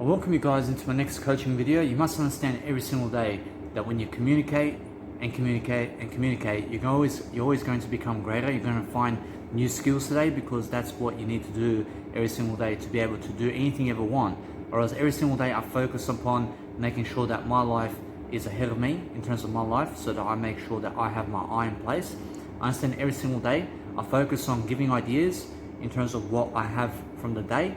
I welcome you guys into my next coaching video. You must understand every single day that when you communicate and communicate and communicate, you're always going to become greater. You're going to find new skills today because that's what you need to do every single day to be able to do anything you ever want. Or else every single day I focus upon making sure that my life is ahead of me in terms of my life, so that I make sure that I have my eye in place. I understand every single day I focus on giving ideas in terms of what I have from the day.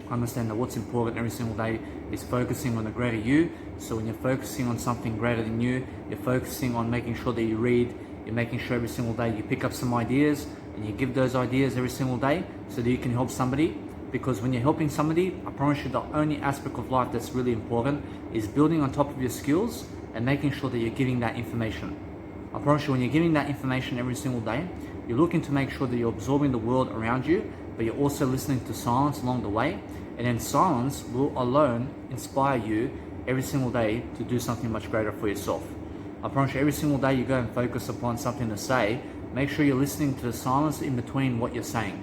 I understand that what's important every single day is focusing on the greater you. So when you're focusing on something greater than you, you're focusing on making sure that you read, you're making sure every single day you pick up some ideas and you give those ideas every single day so that you can help somebody. Because when you're helping somebody, I promise you the only aspect of life that's really important is building on top of your skills and making sure that you're giving that information. I promise you when you're giving that information every single day, you're looking to make sure that you're absorbing the world around you, but you're also listening to silence along the way. And then silence will alone inspire you every single day to do something much greater for yourself. I promise you every single day you go and focus upon something to say, make sure you're listening to the silence in between what you're saying.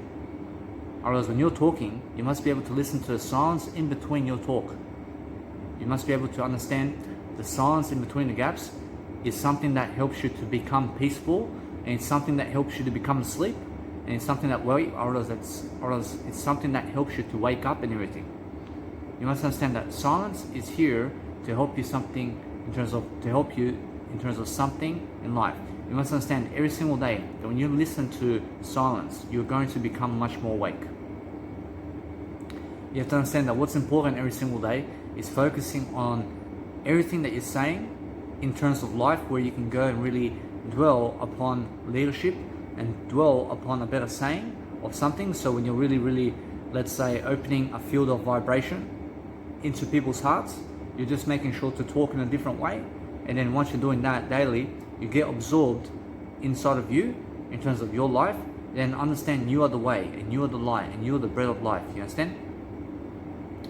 Otherwise when you're talking, you must be able to listen to the silence in between your talk. You must be able to understand the silence in between the gaps is something that helps you to become peaceful, and it's something that helps you to become asleep, and it's something that it's something that helps you to wake up and everything. You must understand that silence is here to help you something in terms of something in life. You must understand every single day that when you listen to silence, you're going to become much more awake. You have to understand that what's important every single day is focusing on everything that you're saying in terms of life, where you can go and really dwell upon leadership and dwell upon a better saying of something. So when you're really, let's say, opening a field of vibration into people's hearts, you're just making sure to talk in a different way. And then once you're doing that daily, you get absorbed inside of you in terms of your life. Then understand you are the way, and you are the light, and you are the bread of life. You understand?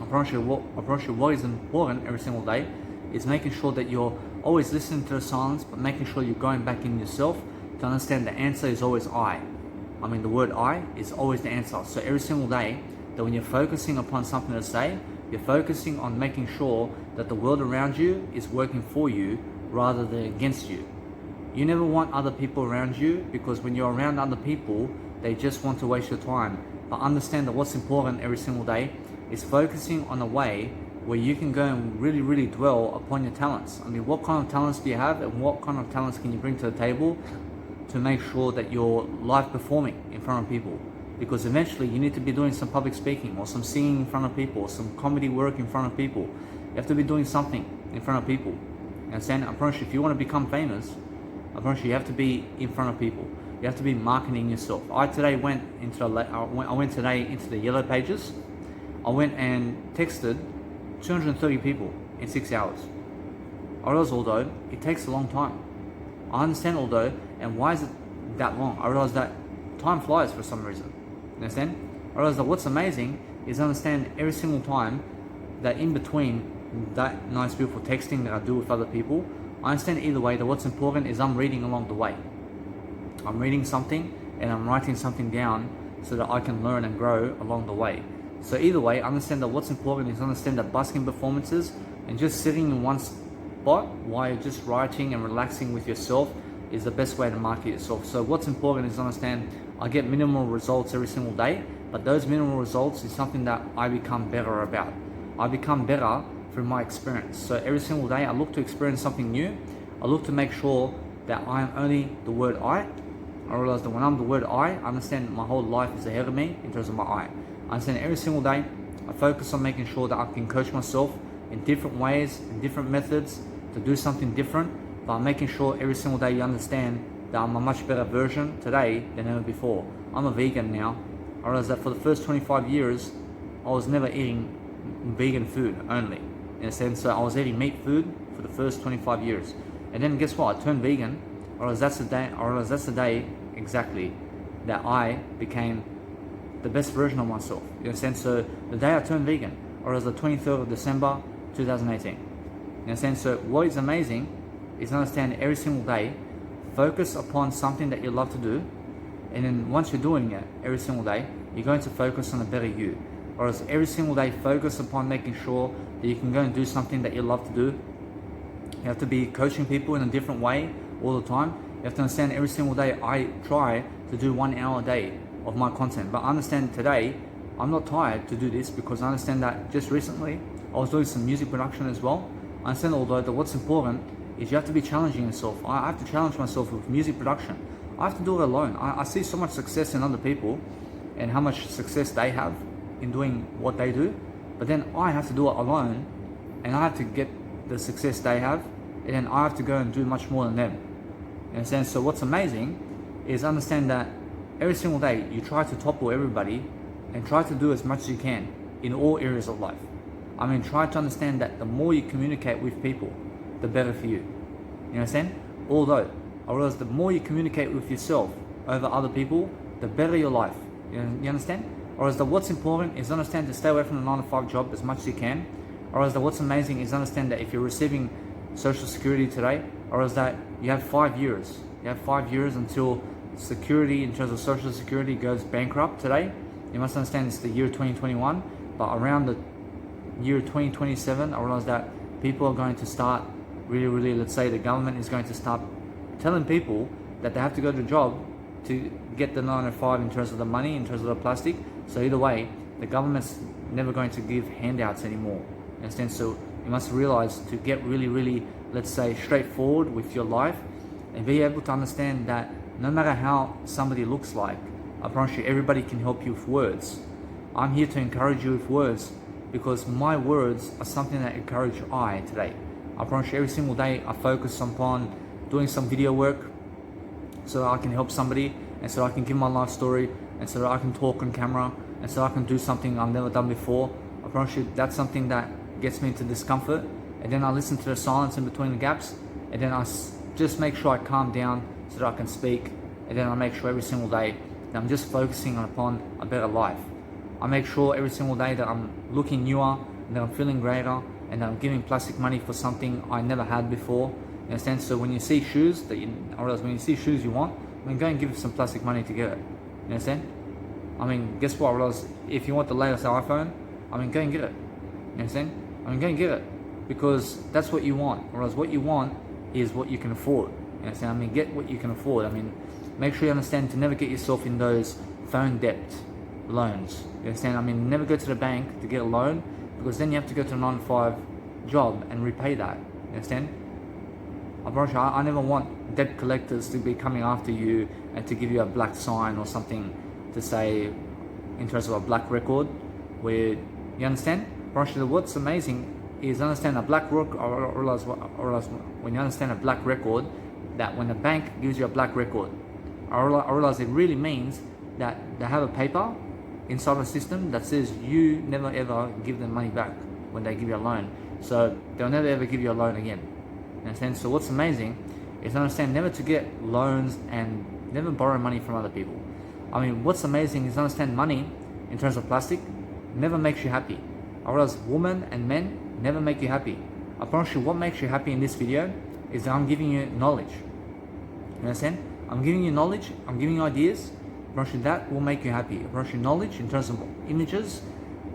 I promise you what is important every single day is making sure that you're always listening to the silence, but making sure you're going back in yourself to understand the answer is always I. I mean, the word I is always the answer. So every single day that when you're focusing upon something to say, you're focusing on making sure that the world around you is working for you rather than against you. You never want other people around you, because when you're around other people, they just want to waste your time. But understand that what's important every single day is focusing on a way where you can go and really dwell upon your talents. I mean, what kind of talents do you have, and what kind of talents can you bring to the table to make sure that you're live performing in front of people? Because eventually you need to be doing some public speaking, or some singing in front of people, or some comedy work in front of people. You have to be doing something in front of people. You understand? I promise you, if you want to become famous, I promise you have to be in front of people. You have to be marketing yourself. I went today into the Yellow Pages. I went and texted 230 people in 6 hours. I realize, although it takes a long time. I understand, although, and why is it that long? I realize that time flies for some reason. You understand? I realize that what's amazing is understand every single time that in between that nice beautiful texting that I do with other people, I understand either way that what's important is I'm reading along the way. I'm reading something and I'm writing something down so that I can learn and grow along the way. So either way, understand that what's important is understand that busking performances and just sitting in one spot while you're just writing and relaxing with yourself is the best way to market yourself. So what's important is understand I get minimal results every single day, but those minimal results is something that I become better about. I become better through my experience. So every single day I look to experience something new. I look to make sure that I am only the word I realize that when I'm the word I understand my whole life is ahead of me in terms of my I understand every single day I focus on making sure that I can coach myself in different ways, in different methods to do something different, but I'm making sure every single day you understand that I'm a much better version today than ever before. I'm a vegan now. I realized that for the first 25 years I was never eating vegan food only, in a sense. So I was eating meat food for the first 25 years, and then guess what? I turned vegan. I realized that's the day exactly that I became the best version of myself. You understand? So the day I turned vegan, or as the 23rd of December 2018. You understand? So what is amazing is understand every single day, focus upon something that you love to do, and then once you're doing it every single day, you're going to focus on a better you. Or else every single day focus upon making sure that you can go and do something that you love to do. You have to be coaching people in a different way all the time. You have to understand every single day I try to do 1 hour a day of my content. But I understand today I'm not tired to do this because I understand that just recently I was doing some music production as well. I understand although that what's important is you have to be challenging yourself. I have to challenge myself with music production. I have to do it alone. I see so much success in other people and how much success they have in doing what they do. But then I have to do it alone and I have to get the success they have, and then I have to go and do much more than them. You understand? So what's amazing is understand that every single day you try to topple everybody and try to do as much as you can in all areas of life. I mean, try to understand that the more you communicate with people, the better for you. You understand? Although, I realize the more you communicate with yourself over other people, the better your life. You understand? Or as the what's important is understand to stay away from the 9 to 5 job as much as you can. Or as the what's amazing is understand that if you're receiving Social Security today, or as that you have 5 years. You have 5 years until security in terms of Social Security goes bankrupt today. You must understand it's the year 2021, but around the year 2027, I realize that people are going to start really, let's say the government is going to start telling people that they have to go to a job to get the 9 to 5 in terms of the money, in terms of the plastic. So either way, the government's never going to give handouts anymore. You understand? So you must realize to get really, let's say, straightforward with your life and be able to understand that no matter how somebody looks like, I promise you everybody can help you with words. I'm here to encourage you with words because my words are something that encourage I today. I promise you every single day I focus upon doing some video work so that I can help somebody and so I can give my life story and so that I can talk on camera and so I can do something I've never done before. I promise you that's something that gets me into discomfort, and then I listen to the silence in between the gaps, and then I just make sure I calm down so that I can speak, and then I make sure every single day that I'm just focusing upon a better life. I make sure every single day that I'm looking newer, and that I'm feeling greater, and that I'm giving plastic money for something I never had before. You understand? So when you see shoes that when you see shoes you want, I mean, go and give some plastic money to get it. You understand? I mean, guess what? I realize if you want the latest iPhone, I mean, go and get it. You understand? I mean, go and get it because that's what you want. Whereas what you want is what you can afford. You understand? I mean, get what you can afford. I mean, make sure you understand to never get yourself in those phone debt loans. You understand? I mean, never go to the bank to get a loan because then you have to go to a 9 to 5 job and repay that. You understand? I promise you, I never want debt collectors to be coming after you and to give you a black sign or something to say in terms of a black record where, you understand? What's amazing is understand a black record, or when you understand a black record, that when the bank gives you a black record, I realize it really means that they have a paper inside the system that says you never ever give them money back when they give you a loan. So they'll never ever give you a loan again. Understand? So what's amazing is understand never to get loans and never borrow money from other people. I mean, what's amazing is understand money in terms of plastic never makes you happy. I realize women and men never make you happy. I promise you what makes you happy in this video is that I'm giving you knowledge. You understand? I'm giving you knowledge, I'm giving you ideas. I promise you that will make you happy. I promise you knowledge in terms of images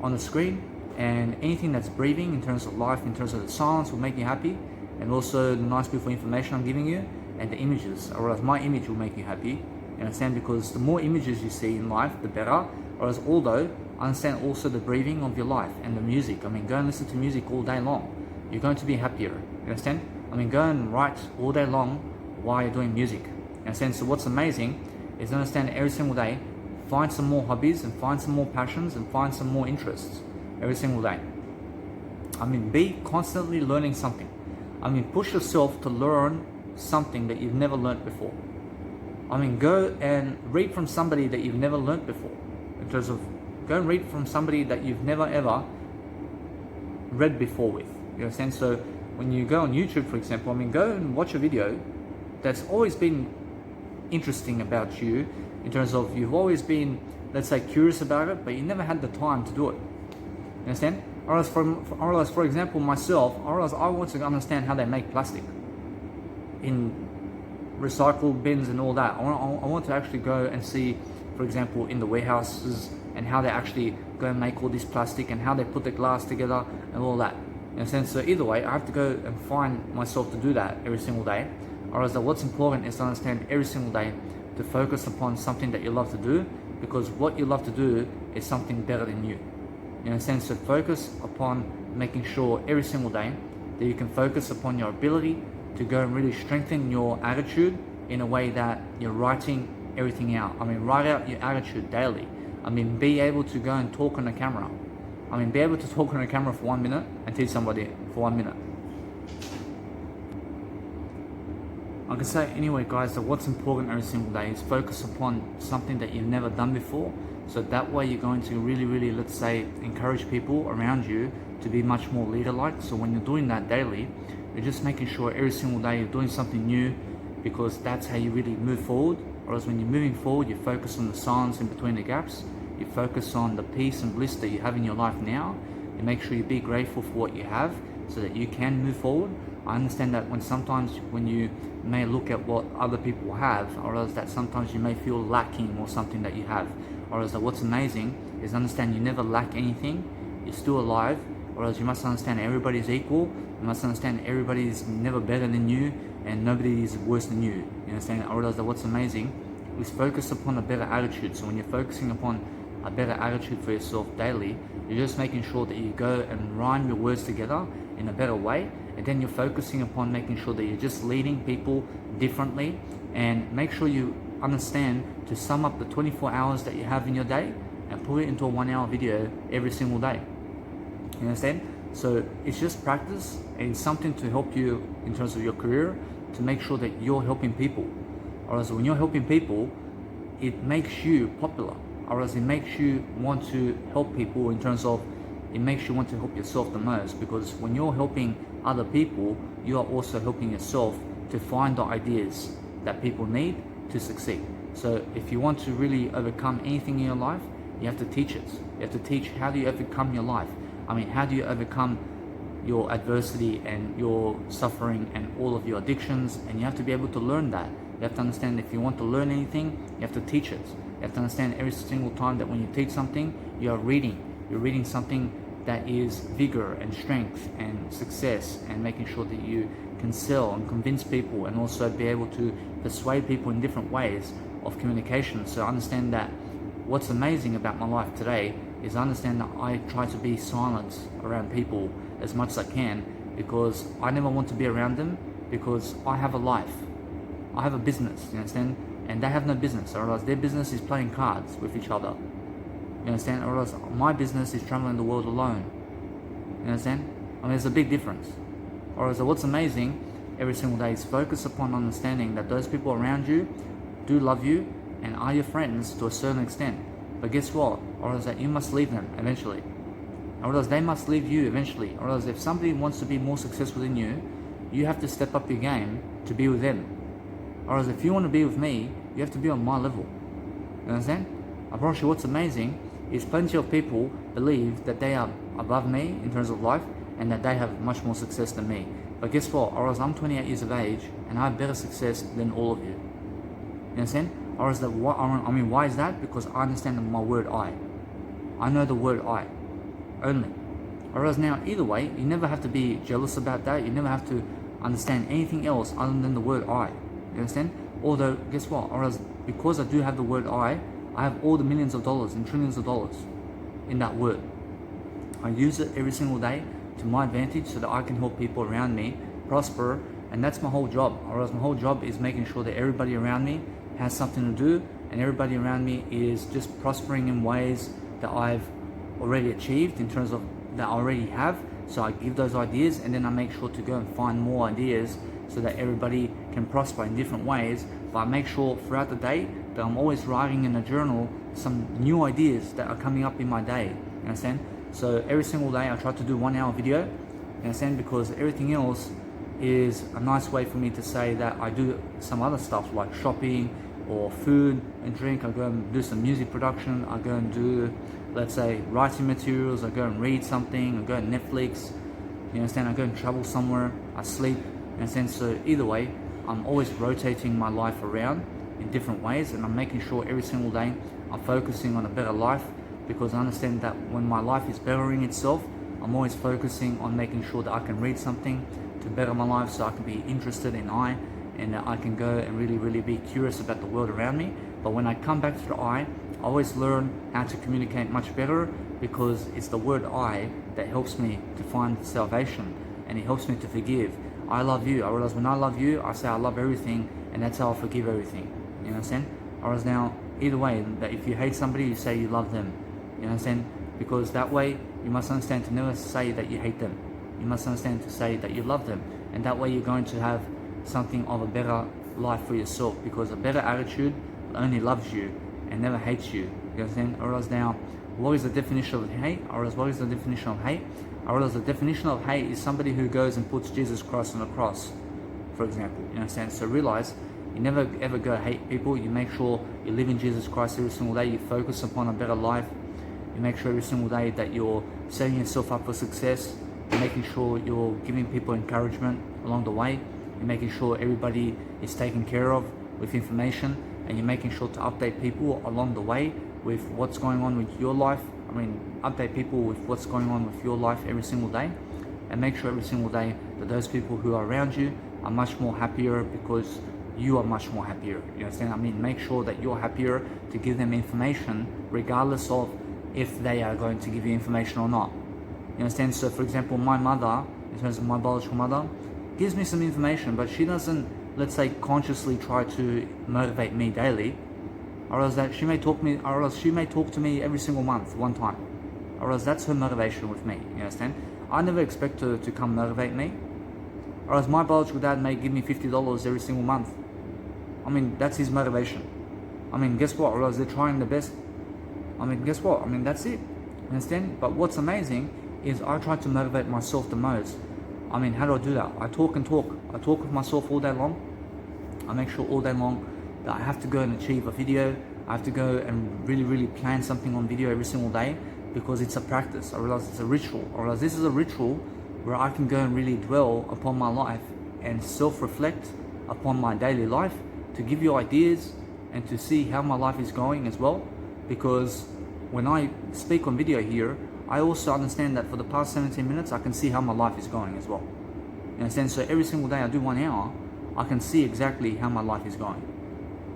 on the screen and anything that's breathing in terms of life, in terms of the silence will make you happy, and also the nice beautiful information I'm giving you and the images. I realize my image will make you happy. You understand? Because the more images you see in life, the better. Whereas although understand also the breathing of your life and the music. I mean, go and listen to music all day long. You're going to be happier. You understand? I mean, go and write all day long while you're doing music. You understand? So what's amazing is understand every single day, find some more hobbies and find some more passions and find some more interests every single day. I mean, be constantly learning something. I mean, push yourself to learn something that you've never learned before. I mean, go and read from somebody that you've never learned before. In terms of, go and read from somebody that you've never ever read before with. You understand? So when you go on YouTube, for example, I mean, go and watch a video that's always been interesting about you, in terms of you've always been, let's say, curious about it, but you never had the time to do it. You understand? Or else, for example, myself, or else I want to understand how they make plastic in recycle bins and all that. I want to actually go and see, for example, in the warehouses and how they actually go and make all this plastic and how they put the glass together and all that. In a sense, so either way, I have to go and find myself to do that every single day. Whereas what's important is to understand every single day to focus upon something that you love to do, because what you love to do is something better than you. In a sense, so focus upon making sure every single day that you can focus upon your ability to go and really strengthen your attitude in a way that you're writing everything out. I mean, write out your attitude daily. I mean, be able to go and talk on the camera. I mean, be able to talk on the camera for 1 minute and teach somebody for 1 minute. I can say anyway, guys, that what's important every single day is focus upon something that you've never done before. So that way you're going to really, let's say, encourage people around you to be much more leader-like. So when you're doing that daily, you're just making sure every single day you're doing something new, because that's how you really move forward. Whereas when you're moving forward, you focus on the silence in between the gaps. You focus on the peace and bliss that you have in your life now. You make sure you be grateful for what you have so that you can move forward. I understand that sometimes when you may look at what other people have, or else that sometimes you may feel lacking or something that you have. Or else that what's amazing is understand you never lack anything. You're still alive. Or else you must understand everybody's equal. You must understand everybody is never better than you and nobody is worse than you. You understand? Or else that what's amazing is focus upon a better attitude. So when you're focusing upon a better attitude for yourself daily, you're just making sure that you go and rhyme your words together in a better way, and then you're focusing upon making sure that you're just leading people differently, and make sure you understand to sum up the 24 hours that you have in your day and put it into a 1 hour video every single day. You understand? So it's just practice and something to help you in terms of your career, to make sure that you're helping people. Or else when you're helping people, it makes you popular. Or else it makes you want to help people in terms of, it makes you want to help yourself the most, because when you're helping other people, you are also helping yourself to find the ideas that people need to succeed. So if you want to really overcome anything in your life, you have to teach it. You have to teach how do you overcome your life. I mean, how do you overcome your adversity and your suffering and all of your addictions, and you have to be able to learn that. You have to understand if you want to learn anything, you have to teach it. You have to understand every single time that when you teach something, you are reading. You're reading something that is vigor and strength and success, and making sure that you can sell and convince people, and also be able to persuade people in different ways of communication. So understand that what's amazing about my life today is I understand that I try to be silent around people as much as I can, because I never want to be around them, because I have a life. I have a business, you understand? And they have no business, or else their business is playing cards with each other. You understand? Or else my business is traveling the world alone. You understand? I mean, there's a big difference. Or else what's amazing every single day is focus upon understanding that those people around you do love you and are your friends to a certain extent. But guess what? Or else that you must leave them eventually. Or else they must leave you eventually. Or else if somebody wants to be more successful than you, you have to step up your game to be with them. Or else if you want to be with me, you have to be on my level. You understand? I promise you what's amazing is plenty of people believe that they are above me in terms of life and that they have much more success than me. But guess what? Or else I'm 28 years of age and I have better success than all of you. You understand? Or else why is that? Because I understand my word I. I know the word I only. Or else now, either way, you never have to be jealous about that. You never have to understand anything else other than the word I. You understand? Although, guess what? Or else, because I do have the word I have all the millions of dollars and trillions of dollars in that word. I use it every single day to my advantage so that I can help people around me prosper, and that's my whole job. Or else my whole job is making sure that everybody around me has something to do, and everybody around me is just prospering in ways that I've already achieved, in terms of that I already have. So I give those ideas, and then I make sure to go and find more ideas so that everybody can prosper in different ways. But I make sure throughout the day that I'm always writing in a journal some new ideas that are coming up in my day. You understand? So every single day I try to do 1 hour video. You understand? Because everything else is a nice way for me to say that I do some other stuff like shopping or food and drink. I go and do some music production. I go and do, let's say, writing materials. I go and read something. I go on Netflix. You understand? I go and travel somewhere. I sleep. You understand? So either way, I'm always rotating my life around in different ways, and I'm making sure every single day I'm focusing on a better life because I understand that when my life is bettering itself, I'm always focusing on making sure that I can read something to better my life, so I can be interested in I, and I can go and really be curious about the world around me. But when I come back to the I always learn how to communicate much better, because it's the word I that helps me to find salvation, and it helps me to forgive. I love you. I realize when I love you, I say I love everything, and that's how I forgive everything. You know what I'm saying? I realize now, either way, that if you hate somebody, you say you love them. You know what I'm saying? Because that way, you must understand to never say that you hate them. You must understand to say that you love them. And that way you're going to have something of a better life for yourself, because a better attitude only loves you and never hates you. You know what I'm saying? I realize now, what is the definition of hate? I realize what is the definition of hate? I realize the definition of hate is somebody who goes and puts Jesus Christ on the cross, for example. You know what I'm saying? So realize, you never ever go hate people. You make sure you live in Jesus Christ every single day. You focus upon a better life. You make sure every single day that you're setting yourself up for success. You're making sure you're giving people encouragement along the way. You're making sure everybody is taken care of with information, and you're making sure to update people along the way with what's going on with your life. I mean, update people with what's going on with your life every single day, and make sure every single day that those people who are around you are much more happier, because you are much more happier. You understand? I mean, make sure that you're happier to give them information, regardless of if they are going to give you information or not. You understand? So for example, my mother, in terms of my biological mother, gives me some information, but she doesn't, let's say, consciously try to motivate me daily. Or else that she may talk to me every single month, one time. Or else that's her motivation with me. You understand? I never expect her to come motivate me. Or else my biological dad may give me $50 every single month. I mean, that's his motivation. I mean, guess what? Or else they're trying their best. I mean, guess what? I mean, that's it. You understand? But what's amazing is I try to motivate myself the most. I mean, how do I do that? I talk and talk. I talk with myself all day long. I make sure all day long that I have to go and achieve a video. I have to go and really plan something on video every single day, because it's a practice. I realize it's a ritual. I realize this is a ritual where I can go and really dwell upon my life and self-reflect upon my daily life, to give you ideas and to see how my life is going as well. Because when I speak on video here, I also understand that for the past 17 minutes, I can see how my life is going as well. You understand? So every single day I do 1 hour, I can see exactly how my life is going.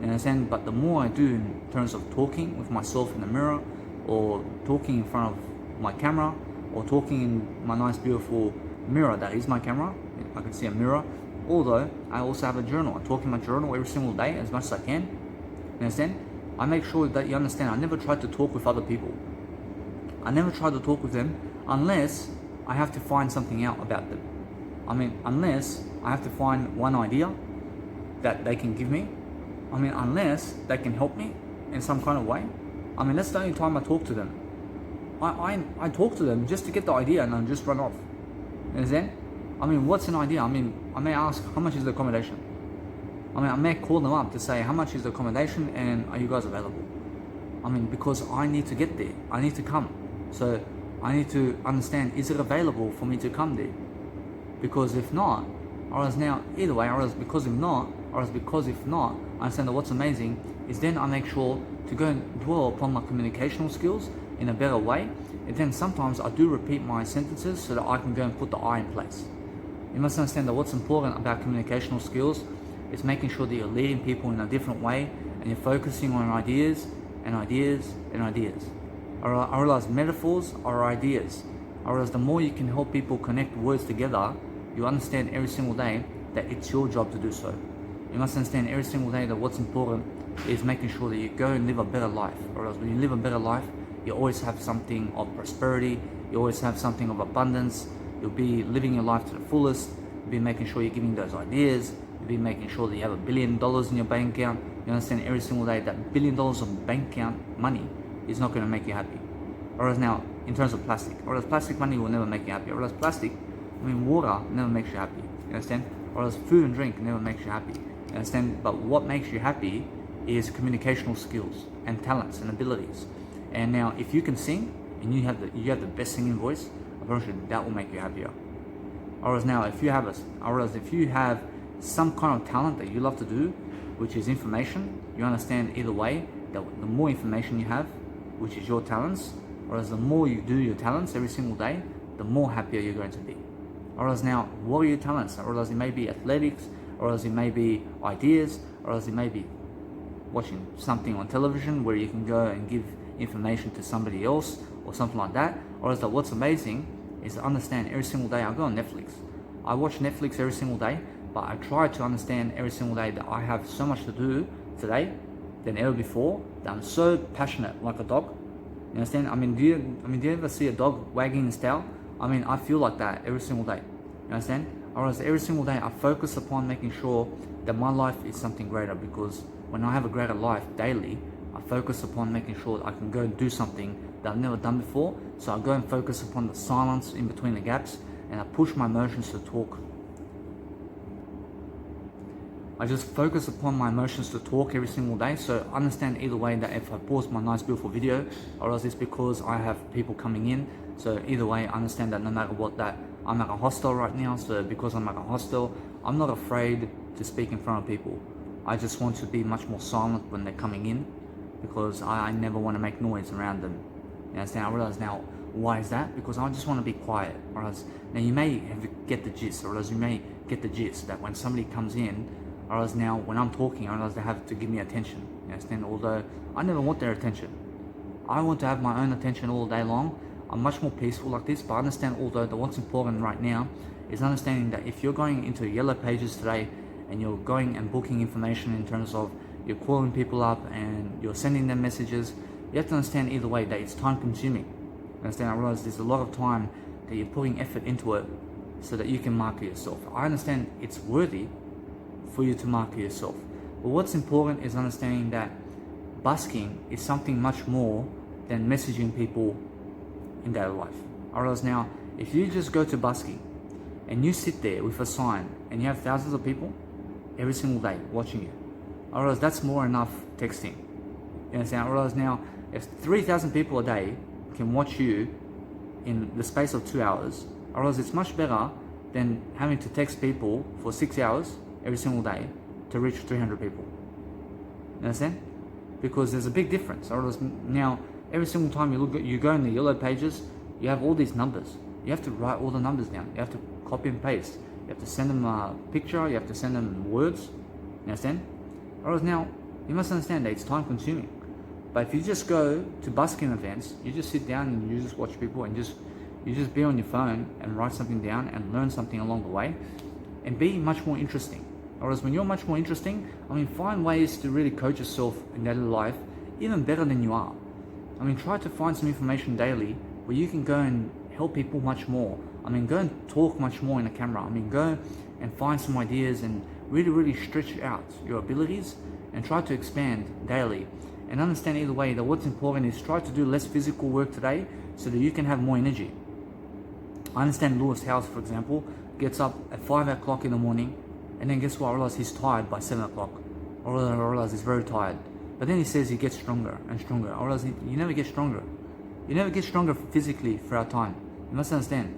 You understand? But the more I do in terms of talking with myself in the mirror, or talking in front of my camera, or talking in my nice beautiful mirror that is my camera, I can see a mirror. Although I also have a journal. I talk in my journal every single day as much as I can. You understand? I make sure that you understand, I never try to talk with other people. I never try to talk with them unless I have to find something out about them. I mean, unless I have to find one idea that they can give me. I mean, unless they can help me in some kind of way. I mean, that's the only time I talk to them. I talk to them just to get the idea and then just run off. You understand? I mean, what's an idea? I mean, I may ask, how much is the accommodation? I mean, I may call them up to say, how much is the accommodation and are you guys available? I mean, because I need to get there. I need to come. So I need to understand, is it available for me to come there? Because if not, or else now, either way, or else because if not, I understand that what's amazing is then I make sure to go and dwell upon my communicational skills in a better way. And then sometimes I do repeat my sentences so that I can go and put the I in place. You must understand that what's important about communicational skills is making sure that you're leading people in a different way, and you're focusing on ideas and ideas and ideas. I realize metaphors are ideas. I realize the more you can help people connect words together, you understand every single day that it's your job to do so. You must understand every single day that what's important is making sure that you go and live a better life. Or else when you live a better life, you always have something of prosperity, you always have something of abundance, you'll be living your life to the fullest, you'll be making sure you're giving those ideas, you'll be making sure that you have $1 billion in your bank account. You understand every single day that $1 billion of bank account money is not going to make you happy. Whereas now, in terms of plastic, whereas plastic money will never make you happy. Whereas plastic, water never makes you happy. You understand? Whereas food and drink never makes you happy. You understand? But what makes you happy is communicational skills and talents and abilities. And now, if you can sing and you have the best singing voice, I promise you that will make you happier. Whereas now, if you have some kind of talent that you love to do, which is information, you understand either way that the more information you have, which is your talents, Whereas the more you do your talents every single day, the more happier you're going to be. Whereas now, what are your talents? Whereas it may be athletics, or else it may be ideas, or else it may be watching something on television where you can go and give information to somebody else or something like that. Or else that what's amazing is to understand every single day. I go on Netflix. I watch Netflix every single day, but I try to understand every single day that I have so much to do today than ever before, that I'm so passionate like a dog. You understand? Do you ever see a dog wagging its tail? I feel like that every single day. You understand? Or else every single day I focus upon making sure that my life is something greater, because when I have a greater life daily, I focus upon making sure that I can go and do something that I've never done before. So I go and focus upon the silence in between the gaps, and I push my emotions to talk. I just focus upon my emotions to talk every single day. So understand either way that if I pause my nice beautiful video, or else it's because I have people coming in. So either way, understand that no matter what, that I'm at a hostel right now. So because I'm at a hostel, I'm not afraid to speak in front of people. I just want to be much more silent when they're coming in, because I never want to make noise around them. You understand? I realize now, why is that? Because I just want to be quiet. Whereas now you may get the gist, or else you may get the gist that when somebody comes in, or else now when I'm talking, I realize they have to give me attention. You understand? Although I never want their attention. I want to have my own attention all day long. I'm much more peaceful like this, but I understand although that what's important right now is understanding that if you're going into Yellow Pages today and you're going and booking information in terms of you're calling people up and you're sending them messages, you have to understand either way that it's time consuming. You understand? I realize there's a lot of time that you're putting effort into it so that you can market yourself. I understand it's worthy for you to market yourself. But what's important is understanding that busking is something much more than messaging people in daily life. I realize now, if you just go to busking and you sit there with a sign and you have thousands of people every single day watching you, I realize that's more enough texting. You understand? I realize now, if 3,000 people a day can watch you in the space of 2 hours, I realize it's much better than having to text people for 6 hours every single day to reach 300 people. You understand? Because there's a big difference. I realize now, every single time you go in the Yellow Pages, you have all these numbers. You have to write all the numbers down. You have to copy and paste. You have to send them a picture. You have to send them words. You understand? Whereas now, you must understand that it's time consuming. But if you just go to busking events, you just sit down and you just watch people and you just be on your phone and write something down and learn something along the way and be much more interesting. Whereas when you're much more interesting, find ways to really coach yourself in daily life even better than you are. Try to find some information daily where you can go and help people much more. Go and talk much more in the camera. Go and find some ideas and really stretch out your abilities and try to expand daily. And understand either way that what's important is try to do less physical work today so that you can have more energy. I understand Lewis Howes, for example, gets up at 5 o'clock in the morning, and then guess what? I realize he's tired by 7 o'clock. I realize he's very tired. But then he says he gets stronger and stronger. I realize you never get stronger. You never get stronger physically throughout time. You must understand.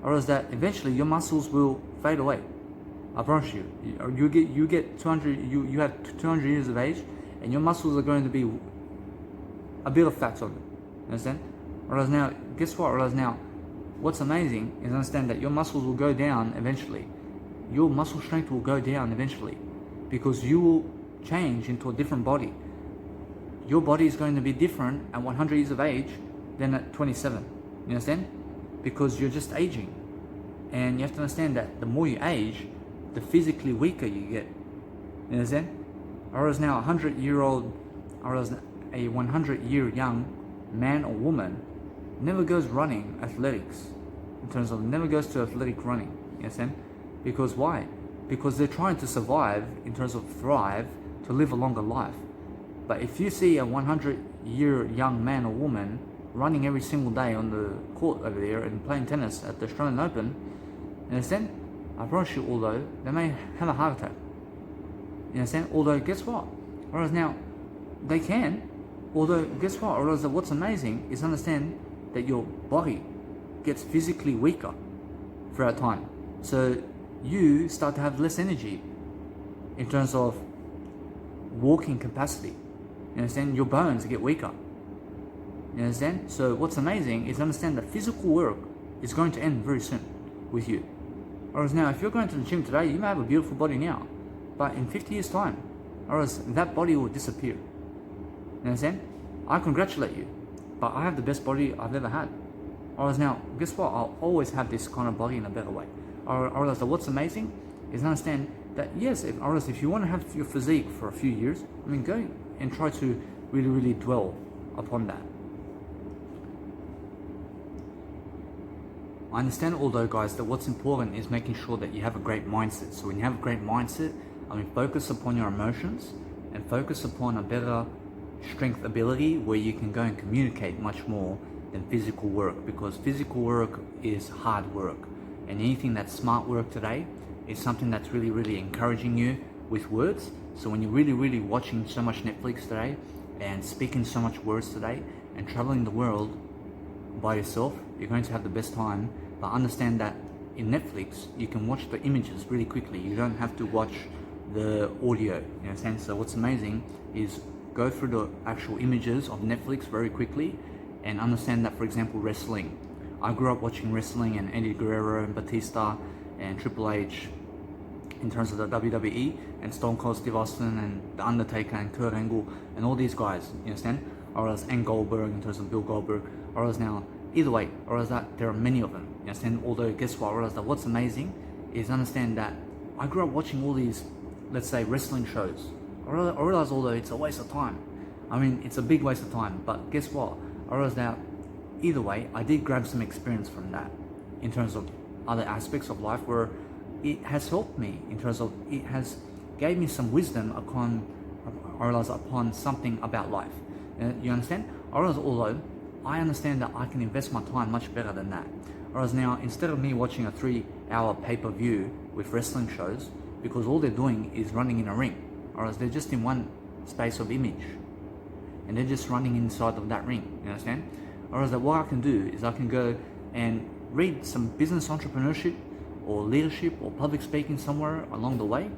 I realize that eventually your muscles will fade away. I promise you. You get 200. You have 200 years of age, and your muscles are going to be a bit of fat on them. You understand? Whereas now, guess what? Whereas now, what's amazing is understand that your muscles will go down eventually. Your muscle strength will go down eventually, because you will change into a different body. Your body is going to be different at 100 years of age than at 27. You understand? Because you're just aging. And you have to understand that the more you age, the physically weaker you get. You understand? Whereas now a 100-year-old, or a 100-year young man or woman never goes running athletics, in terms of never goes to athletic running. You understand? Because why? Because they're trying to survive, in terms of thrive, to live a longer life. But if you see a 100-year young man or woman running every single day on the court over there and playing tennis at the Australian Open, you understand? I promise you, although they may have a heart attack. You understand? Although, guess what? Whereas now, they can. Although, guess what? Whereas what's amazing is understand that your body gets physically weaker throughout time. So you start to have less energy in terms of walking capacity. You understand? Your bones get weaker. You You understand? So what's amazing is understand that physical work is going to end very soon with you. Whereas now, if you're going to the gym today, you may have a beautiful body now, but in 50 years' time, whereas that body will disappear. You understand? I congratulate you, but I have the best body I've ever had. Whereas now, guess what? I'll always have this kind of body in a better way. Or else, what's amazing is understand that yes, if you want to have your physique for a few years, I mean, go and try to really dwell upon that. I understand, although, guys, that what's important is making sure that you have a great mindset. So when you have a great mindset, I mean, focus upon your emotions and focus upon a better strength ability where you can go and communicate much more than physical work, because physical work is hard work, and anything that's smart work today is something that's really encouraging you with words. So when you're really watching so much Netflix today and speaking so much words today and traveling the world by yourself, you're going to have the best time. But understand that in Netflix you can watch the images really quickly. You don't have to watch the audio, you know. So what's amazing is go through the actual images of Netflix very quickly and understand that, for example, wrestling. I grew up watching wrestling and Eddie Guerrero and Batista and Triple H in terms of the WWE, and Stone Cold Steve Austin and The Undertaker and Kurt Angle and all these guys, you understand? Or else, and Goldberg in terms of Bill Goldberg, or else now, either way, or else that there are many of them, you understand? Although, guess what, or else that what's amazing is understand that I grew up watching all these, let's say, wrestling shows. I realize, although it's a waste of time, I mean, it's a big waste of time, but guess what, I realize that either way, I did grab some experience from that in terms of other aspects of life where it has helped me in terms of it has gave me some wisdom upon something about life. You understand? Although I understand that I can invest my time much better than that. Whereas now, instead of me watching a 3-hour pay-per-view with wrestling shows, because all they're doing is running in a ring, or else they're just in one space of image, and they're just running inside of that ring. You understand? Or else that what I can do is I can go and read some business entrepreneurship or leadership or public speaking somewhere along the way,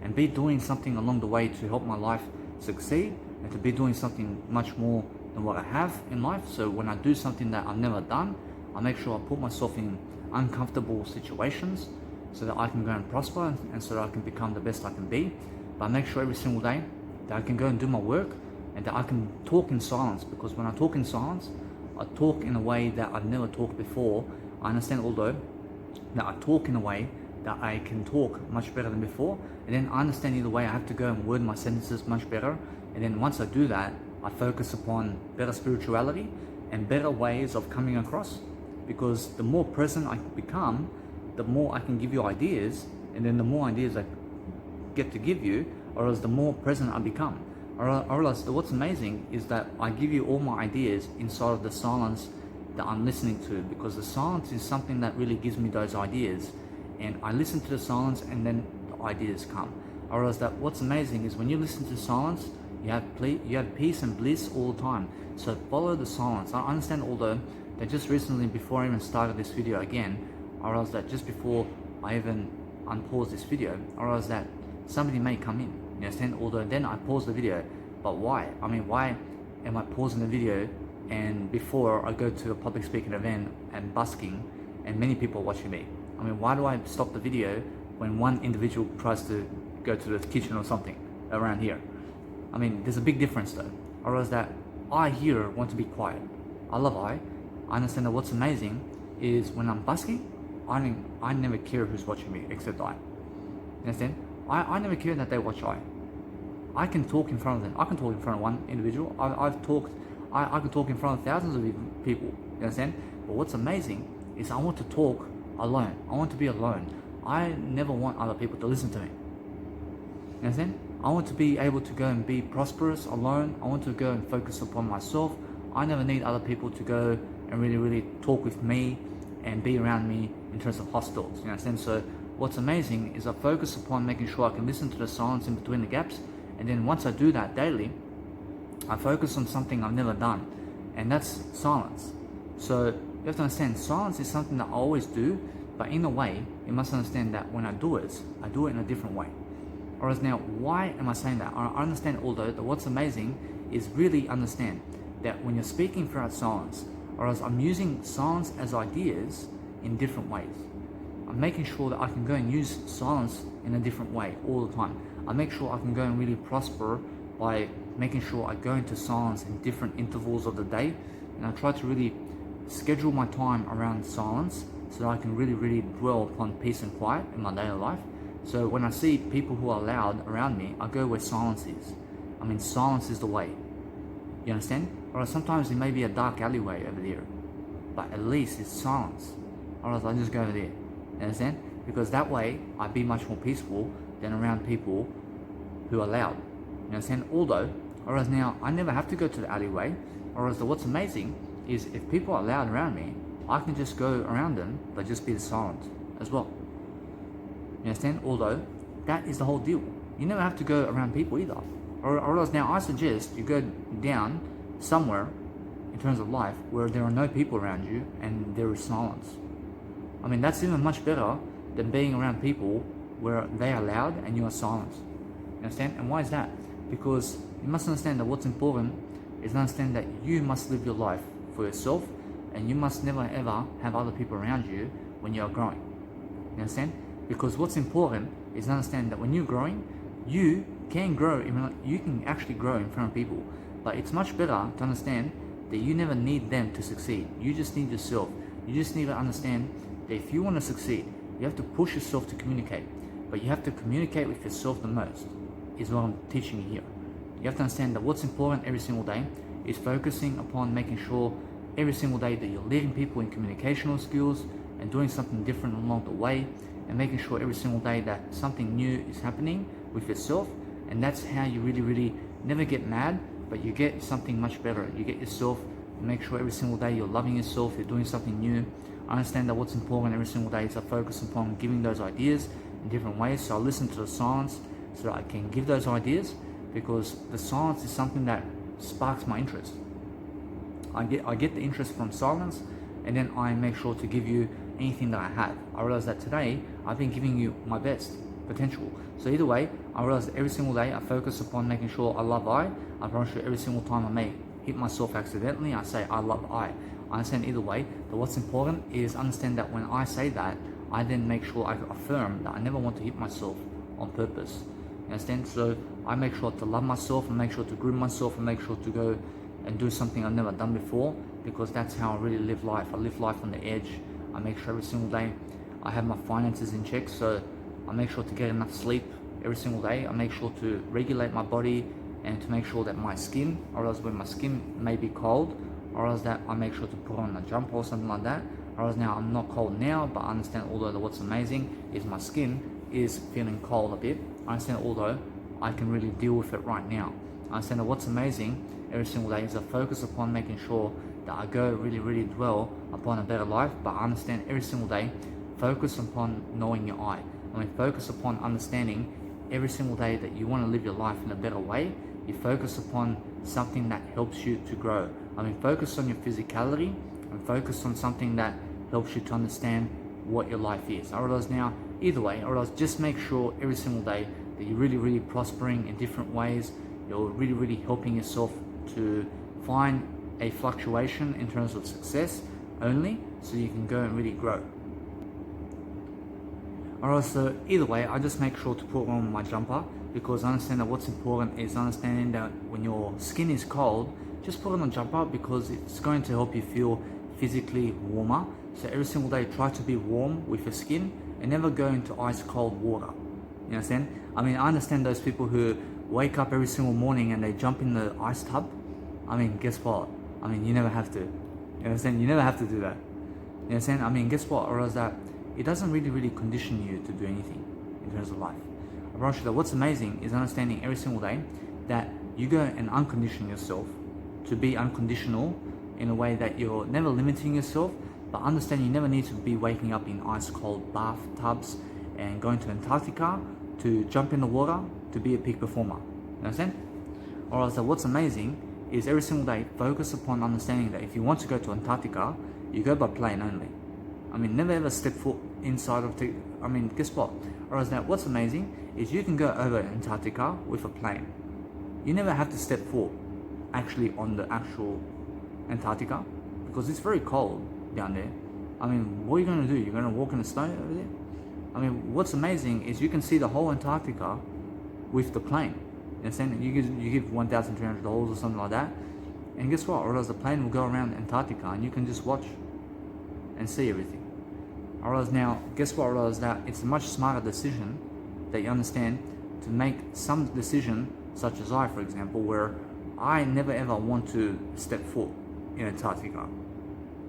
and be doing something along the way to help my life succeed, and to be doing something much more than what I have in life. So when I do something that I've never done, I make sure I put myself in uncomfortable situations so that I can go and prosper, and so that I can become the best I can be. But I make sure every single day that I can go and do my work, and that I can talk in silence, because when I talk in silence, I talk in a way that I've never talked before. I understand, although, that I talk in a way that I can talk much better than before, and then I understand either way I have to go and word my sentences much better, and then once I do that, I focus upon better spirituality and better ways of coming across, because the more present I become, the more I can give you ideas, and then the more ideas I get to give you, or else the more present I become. Or else what's amazing is that I give you all my ideas inside of the silence that I'm listening to, because the silence is something that really gives me those ideas, and I listen to the silence and then the ideas come. Or else that what's amazing is when you listen to silence, you have peace and bliss all the time. So follow the silence. I understand, although, that just recently, before I even started this video again, or else that just before I even unpause this video, or else that somebody may come in, you understand? Although then I pause the video, but why? I mean, why am I pausing the video and before I go to a public speaking event and busking and many people watching me? I mean, why do I stop the video when one individual tries to go to the kitchen or something around here? I mean, there's a big difference though. Or else that I here want to be quiet. I understand that what's amazing is when I'm busking, I never care who's watching me except I. You understand? I never care that they watch I can talk in front of them. I can talk in front of one individual. I can talk in front of thousands of people. You understand? But what's amazing is I want to talk alone. I want to be alone. I never want other people to listen to me. You understand? I want to be able to go and be prosperous alone. I want to go and focus upon myself. I never need other people to go and really talk with me and be around me in terms of hostels. You understand? So what's amazing is I focus upon making sure I can listen to the silence in between the gaps, and then once I do that daily, I focus on something I've never done, and that's silence. So you have to understand, silence is something that I always do, but in a way, you must understand that when I do it in a different way. Whereas now, why am I saying that? I understand, although that what's amazing is really understand that when you're speaking throughout silence, or else I'm using silence as ideas in different ways. I'm making sure that I can go and use silence in a different way all the time. I make sure I can go and really prosper by making sure I go into silence in different intervals of the day, and I try to really schedule my time around silence so that I can really dwell upon peace and quiet in my daily life. So when I see people who are loud around me, I go where silence is. I mean, silence is the way. You understand? Or sometimes it may be a dark alleyway over there, but at least it's silence. Or else I just go over there. You understand? Because that way I be much more peaceful than around people who are loud. You understand? Although, or else now I never have to go to the alleyway. Or else what's amazing is if people are loud around me, I can just go around them, but just be silent as well. You understand? Although that is the whole deal. You never have to go around people either. Or else now I suggest you go down somewhere in terms of life where there are no people around you and there is silence. I mean, that's even much better than being around people where they are loud and you are silent. You understand? And why is that? Because you must understand that what's important is understand that you must live your life for yourself, and you must never ever have other people around you when you are growing. You understand? Because what's important is understand that when you're growing, you can grow, you can actually grow in front of people. But it's much better to understand that you never need them to succeed. You just need yourself. You just need to understand that if you want to succeed, you have to push yourself to communicate. But you have to communicate with yourself the most, is what I'm teaching you here. You have to understand that what's important every single day is focusing upon making sure every single day that you're leading people in communicational skills and doing something different along the way, and making sure every single day that something new is happening with yourself. And that's how you really never get mad, but you get something much better. You get yourself, make sure every single day you're loving yourself, you're doing something new. I understand that what's important every single day is I focus upon giving those ideas in different ways. So I listen to the silence so that I can give those ideas, because the silence is something that sparks my interest. I get the interest from silence, and then I make sure to give you anything that I have. I realize that today I've been giving you my best potential. So either way, I realize that every single day I focus upon making sure I love I promise you every single time I may hit myself accidentally, I say I love I understand either way that what's important is understand that when I say that, I then make sure I affirm that I never want to hit myself on purpose. You understand? So I make sure to love myself and make sure to groom myself and make sure to go and do something I've never done before, because that's how I really live life. I live life on the edge. I make sure every single day I have my finances in check, so I make sure to get enough sleep every single day. I make sure to regulate my body and to make sure that my skin, or else when my skin may be cold, or else that I make sure to put on a jumper or something like that. Or else now I'm not cold now, but I understand although what's amazing is my skin is feeling cold a bit. I understand although I can really deal with it right now. I understand that what's amazing every single day is I focus upon making sure that I go really dwell upon a better life. But I understand every single day, focus upon knowing your I. I mean, focus upon understanding every single day that you want to live your life in a better way. You focus upon something that helps you to grow. I mean, focus on your physicality and focus on something that helps you to understand what your life is. I realize now, either way, I realize just make sure every single day that you're really prospering in different ways. You're really helping yourself to find a fluctuation in terms of success only, so you can go and really grow. Alright, so either way, I just make sure to put on my jumper, because I understand that what's important is understanding that when your skin is cold, just put on a jumper, because it's going to help you feel physically warmer. So every single day, try to be warm with your skin and never go into ice cold water. You understand? I mean, I understand those people who wake up every single morning and they jump in the ice tub. I mean, guess what? I mean, you never have to. You understand? You never have to do that. You understand? I mean, guess what? Or else that it doesn't really condition you to do anything in terms of life. I promise you that what's amazing is understanding every single day that you go and uncondition yourself to be unconditional in a way that you're never limiting yourself, but understand you never need to be waking up in ice cold bathtubs and going to Antarctica to jump in the water to be a peak performer. You understand? Or else that what's amazing is every single day focus upon understanding that if you want to go to Antarctica, you go by plane only. I mean, never ever step foot inside of guess what? Or else that what's amazing is you can go over Antarctica with a plane. You never have to step foot actually on the actual Antarctica, because it's very cold down there. I mean, what are you going to do? You're going to walk in the snow over there? I mean, what's amazing is you can see the whole Antarctica with the plane. You understand? You give $1,300 or something like that, and guess what? Or else the plane will go around Antarctica and you can just watch and see everything. Or else now, guess what? Or else that it's a much smarter decision that you understand to make some decision, such as I, for example, where I never ever want to step foot in Antarctica.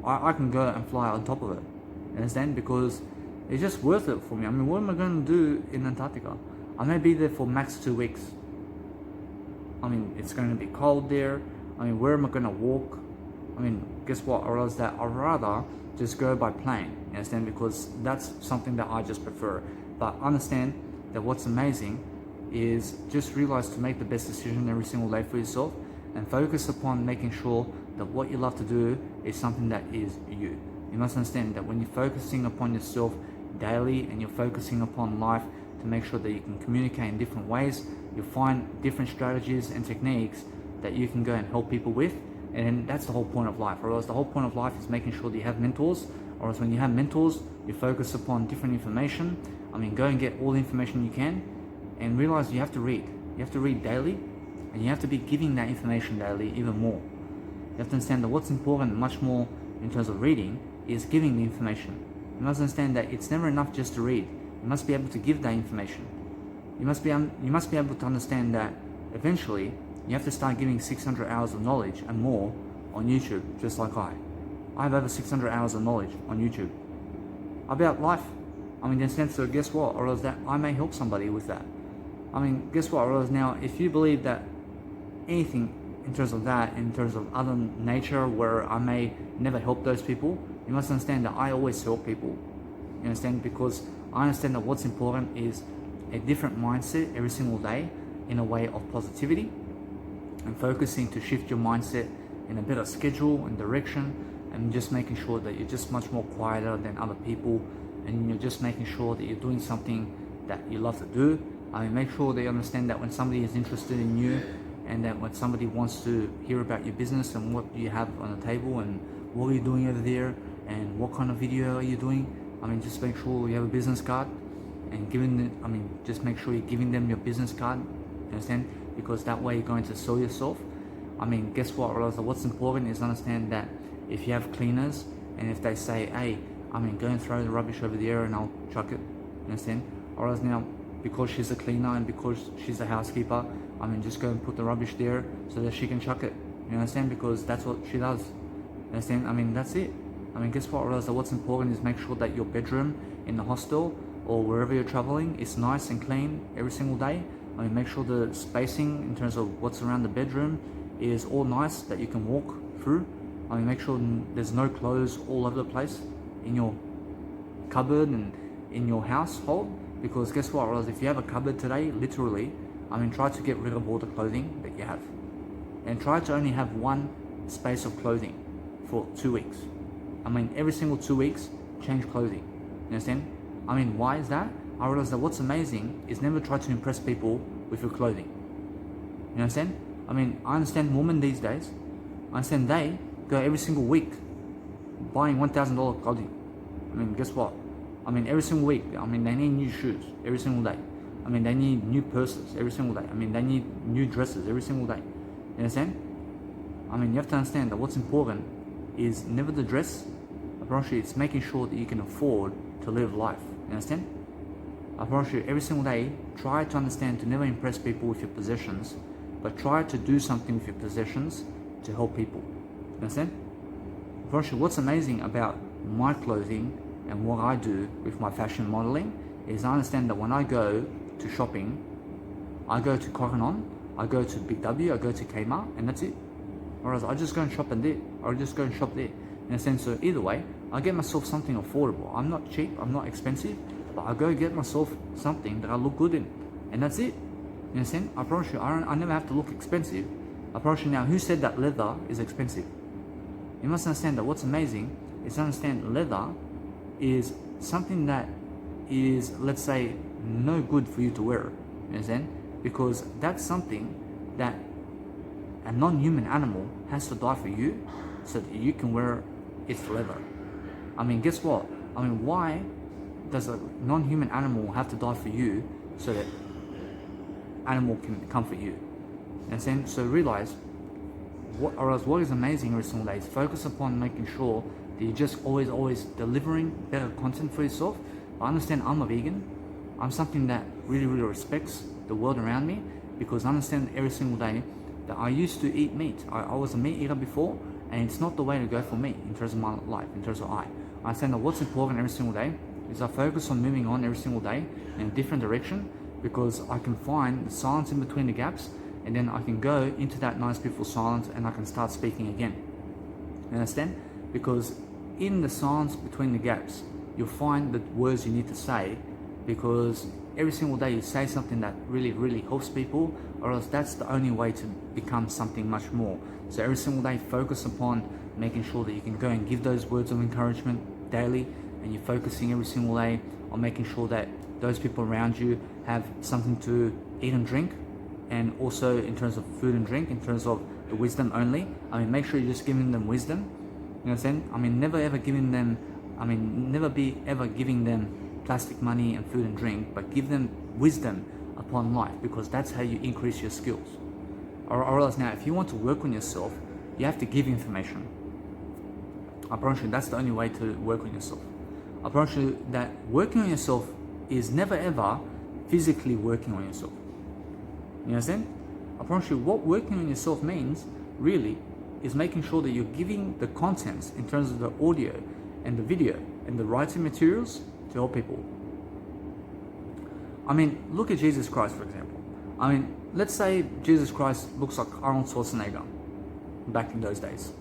I can go and fly on top of it. You understand? Because it's just worth it for me. I mean, what am I going to do in Antarctica? I may be there for max 2 weeks. I mean, it's going to be cold there. I mean, where am I going to walk? I mean, guess what? Or else that I'd rather just go by plane. You understand? Because that's something that I just prefer. But understand that what's amazing is just realize to make the best decision every single day for yourself, and focus upon making sure that what you love to do is something that is you. You must understand that when you're focusing upon yourself daily and you're focusing upon life to make sure that you can communicate in different ways, you'll find different strategies and techniques that you can go and help people with. And that's the whole point of life. Or else the whole point of life is making sure that you have mentors. Or else when you have mentors, you focus upon different information. I mean, go and get all the information you can, and realize you have to read. You have to read daily, and you have to be giving that information daily even more. You have to understand that what's important much more in terms of reading is giving the information. You must understand that it's never enough just to read. You must be able to give that information. You must be able to understand that eventually you have to start giving 600 hours of knowledge and more on YouTube, just like I. I have over 600 hours of knowledge on YouTube about life. I mean, in a sense, so guess what? Or else that I may help somebody with that. I mean, guess what? Or else now, if you believe that anything in terms of that, in terms of other nature, where I may never help those people, you must understand that I always help people. You understand? Because I understand that what's important is a different mindset every single day in a way of positivity, and focusing to shift your mindset in a better schedule and direction, and just making sure that you're just much more quieter than other people, and you're just making sure that you're doing something that you love to do. I mean, make sure that you understand that when somebody is interested in you, and that when somebody wants to hear about your business and what you have on the table and what are you doing over there and what kind of video are you doing, I mean, just make sure you have a business card and just make sure you're giving them your business card. You understand? Because that way you're going to sell yourself. I mean, guess what? Or else what's important is understand that if you have cleaners and if they say, hey, I mean, go and throw the rubbish over there and I'll chuck it. You understand? Or else now, because she's a cleaner and because she's a housekeeper, I mean, just go and put the rubbish there so that she can chuck it. You understand? Because that's what she does. You understand? I mean, that's it. I mean, guess what? Or else what's important is make sure that your bedroom in the hostel or wherever you're traveling is nice and clean every single day. I mean, make sure the spacing in terms of what's around the bedroom is all nice, that you can walk through. I mean, make sure there's no clothes all over the place in your cupboard and in your household. Because guess what? Or else if you have a cupboard today, literally, I mean, try to get rid of all the clothing that you have. And try to only have one space of clothing for 2 weeks. I mean, every single 2 weeks, change clothing. You understand? I mean, why is that? I realize that what's amazing is never try to impress people with your clothing. You understand? I mean, I understand women these days. I understand they go every single week buying $1,000 clothing. I mean, guess what? I mean, every single week, I mean, they need new shoes every single day. I mean, they need new purses every single day. I mean, they need new dresses every single day. You understand? I mean, you have to understand that what's important is never the dress. I promise you, it's making sure that you can afford to live life. You understand? I promise you, every single day, try to understand to never impress people with your possessions, but try to do something with your possessions to help people. You understand? I promise you, what's amazing about my clothing and what I do with my fashion modeling is I understand that when I go to shopping, I go to Cotton On, I go to Big W, I go to Kmart, and that's it. Whereas I just go and shop in there, or I just go and shop there. In a sense, so either way, I get myself something affordable. I'm not cheap, I'm not expensive, but I go get myself something that I look good in, and that's it. You understand? I promise you, I never have to look expensive. I promise you now, who said that leather is expensive? You must understand that what's amazing is to understand leather is something that is, let's say, no good for you to wear. You understand? Because that's something that a non-human animal has to die for you so that you can wear its leather. I mean, guess what? I mean, why does a non-human animal have to die for you so that animal can comfort you? And then, so realize, what is amazing every single day is focus upon making sure that you're just always delivering better content for yourself. I understand I'm a vegan. I'm something that really respects the world around me, because I understand every single day that I used to eat meat. I was a meat eater before, and it's not the way to go for me in terms of my life, in terms of I understand that what's important every single day is I focus on moving on every single day in a different direction, because I can find the silence in between the gaps, and then I can go into that nice beautiful silence and I can start speaking again. You understand? Because in the silence between the gaps, you'll find the words you need to say, because every single day you say something that really helps people, or else that's the only way to become something much more. So every single day focus upon making sure that you can go and give those words of encouragement daily, and you're focusing every single day on making sure that those people around you have something to eat and drink, and also in terms of food and drink, in terms of the wisdom only. I mean, make sure you're just giving them wisdom. You know what I'm saying? I mean, never be ever giving them plastic money and food and drink, but give them wisdom upon life, because that's how you increase your skills. Or else now, if you want to work on yourself, you have to give information. I promise you, that's the only way to work on yourself. I promise you that working on yourself is never ever physically working on yourself. You understand? I promise you, what working on yourself means really is making sure that you're giving the contents in terms of the audio and the video and the writing materials to help people. I mean, look at Jesus Christ, for example. I mean, let's say Jesus Christ looks like Arnold Schwarzenegger back in those days.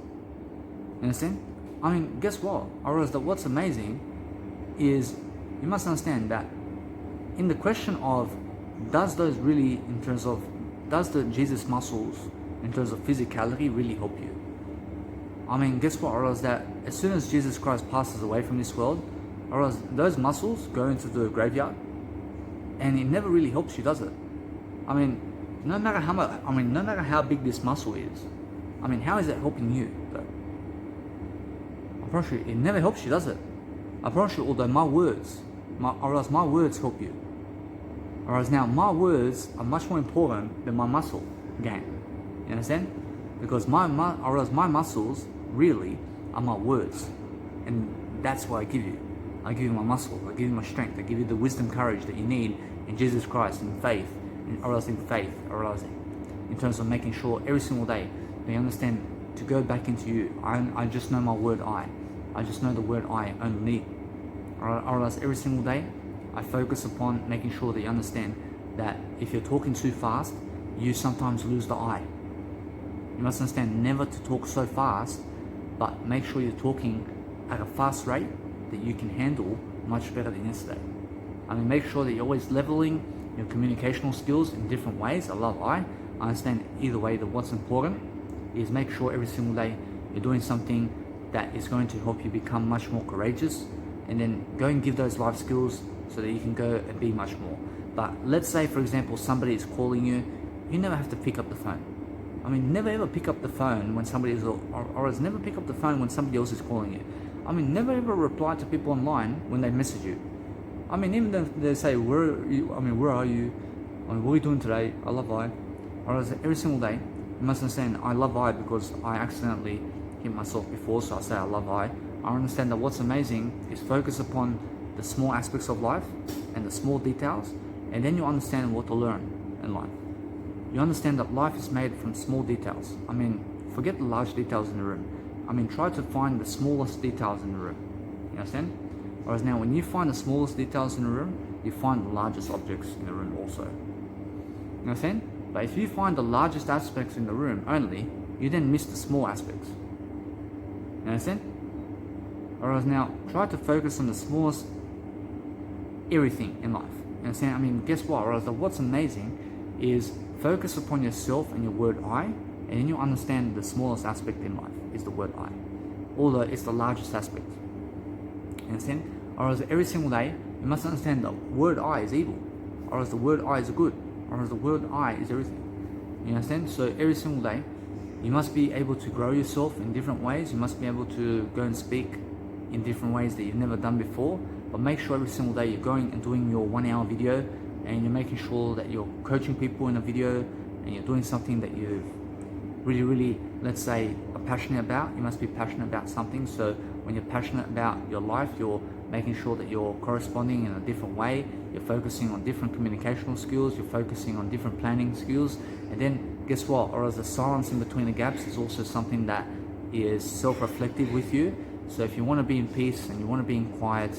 You understand? I mean, guess what? Or else that what's amazing is you must understand that in the question of does the Jesus muscles in terms of physicality really help you? I mean, guess what? Or else that as soon as Jesus Christ passes away from this world, or else those muscles go into the graveyard, and it never really helps you, does it? I mean, no matter how big this muscle is, I mean, how is it helping you though? I promise you, it never helps you, does it? I promise you, although my words help you. Whereas now my words are much more important than my muscle gain. You understand? Because my muscles really are my words, and that's what I give you. I give you my muscle, I give you my strength, I give you the wisdom, courage that you need in Jesus Christ, in faith, or else in terms of making sure every single day that you understand to go back into you. I just know my word I just know the word I only. Or else every single day I focus upon making sure that you understand that if you're talking too fast, you sometimes lose the I. You must understand never to talk so fast, but make sure you're talking at a fast rate that you can handle much better than yesterday. I mean, make sure that you're always leveling your communicational skills in different ways. I understand either way that what's important is make sure every single day you're doing something that is going to help you become much more courageous, and then go and give those life skills so that you can go and be much more. But let's say, for example, somebody is calling you, you never have to pick up the phone. I mean, never ever pick up the phone when somebody is, or never pick up the phone when somebody else is calling you. I mean, never ever reply to people online when they message you. I mean, even if they say, where are you? I mean, what are you doing today? I love I. Or every single day, you must understand, I love I because I accidentally hit myself before, so I say I love I. I understand that what's amazing is focus upon the small aspects of life and the small details, and then you understand what to learn in life. You understand that life is made from small details. I mean, forget the large details in the room. I mean, try to find the smallest details in the room. You understand? Whereas now, when you find the smallest details in the room, you find the largest objects in the room also. You understand? But if you find the largest aspects in the room only, you then miss the small aspects. You understand? Whereas now, try to focus on the smallest everything in life. You understand? I mean, guess what? Whereas what's amazing is focus upon yourself and your word I, and then you understand the smallest aspect in life is the word I, although it's the largest aspect. You understand? Or else every single day you must understand the word I is evil, or else the word I is good, or else the word I is everything. You understand? So every single day You must be able to grow yourself in different ways. You must be able to go and speak in different ways that you've never done before. But make sure every single day you're going and doing your 1 hour video, and you're making sure that you're coaching people in a video, and you're doing something that you really, let's say, are passionate about. You must be passionate about something. So when you're passionate about your life, you're making sure that you're corresponding in a different way. You're focusing on different communicational skills. You're focusing on different planning skills. And then guess what? Or as the silence in between the gaps is also something that is self-reflective with you. So if you want to be in peace, and you want to be in quiet,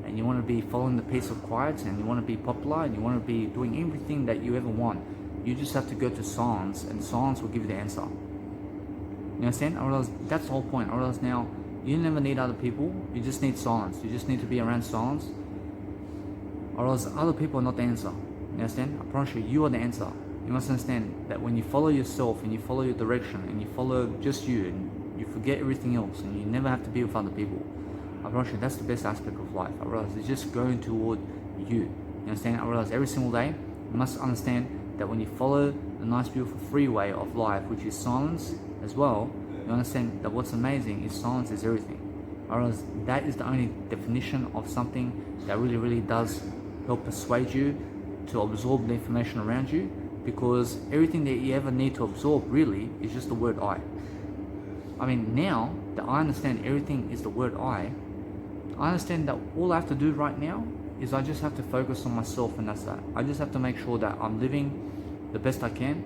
and you want to be following the peace of quiet, and you want to be popular, and you want to be doing everything that you ever want, you just have to go to silence, and silence will give you the answer. You understand? I realize that's the whole point. I realize now you never need other people. You just need silence. You just need to be around silence. I realize other people are not the answer. You understand? I promise you, you are the answer. You must understand that when you follow yourself, and you follow your direction, and you follow just you, and you forget everything else, and you never have to be with other people, I promise you that's the best aspect of life. I realize it's just going toward you. You understand? I realize every single day you must understand that when you follow the nice, beautiful freeway of life, which is silence as well, you understand that what's amazing is silence is everything. I realize that is the only definition of something that really does help persuade you to absorb the information around you, because everything that you ever need to absorb really is just the word I. I mean, now that I understand everything is the word I understand that all I have to do right now is I just have to focus on myself, and that's that. I just have to make sure that I'm living the best I can.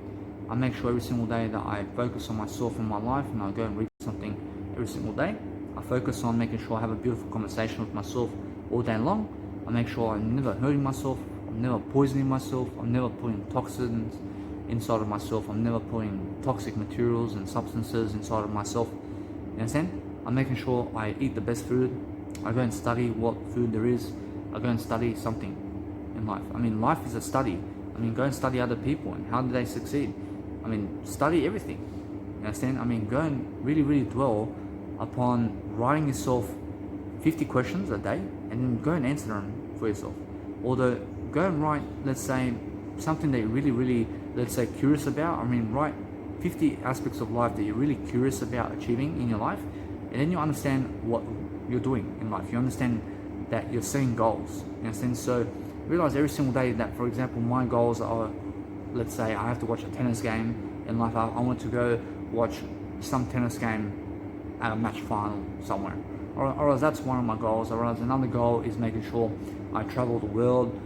I make sure every single day that I focus on myself and my life, and I go and read something every single day. I focus on making sure I have a beautiful conversation with myself all day long. I make sure I'm never hurting myself, I'm never poisoning myself, I'm never putting toxins inside of myself, I'm never putting toxic materials and substances inside of myself. You understand? I'm making sure I eat the best food. I go and study what food there is. I go and study something in life. I mean, life is a study. I mean, go and study other people and how do they succeed. I mean, study everything. You understand? I mean, go and really dwell upon writing yourself 50 questions a day, and then go and answer them for yourself. Or go and write, let's say, something that you're really, let's say, curious about. I mean, write 50 aspects of life that you're really curious about achieving in your life, and then you understand what you're doing in life. You understand that you're setting goals. You understand? So realize every single day that, for example, my goals are, let's say, I have to watch a tennis game in life. I want to go watch some tennis game at a match final somewhere. Or that's one of my goals. Or another goal is making sure I travel the world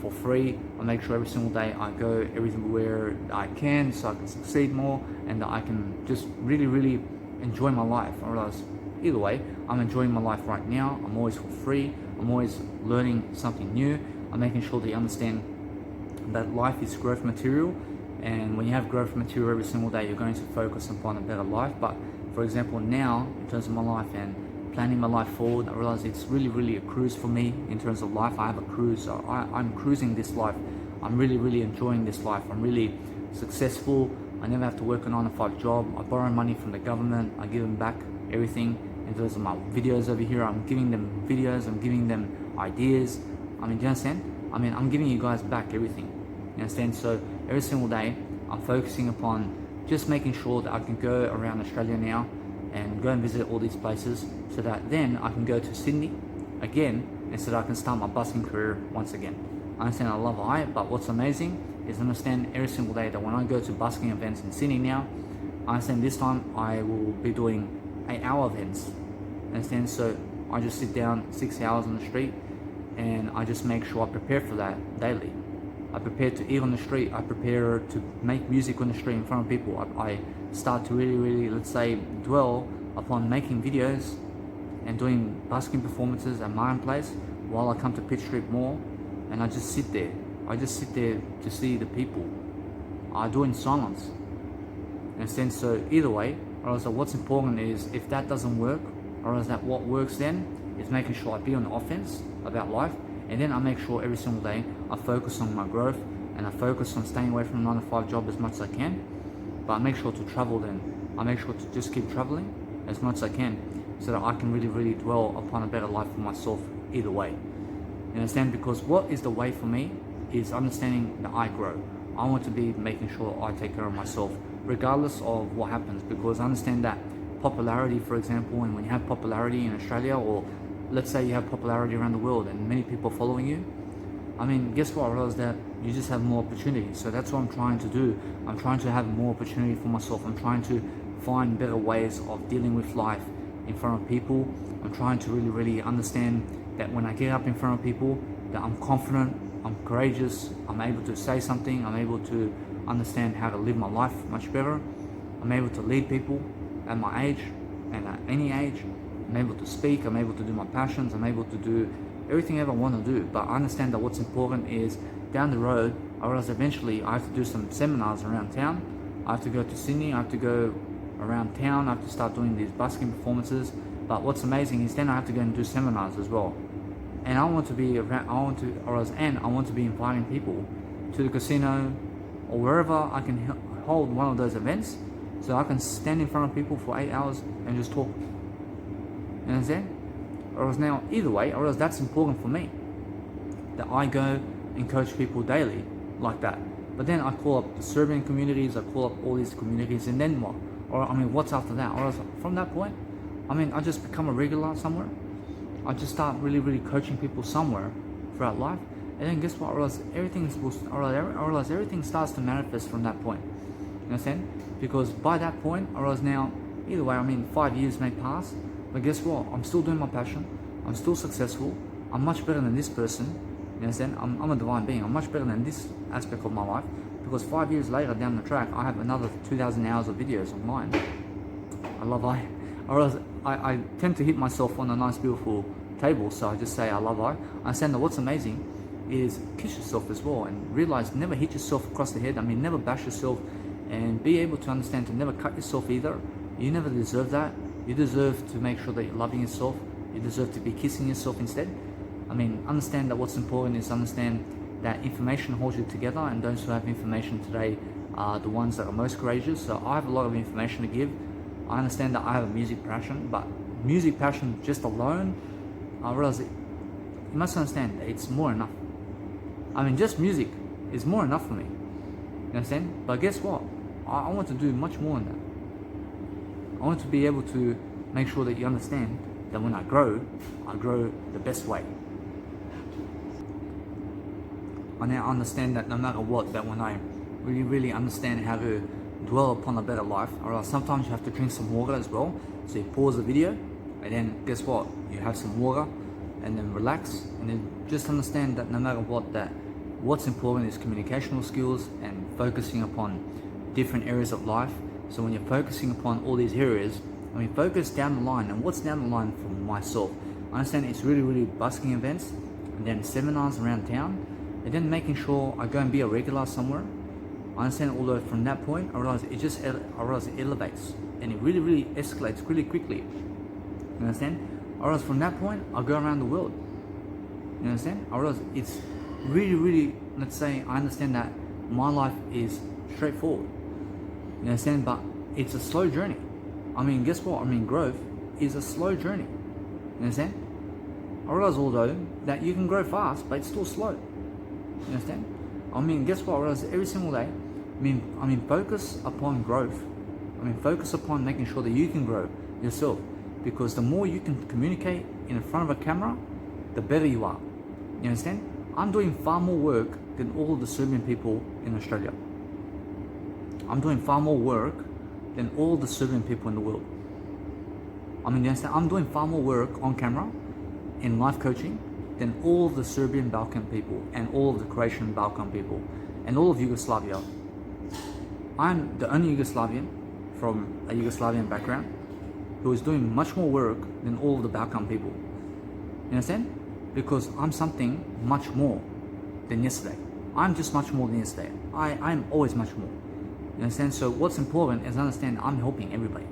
for free. I make sure every single day I go everywhere I can, so I can succeed more, and that I can just really enjoy my life. I realize either way, I'm enjoying my life right now. I'm always for free. I'm always learning something new. I'm making sure that you understand that life is growth material, and when you have growth material every single day, you're going to focus upon a better life. But for example, now in terms of my life and planning my life forward, I realize it's really a cruise for me in terms of life. I have a cruise. So I'm cruising this life. I'm really enjoying this life. I'm really successful. I never have to work a 9-to-5 job. I borrow money from the government. I give them back everything. In terms of my videos over here, I'm giving them videos. I'm giving them ideas. I mean, do you understand? I mean, I'm giving you guys back everything. You understand? So every single day, I'm focusing upon just making sure that I can go around Australia now and go and visit all these places, so that then I can go to Sydney again, and so that I can start my busking career once again. I understand I love it, but what's amazing is understand every single day that when I go to busking events in Sydney now, I understand this time I will be doing 8-hour events. Understand? So I just sit down 6 hours on the street, and I just make sure I prepare for that daily. I prepare to eat on the street. I prepare to make music on the street in front of people. I start to really, let's say, dwell upon making videos and doing busking performances at my own place while I come to Pitt Street Mall, and I just sit there. I just sit there to see the people. I do it in silence. And so either way, or else what's important is, if that doesn't work, or else that what works then is making sure I be on the offense about life, and then I make sure every single day I focus on my growth, and I focus on staying away from a 9-to-5 job as much as I can. But I make sure to travel then. I make sure to just keep traveling as much as I can, so that I can really dwell upon a better life for myself either way. You understand? Because what is the way for me is understanding that I grow. I want to be making sure I take care of myself regardless of what happens, because I understand that popularity, for example, and when you have popularity in Australia, or let's say you have popularity around the world and many people following you, I mean, guess what? I realize that you just have more opportunities. So that's what I'm trying to do. I'm trying to have more opportunity for myself. I'm trying to find better ways of dealing with life in front of people. I'm trying to really understand that when I get up in front of people, that I'm confident, I'm courageous, I'm able to say something, I'm able to understand how to live my life much better. I'm able to lead people at my age and at any age. I'm able to speak, I'm able to do my passions, I'm able to do everything I ever want to do. But I understand that what's important is down the road, I realize eventually I have to do some seminars around town. I have to go to Sydney, I have to go around town, I have to start doing these busking performances. But what's amazing is then I have to go and do seminars as well. And I want to be around, I want to be inviting people to the casino or wherever I can hold one of those events, so I can stand in front of people for 8 hours and just talk. You understand? Or else now, either way, or else that's important for me, that I go and coach people daily like that. But then I call up the Serbian communities, I call up all these communities, and then what? Or I mean, what's after that? Or else from that point, I mean, I just become a regular somewhere. I just start really coaching people somewhere throughout life, and then guess what? I realize everything starts to manifest from that point. You understand? Because by that point, I realize now, either way, I mean, 5 years may pass, but guess what? I'm still doing my passion. I'm still successful. I'm much better than this person. You understand? I'm a divine being. I'm much better than this aspect of my life, because 5 years later down the track, I have another 2,000 hours of videos online. I tend to hit myself on a nice, beautiful table, so I just say I love I. I understand that what's amazing is kiss yourself as well, and realize never hit yourself across the head. I mean, never bash yourself, and be able to understand to never cut yourself either. You never deserve that. You deserve to make sure that you're loving yourself. You deserve to be kissing yourself instead. I mean, understand that what's important is understand that information holds you together, and those who have information today are the ones that are most courageous. So I have a lot of information to give. I understand that I have a music passion, but music passion just alone, I realize that you must understand that it's more enough. I mean, just music is more enough for me. You understand? But guess what? I want to do much more than that. I want to be able to make sure that you understand that when I grow the best way. I now understand that no matter what, that when I really understand how to dwell upon a better life, or sometimes you have to drink some water as well. So you pause the video, and then guess what? You have some water, and then relax, and then just understand that no matter what, that what's important is communicational skills and focusing upon different areas of life. So when you're focusing upon all these areas, I mean, focus down the line. And what's down the line for myself? I understand it's really busking events, and then seminars around town, and then making sure I go and be a regular somewhere. I understand, although from that point, I realize it elevates, and it really escalates really quickly. You understand? I realize from that point, I go around the world. You understand? I realize it's really, let's say, I understand that my life is straightforward. You understand? But it's a slow journey. I mean, guess what? I mean, growth is a slow journey. You understand? I realize, although, that you can grow fast, but it's still slow. You understand? I mean, guess what? I realize every single day, I mean, focus upon growth. I mean, focus upon making sure that you can grow yourself. Because the more you can communicate in front of a camera, the better you are. You understand? I'm doing far more work than all of the Serbian people in Australia. I'm doing far more work than all the Serbian people in the world. I mean, you understand? I'm doing far more work on camera in life coaching than all of the Serbian Balkan people and all of the Croatian Balkan people and all of Yugoslavia. I'm the only Yugoslavian from a Yugoslavian background who is doing much more work than all of the Balkan people. You understand? Because I'm something much more than yesterday. I'm just much more than yesterday. I'm always much more. You understand? So what's important is understand I'm helping everybody.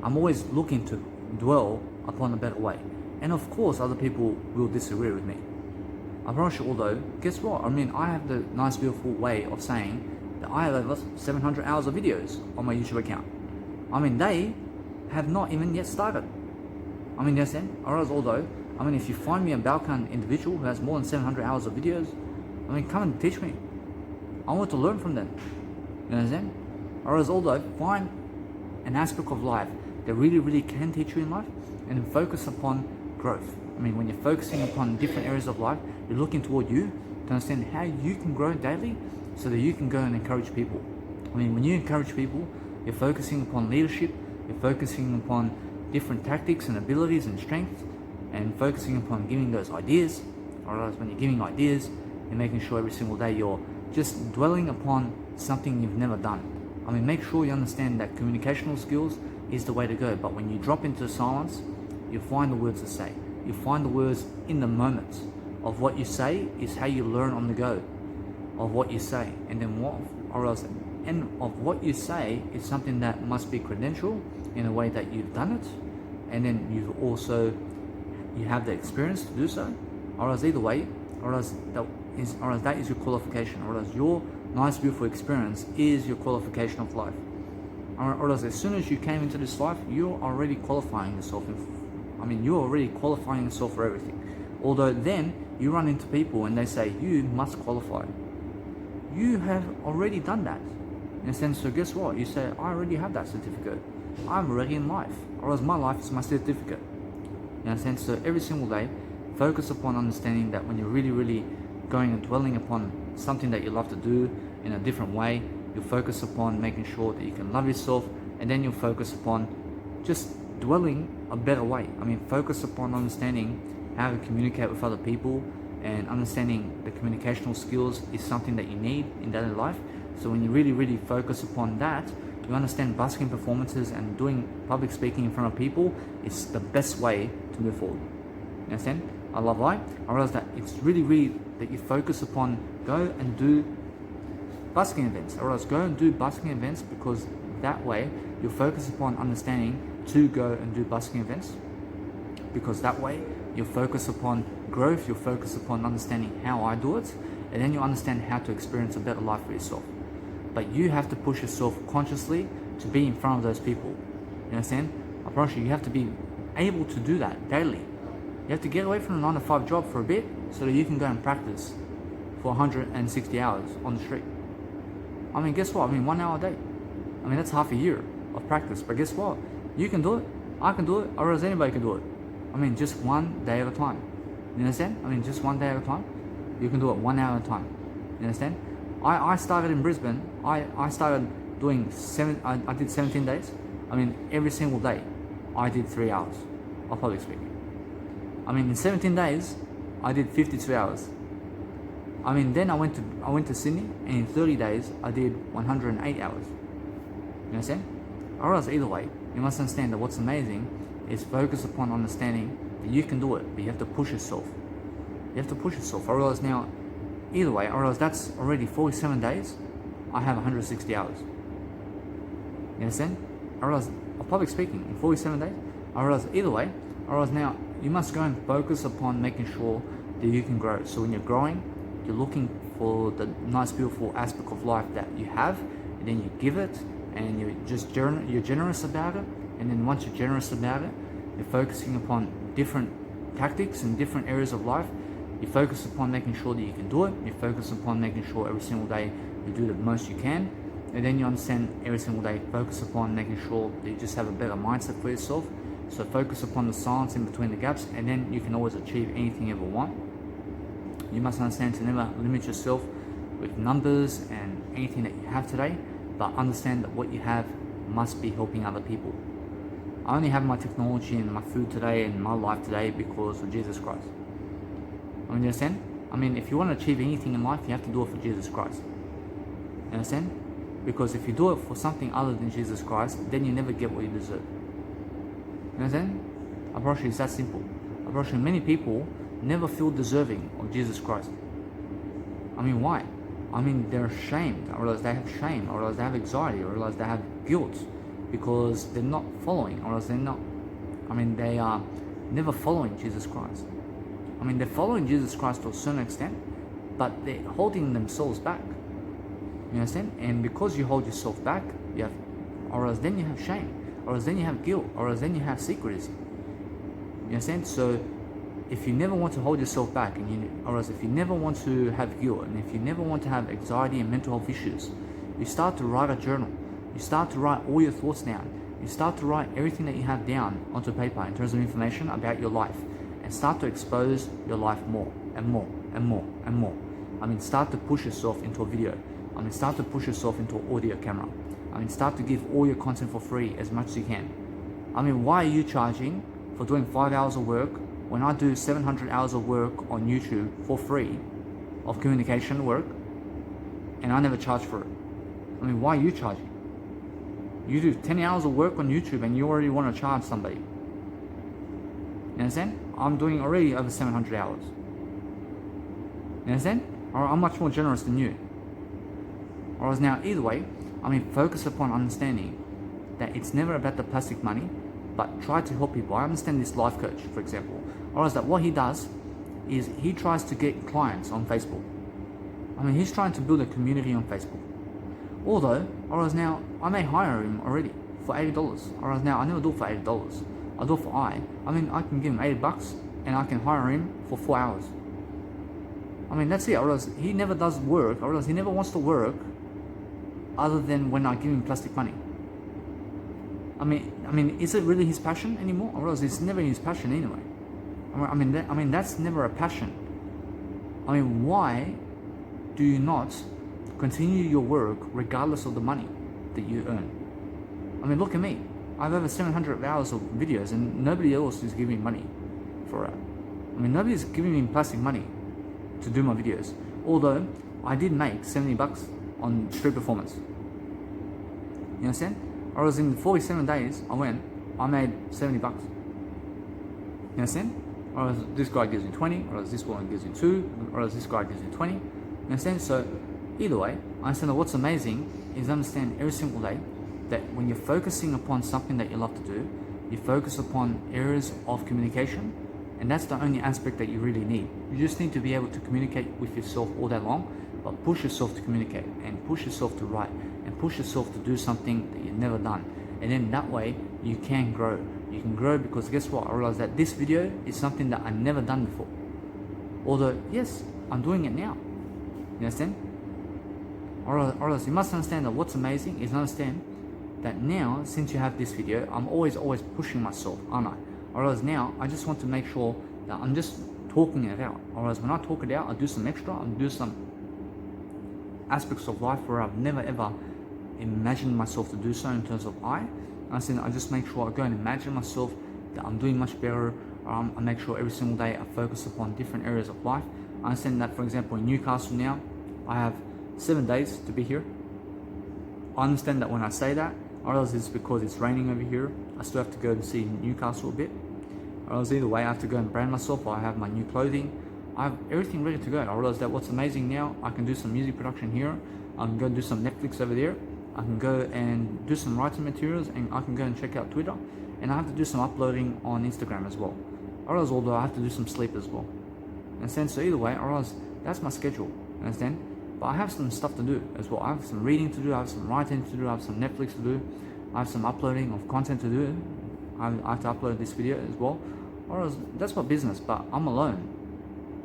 I'm always looking to dwell upon a better way. And of course, other people will disagree with me. I promise you, although, guess what? I mean, I have the nice, beautiful way of saying that I have over 700 hours of videos on my YouTube account. I mean, they have not even yet started. I mean, you understand? Although, I mean, if you find me a Balkan individual who has more than 700 hours of videos, I mean, come and teach me. I want to learn from them. You understand? Or else although find an aspect of life that really, really can teach you in life and focus upon growth. I mean, when you're focusing upon different areas of life, you're looking toward you to understand how you can grow daily so that you can go and encourage people. I mean, when you encourage people, you're focusing upon leadership, you're focusing upon different tactics and abilities and strengths, and focusing upon giving those ideas. Or else when you're giving ideas, you're making sure every single day you're just dwelling upon something you've never done. I mean, make sure you understand that communicational skills is the way to go. But when you drop into silence, you find the words to say. You find the words in the moments of what you say is how you learn on the go of what you say. And then of what you say is something that must be credential in a way that you've done it. And then you have the experience to do so. Or else either way, or else that is your qualification. Or else your nice, beautiful experience is your qualification of life. Or else as soon as you came into this life, you're already qualifying yourself. You're already qualifying yourself for everything. Although then you run into people and they say, you must qualify. You have already done that. In a sense, so guess what? You say, I already have that certificate. I'm already in life. Or else my life is my certificate. In a sense, so every single day, focus upon understanding that when you're really, really going and dwelling upon something that you love to do in a different way, you'll focus upon making sure that you can love yourself, and then you'll focus upon just dwelling a better way. Focus upon understanding how to communicate with other people, and understanding the communicational skills is something that you need in daily life. So when you really, really focus upon that, you understand busking performances and doing public speaking in front of people is the best way to move forward. You understand? I love why. I realize that it's really, really that you focus upon go and do busking events. Or else go and do busking events, because that way you'll focus upon understanding to go and do busking events, because that way you'll focus upon growth, you'll focus upon understanding how I do it, and then you'll understand how to experience a better life for yourself. But you have to push yourself consciously to be in front of those people. You understand? I promise you have to be able to do that daily. You have to get away from the 9-to-5 job for a bit so that you can go and practice for 160 hours on the street. Guess what? 1 hour a day. That's half a year of practice. But guess what? You can do it. I can do it. Or else anybody can do it. Just one day at a time. You understand? Just one day at a time. You can do it 1 hour at a time. You understand? I started in Brisbane. I started doing I did 17 days. Every single day I did 3 hours of public speaking. In 17 days I did 52 hours. Then I went to Sydney, and in 30 days I did 108 hours. You understand? Or else either way, you must understand that what's amazing is focus upon understanding that you can do it, but you have to push yourself. You have to push yourself. Or else now, either way, or else that's already 47 days, I have 160 hours. You understand? Or else, of public speaking in 47 days, or else either way, or else now, you must go and focus upon making sure that you can grow. So when you're growing, you're looking for the nice, beautiful aspect of life that you have, and then you give it, and you're generous about it. And then once you're generous about it, you're focusing upon different tactics and different areas of life. You focus upon making sure that you can do it. You focus upon making sure every single day you do the most you can. And then you understand every single day, focus upon making sure that you just have a better mindset for yourself. So focus upon the silence in between the gaps, and then you can always achieve anything you ever want. You must understand to never limit yourself with numbers and anything that you have today, but understand that what you have must be helping other people. I only have my technology and my food today and my life today because of Jesus Christ. You understand? If you want to achieve anything in life, you have to do it for Jesus Christ. You understand? Because if you do it for something other than Jesus Christ, then you never get what you deserve. You understand? I promise you, it's that simple. I promise you, many people never feel deserving of Jesus Christ. Why? They're ashamed, or else they have shame, or else they have anxiety, or else they have guilt, because they're not following, or else they're not, they are never following Jesus Christ. They're following Jesus Christ to a certain extent, but they're holding themselves back. You understand? And because you hold yourself back, you have, or else then you have shame, or else then you have guilt, or else then you have secrecy. You understand? So if you never want to hold yourself back, or else if you never want to have guilt, and if you never want to have anxiety and mental health issues, you start to write a journal. You start to write all your thoughts down. You start to write everything that you have down onto paper in terms of information about your life, and start to expose your life more and more and more and more. Start to push yourself into a video. Start to push yourself into an audio camera. Start to give all your content for free as much as you can. Why are you charging for doing 5 hours of work when I do 700 hours of work on YouTube for free of communication work, and I never charge for it? Why are you charging? You do 10 hours of work on YouTube and you already want to charge somebody. You understand? I'm doing already over 700 hours. You understand? Or I'm much more generous than you. Or now, either way, focus upon understanding that it's never about the plastic money, but try to help people. I understand this life coach, for example. Or else that what he does is he tries to get clients on Facebook. He's trying to build a community on Facebook. Although, or else now, I may hire him already for $80. Or else now, I never do it for $80. I do it for I can give him $80 and I can hire him for 4 hours. That's it. Or else he never does work, or else he never wants to work other than when I give him plastic money. Is it really his passion anymore? Or else it's never his passion anyway. That's never a passion. Why do you not continue your work regardless of the money that you earn? Look at me. I have over 700 hours of videos and nobody else is giving me money for it. Nobody's giving me plastic money to do my videos. Although I did make $70 on street performance. You understand? Or else in 47 days I made $70. You understand? Or else this guy gives me 20, or else this one gives me 2, or else this guy gives me 20. You understand? So either way, I understand that what's amazing is understand every single day that when you're focusing upon something that you love to do, you focus upon areas of communication, and that's the only aspect that you really need. You just need to be able to communicate with yourself all day long, but push yourself to communicate, and push yourself to write, and push yourself to do something that you've never done. And then that way you can grow. You can grow because guess what? I realized that this video is something that I've never done before. Although, yes, I'm doing it now. You understand? Or else you must understand that what's amazing is understand that now, since you have this video, I'm always pushing myself, aren't I? Or else now, I just want to make sure that I'm just talking it out. Or else when I talk it out, I do some extra, I do some aspects of life where I've never ever imagined myself to do so in terms of I just make sure I go and imagine myself that I'm doing much better. I make sure every single day I focus upon different areas of life. I understand that, for example, in Newcastle now, I have 7 days to be here. I understand that when I say that, or else it's because it's raining over here. I still have to go and see Newcastle a bit. Or else either way, I have to go and brand myself, or I have my new clothing. I have everything ready to go. I realize that what's amazing now, I can do some music production here. I can go and do some Netflix over there. I can go and do some writing materials, and I can go and check out Twitter. And I have to do some uploading on Instagram as well. Or else, although I have to do some sleep as well. Understand? So either way, or else that's my schedule. Understand? But I have some stuff to do as well. I have some reading to do, I have some writing to do, I have some Netflix to do, I have some uploading of content to do. I have to upload this video as well. Or else, that's my business, but I'm alone.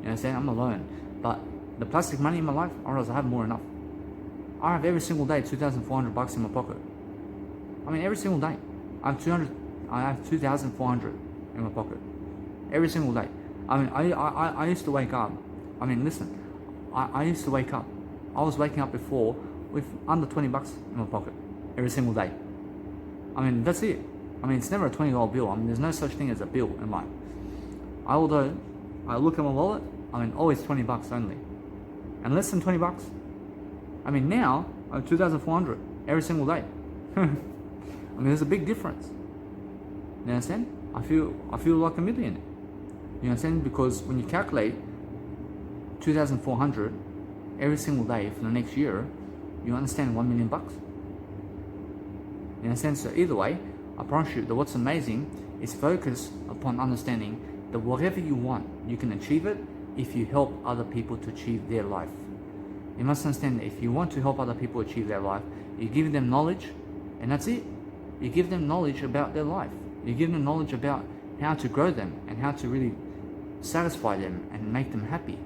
You understand? I'm alone. But the plastic money in my life, or else I have more than enough. I have every single day $2,400 in my pocket. Every single day. I have 2,400 in my pocket. Every single day. I used to wake up. Listen. I used to wake up. I was waking up before with under $20 in my pocket every single day. That's it. It's never a $20 bill. There's no such thing as a bill in life. Although I look at my wallet, always $20 only, and less than $20. Now I have 2,400 every single day. There's a big difference. You understand? I feel like a millionaire. You understand? Because when you calculate 2,400 every single day for the next year, you understand $1 million. You understand? So either way, I promise you that what's amazing is focus upon understanding that whatever you want, you can achieve it if you help other people to achieve their life. You must understand that if you want to help other people achieve their life, you give them knowledge, and that's it. You give them knowledge about their life. You give them knowledge about how to grow them and how to really satisfy them and make them happy.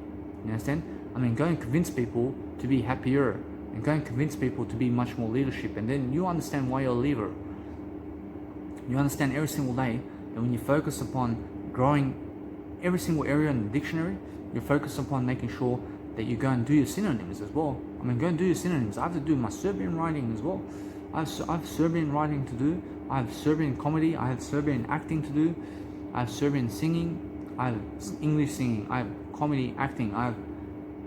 You understand? I mean, go and convince people to be happier, and go and convince people to be much more leadership, and then you understand why you're a leader. You understand every single day that when you focus upon growing every single area in the dictionary, you focus upon making sure that you go and do your synonyms as well. I mean, go and do your synonyms. I have to do my Serbian writing as well. I have Serbian writing to do. I have Serbian comedy. I have Serbian acting to do. I have Serbian singing. I have English singing. I have comedy acting. I have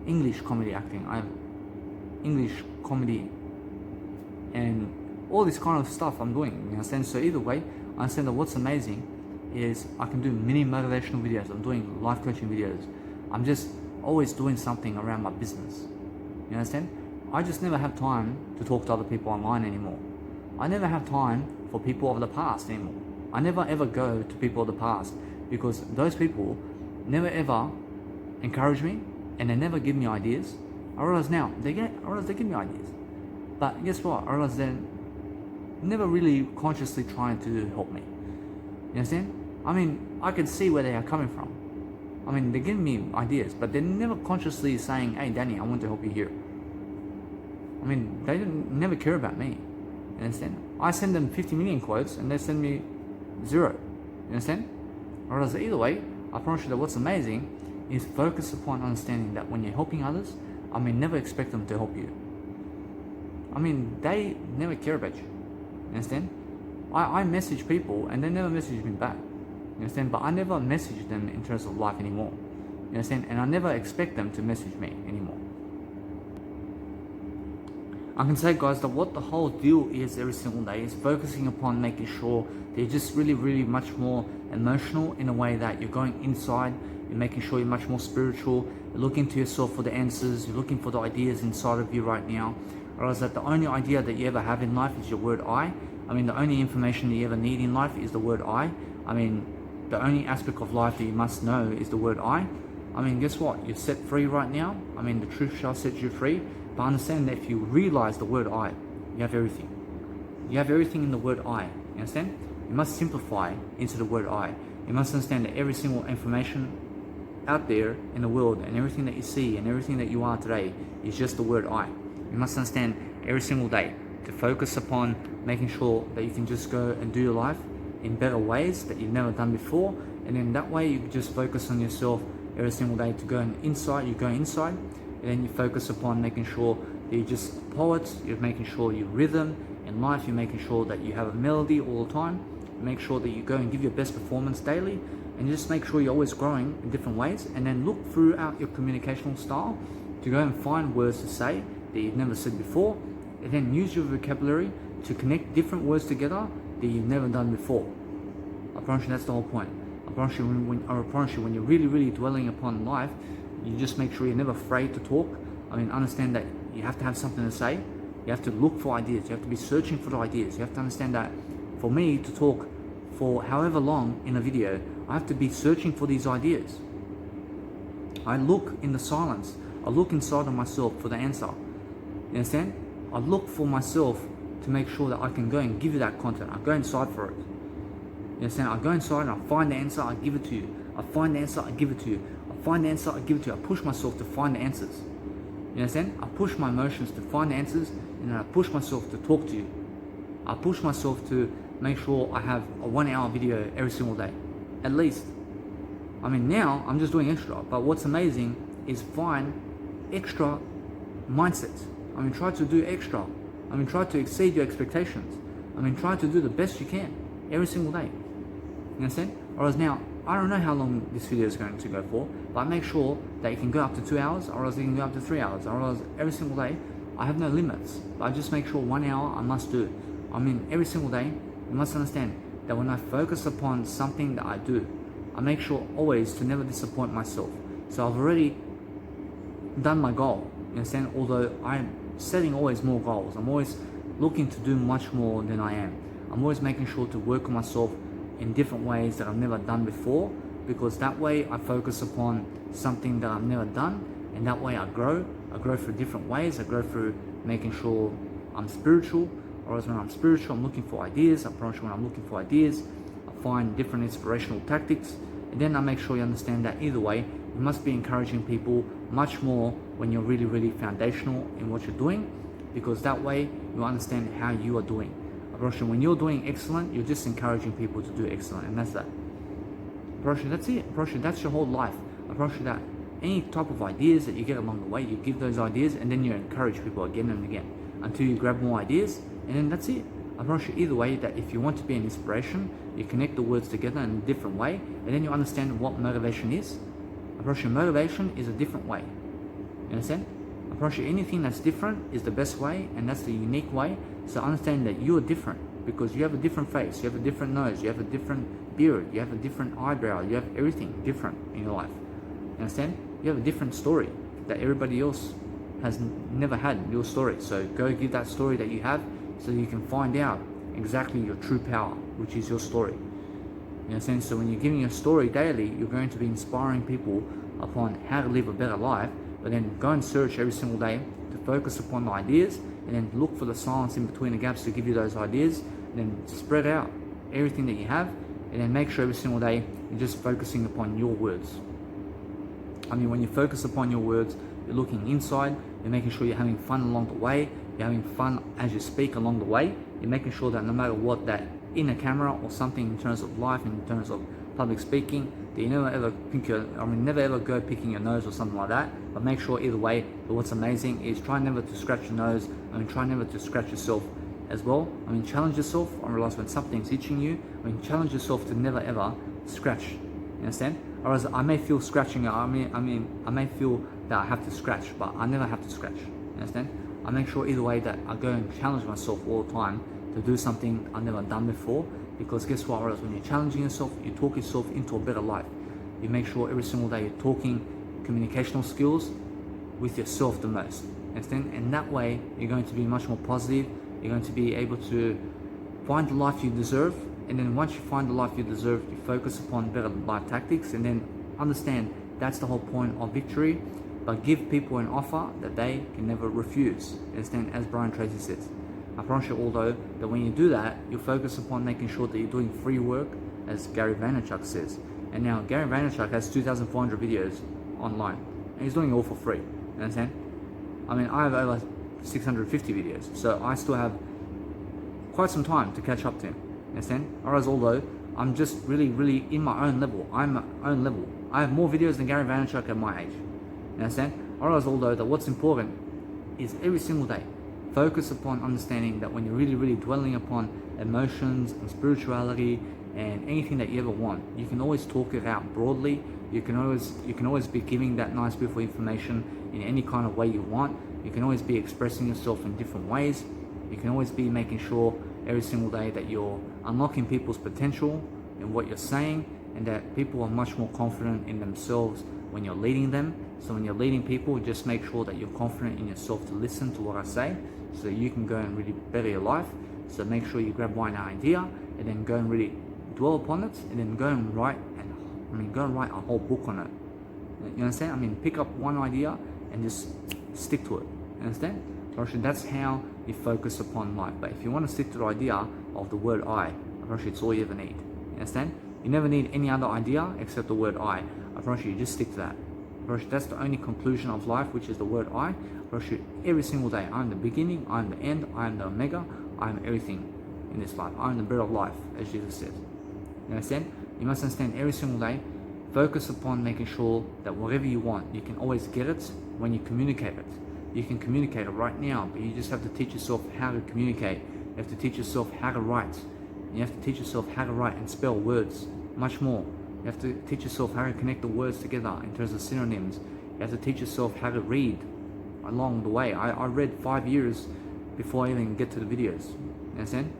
English comedy acting. I have English comedy and all this kind of stuff I'm doing. You understand? So either way, I understand that what's amazing is I can do mini motivational videos. I'm doing life coaching videos. I'm just always doing something around my business. You understand? I just never have time to talk to other people online anymore. I never have time for people of the past anymore. I never ever go to people of the past because those people never ever encourage me and they never give me ideas. I realize now they give me ideas, but guess what? I realize they're never really consciously trying to help me. You understand? I mean, I can see where they are coming from. I mean, they're giving me ideas, but they're never consciously saying, "Hey, Danny, I want to help you here." I mean, they never care about me. You understand? I send them 50 million quotes and they send me 0. You understand? Whereas either way, I promise you that what's amazing is focus upon understanding that when you're helping others, I mean, never expect them to help you. I mean, they never care about you. You understand? I message people and they never message me back. You understand? But I never message them in terms of life anymore. You understand? And I never expect them to message me anymore. I can say, guys, that what the whole deal is every single day is focusing upon making sure that you're just really, really much more emotional in a way that you're going inside, you're making sure you're much more spiritual, you're looking to yourself for the answers, you're looking for the ideas inside of you right now. Whereas that the only idea that you ever have in life is your word I. I mean, the only information that you ever need in life is the word I. I mean, the only aspect of life that you must know is the word I. I mean, guess what? You're set free right now. I mean, the truth shall set you free. But understand that if you realize the word I, you have everything. You have everything in the word I. You understand? You must simplify into the word I. You must understand that every single information out there in the world and everything that you see and everything that you are today is just the word I. You must understand every single day to focus upon making sure that you can just go and do your life in better ways that you've never done before, and then that way you just focus on yourself every single day to go inside. You go inside, and then you focus upon making sure that you're just a poet. You're making sure you rhythm in life. You're making sure that you have a melody all the time. You make sure that you go and give your best performance daily, and you just make sure you're always growing in different ways. And then look throughout your communicational style to go and find words to say that you've never said before, and then use your vocabulary to connect different words together that you've never done before. I promise you that's the whole point. I promise you when you're really, really dwelling upon life, you just make sure you're never afraid to talk. I mean, understand that you have to have something to say. You have to look for ideas. You have to be searching for the ideas. You have to understand that for me to talk for however long in a video, I have to be searching for these ideas. I look in the silence. I look inside of myself for the answer. You understand? I look for myself to make sure that I can go and give you that content. I go inside for it. You understand? I go inside and I find the answer, I give it to you. I find the answer, I give it to you. I find the answer, I give it to you. I push myself to find the answers. You understand? I push my emotions to find the answers, and then I push myself to talk to you. I push myself to make sure I have a 1 hour video every single day, at least. I mean, now I'm just doing extra, but what's amazing is find extra mindsets. I mean, try to do extra. I mean, try to exceed your expectations. I mean, try to do the best you can every single day. You understand? Whereas now, I don't know how long this video is going to go for, but make sure that you can go up to 2 hours, or else you can go up to 3 hours, or else every single day. I have no limits, but I just make sure 1 hour I must do. I mean, every single day, you must understand that when I focus upon something that I do, I make sure always to never disappoint myself. So I've already done my goal, you understand? Although I'm setting always more goals. I'm always looking to do much more than I am. I'm always making sure to work on myself in different ways that I've never done before, because that way I focus upon something that I've never done, and that way I grow. I grow through different ways. I grow through making sure I'm spiritual, or as when I'm spiritual, I'm looking for ideas. I promise you when I'm looking for ideas, I find different inspirational tactics, And then I make sure you understand that either way, you must be encouraging people much more when you're really, really foundational in what you're doing, because that way you understand how you are doing. When you're doing excellent, you're just encouraging people to do excellent, and that's that. That's it. That's your whole life. That any type of ideas that you get along the way, you give those ideas, and then you encourage people again and again until you grab more ideas, and then that's it. Either way, that if you want to be an inspiration, you connect the words together in a different way, and then you understand what motivation is. Motivation is a different way. You understand? Anything that's different is the best way, and that's the unique way. So understand that you are different because you have a different face, you have a different nose, you have a different beard, you have a different eyebrow, you have everything different in your life. You understand? You have a different story that everybody else has never had, your story. So go give that story that you have so you can find out exactly your true power, which is your story. You understand? So when you're giving your story daily, you're going to be inspiring people upon how to live a better life, but then go and search every single day to focus upon the ideas, and then look for the silence in between the gaps to give you those ideas, and then spread out everything that you have, and then make sure every single day you're just focusing upon your words. When you focus upon your words, you're looking inside, you're making sure you're having fun along the way, you're having fun as you speak along the way, you're making sure that no matter what, that in a camera or something in terms of life, in terms of public speaking, that you never ever go picking your nose or something like that, but make sure either way that what's amazing is try never to scratch your nose, try never to scratch yourself as well. Challenge yourself. I realize when something's itching you, challenge yourself to never ever scratch. You understand? Otherwise, I may feel scratching. I may feel that I have to scratch, but I never have to scratch. You understand? I make sure either way that I go and challenge myself all the time to do something I've never done before. Because guess what? When you're challenging yourself, you talk yourself into a better life. You make sure every single day you're talking communicational skills with yourself the most. Understand? And that way, you're going to be much more positive. You're going to be able to find the life you deserve. And then once you find the life you deserve, you focus upon better life tactics, and then understand that's the whole point of victory. But give people an offer that they can never refuse. Understand? As Brian Tracy says. I promise you, although, that when you do that, you focus upon making sure that you're doing free work, as Gary Vaynerchuk says. And now Gary Vaynerchuk has 2,400 videos online, and he's doing it all for free. You understand? I have over 650 videos, so I still have quite some time to catch up to him. You understand? Whereas although I'm just really in my own level, I have more videos than Gary Vaynerchuk at my age. You understand? Whereas although that what's important is every single day, focus upon understanding that when you're really dwelling upon emotions and spirituality and anything that you ever want, you can always talk it out broadly. You can always be giving that nice, beautiful information in any kind of way you want. You can always be expressing yourself in different ways. You can always be making sure every single day that you're unlocking people's potential in what you're saying, and that people are much more confident in themselves when you're leading them. So when you're leading people, just make sure that you're confident in yourself to listen to what I say, so you can go and really better your life. So make sure you grab one idea and then go and really dwell upon it, and then go and write a whole book on it. You understand? Pick up one idea and just stick to it. You understand? That's how you focus upon life. But if you want to stick to the idea of the word I promise you, it's all you ever need. You understand? You never need any other idea except the word I promise you, just stick to that. That's the only conclusion of life, which is the word I promise you, every single day. I'm the beginning, I'm the end, I'm the omega, I'm everything in this life. I'm the bread of life, as Jesus said. You understand? You must understand every single day, focus upon making sure that whatever you want, you can always get it when you communicate it. You can communicate it right now, but you just have to teach yourself how to communicate. You have to teach yourself how to write. You have to teach yourself how to write and spell words much more. You have to teach yourself how to connect the words together in terms of synonyms. You have to teach yourself how to read along the way. I read 5 years before I even get to the videos. You understand?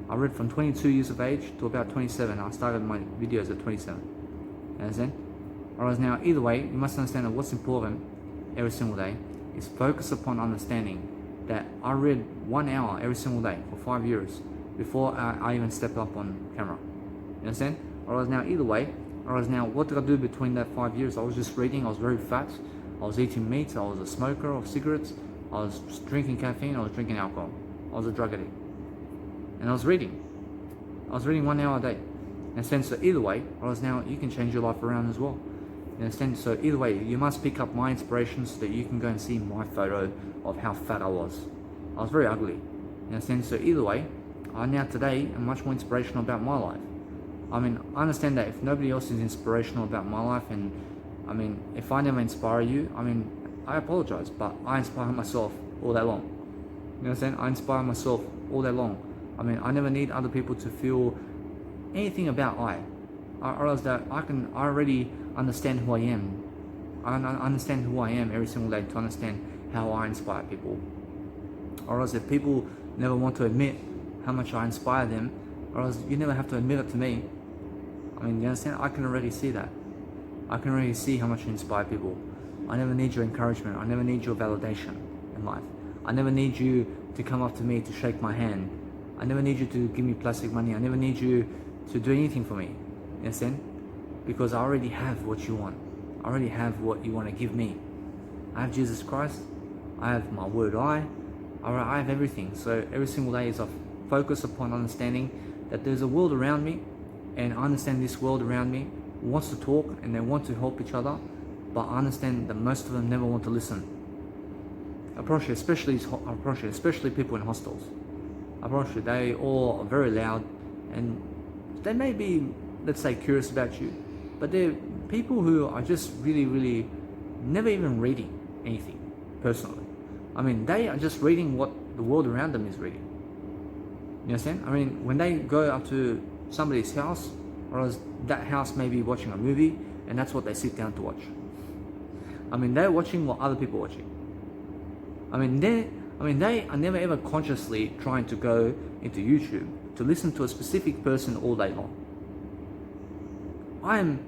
I read from 22 years of age to about 27. I started my videos at 27. You understand? Whereas now, either way, you must understand that what's important every single day is focus upon understanding that I read 1 hour every single day for 5 years before I even stepped up on camera. You understand? Whereas now, either way, what did I do between that 5 years? I was just reading. I was very fat. I was eating meat. I was a smoker of cigarettes. I was drinking caffeine. I was drinking alcohol. I was a drug addict. And I was reading. I was reading 1 hour a day. You understand? So either way, or else now you can change your life around as well. You understand? So either way, you must pick up my inspiration so that you can go and see my photo of how fat I was. I was very ugly. You understand? So either way, I now today am much more inspirational about my life. I mean, I understand that if nobody else is inspirational about my life, and I mean, if I never inspire you, I mean, I apologize, but I inspire myself all day long. You understand? I inspire myself all day long. I mean, I never need other people to feel anything about I realize that I already understand who I am. I understand who I am every single day to understand how I inspire people. Or else if people never want to admit how much I inspire them, or else you never have to admit it to me. I mean, you understand? I can already see that. I can already see how much you inspire people. I never need your encouragement. I never need your validation in life. I never need you to come up to me to shake my hand. I never need you to give me plastic money. I never need you to do anything for me. You understand? Because I already have what you want. I already have what you want to give me. I have Jesus Christ. I have my word I have everything. So every single day is I focus upon understanding that there's a world around me, and I understand this world around me wants to talk and they want to help each other, but I understand that most of them never want to listen. I promise you, especially people in hostels. I promise you, they all are very loud, and they may be, let's say, curious about you, but they're people who are just really never even reading anything personally. I mean, they are just reading what the world around them is reading. You understand? I mean, when they go up to somebody's house, or else that house may be watching a movie, and that's what they sit down to watch. I mean, they're watching what other people are watching. I mean, they are never ever consciously trying to go into YouTube to listen to a specific person all day long. I am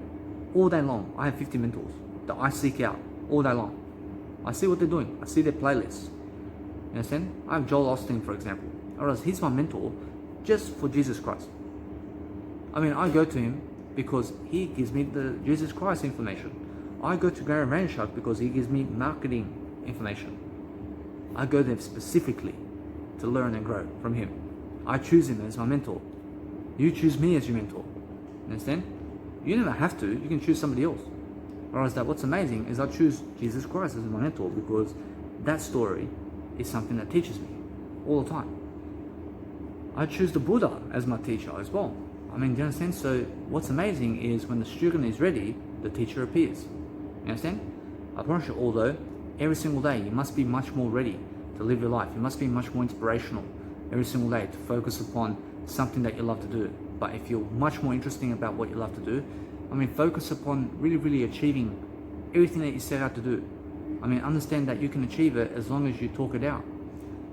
all day long. I have 50 mentors that I seek out all day long. I see what they're doing. I see their playlists. You understand? I have Joel Osteen, for example. Or else he's my mentor just for Jesus Christ. I mean, I go to him because he gives me the Jesus Christ information. I go to Gary Vaynerchuk because he gives me marketing information. I go there specifically to learn and grow from him. I choose him as my mentor. You choose me as your mentor. Understand? You never have to. You can choose somebody else. Whereas that what's amazing is I choose Jesus Christ as my mentor because that story is something that teaches me all the time. I choose the Buddha as my teacher as well. I mean, do you understand? So what's amazing is when the student is ready, the teacher appears. You understand? I promise you, although every single day you must be much more ready to live your life. You must be much more inspirational every single day to focus upon something that you love to do. But if you're much more interesting about what you love to do, I mean, focus upon really achieving everything that you set out to do. I mean, understand that you can achieve it as long as you talk it out.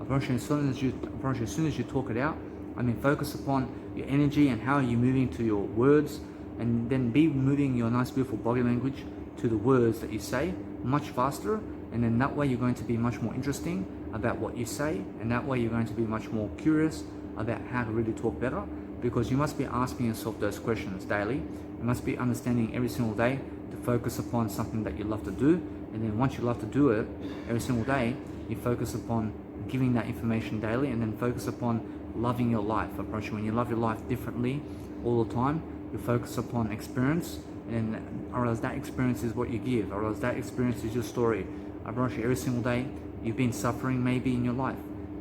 I promise you, as soon as you talk it out, I mean, focus upon your energy and how you're moving to your words, and then be moving your nice, beautiful body language to the words that you say much faster, and then that way you're going to be much more interesting about what you say, and that way you're going to be much more curious about how to really talk better, because you must be asking yourself those questions daily. You must be understanding every single day to focus upon something that you love to do, and then once you love to do it every single day, you focus upon giving that information daily, and then focus upon loving your life. I promise you, when you love your life differently all the time, you focus upon experience, and or else that experience is what you give, or else that experience is your story. I promise you, every single day you've been suffering maybe in your life.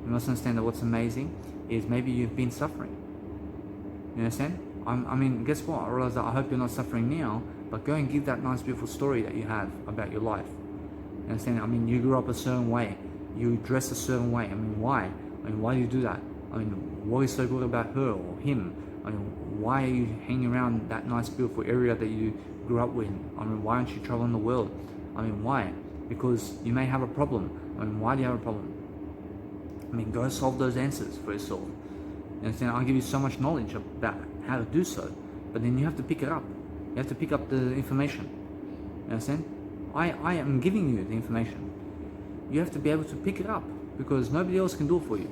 You must understand that what's amazing is maybe you've been suffering. You understand? I mean, guess what? I realize that I hope you're not suffering now, but go and give that nice, beautiful story that you have about your life. You understand? I mean, you grew up a certain way. You dress a certain way. I mean, why? I mean, why do you do that? I mean, what is so good about her or him? I mean, why are you hanging around that nice, beautiful area that you grew up with? I mean, why aren't you traveling the world? I mean, why? Because you may have a problem. I mean, why do you have a problem? I mean, go solve those answers for yourself. You understand? I'll give you so much knowledge about how to do so, but then you have to pick it up. You have to pick up the information. You understand? I am giving you the information. You have to be able to pick it up, because nobody else can do it for you.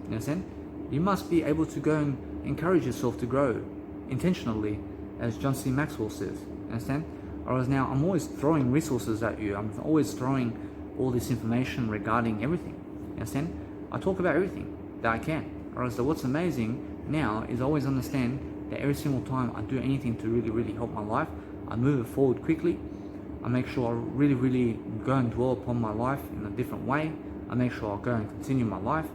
You understand? You must be able to go and encourage yourself to grow intentionally, as John C. Maxwell says. You understand? Whereas now I'm always throwing resources at you. I'm always throwing all this information regarding everything. You understand? I talk about everything that I can. Whereas what's amazing now is always understand that every single time I do anything to really help my life, I move it forward quickly. I make sure I really go and dwell upon my life in a different way. I make sure I go and continue my life,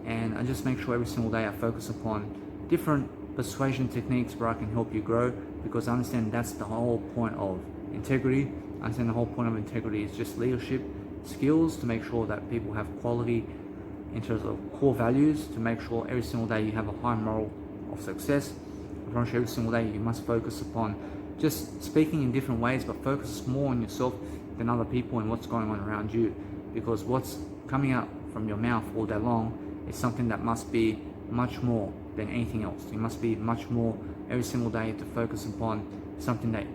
and I just make sure every single day I focus upon different persuasion techniques where I can help you grow, because I understand that's the whole point of integrity. I understand the whole point of integrity is just leadership skills, to make sure that people have quality in terms of core values, to make sure every single day you have a high moral of success. Every single day you must focus upon just speaking in different ways, but focus more on yourself than other people and what's going on around you, because what's coming out from your mouth all day long is something that must be much more than anything else. You must be much more every single day to focus upon something that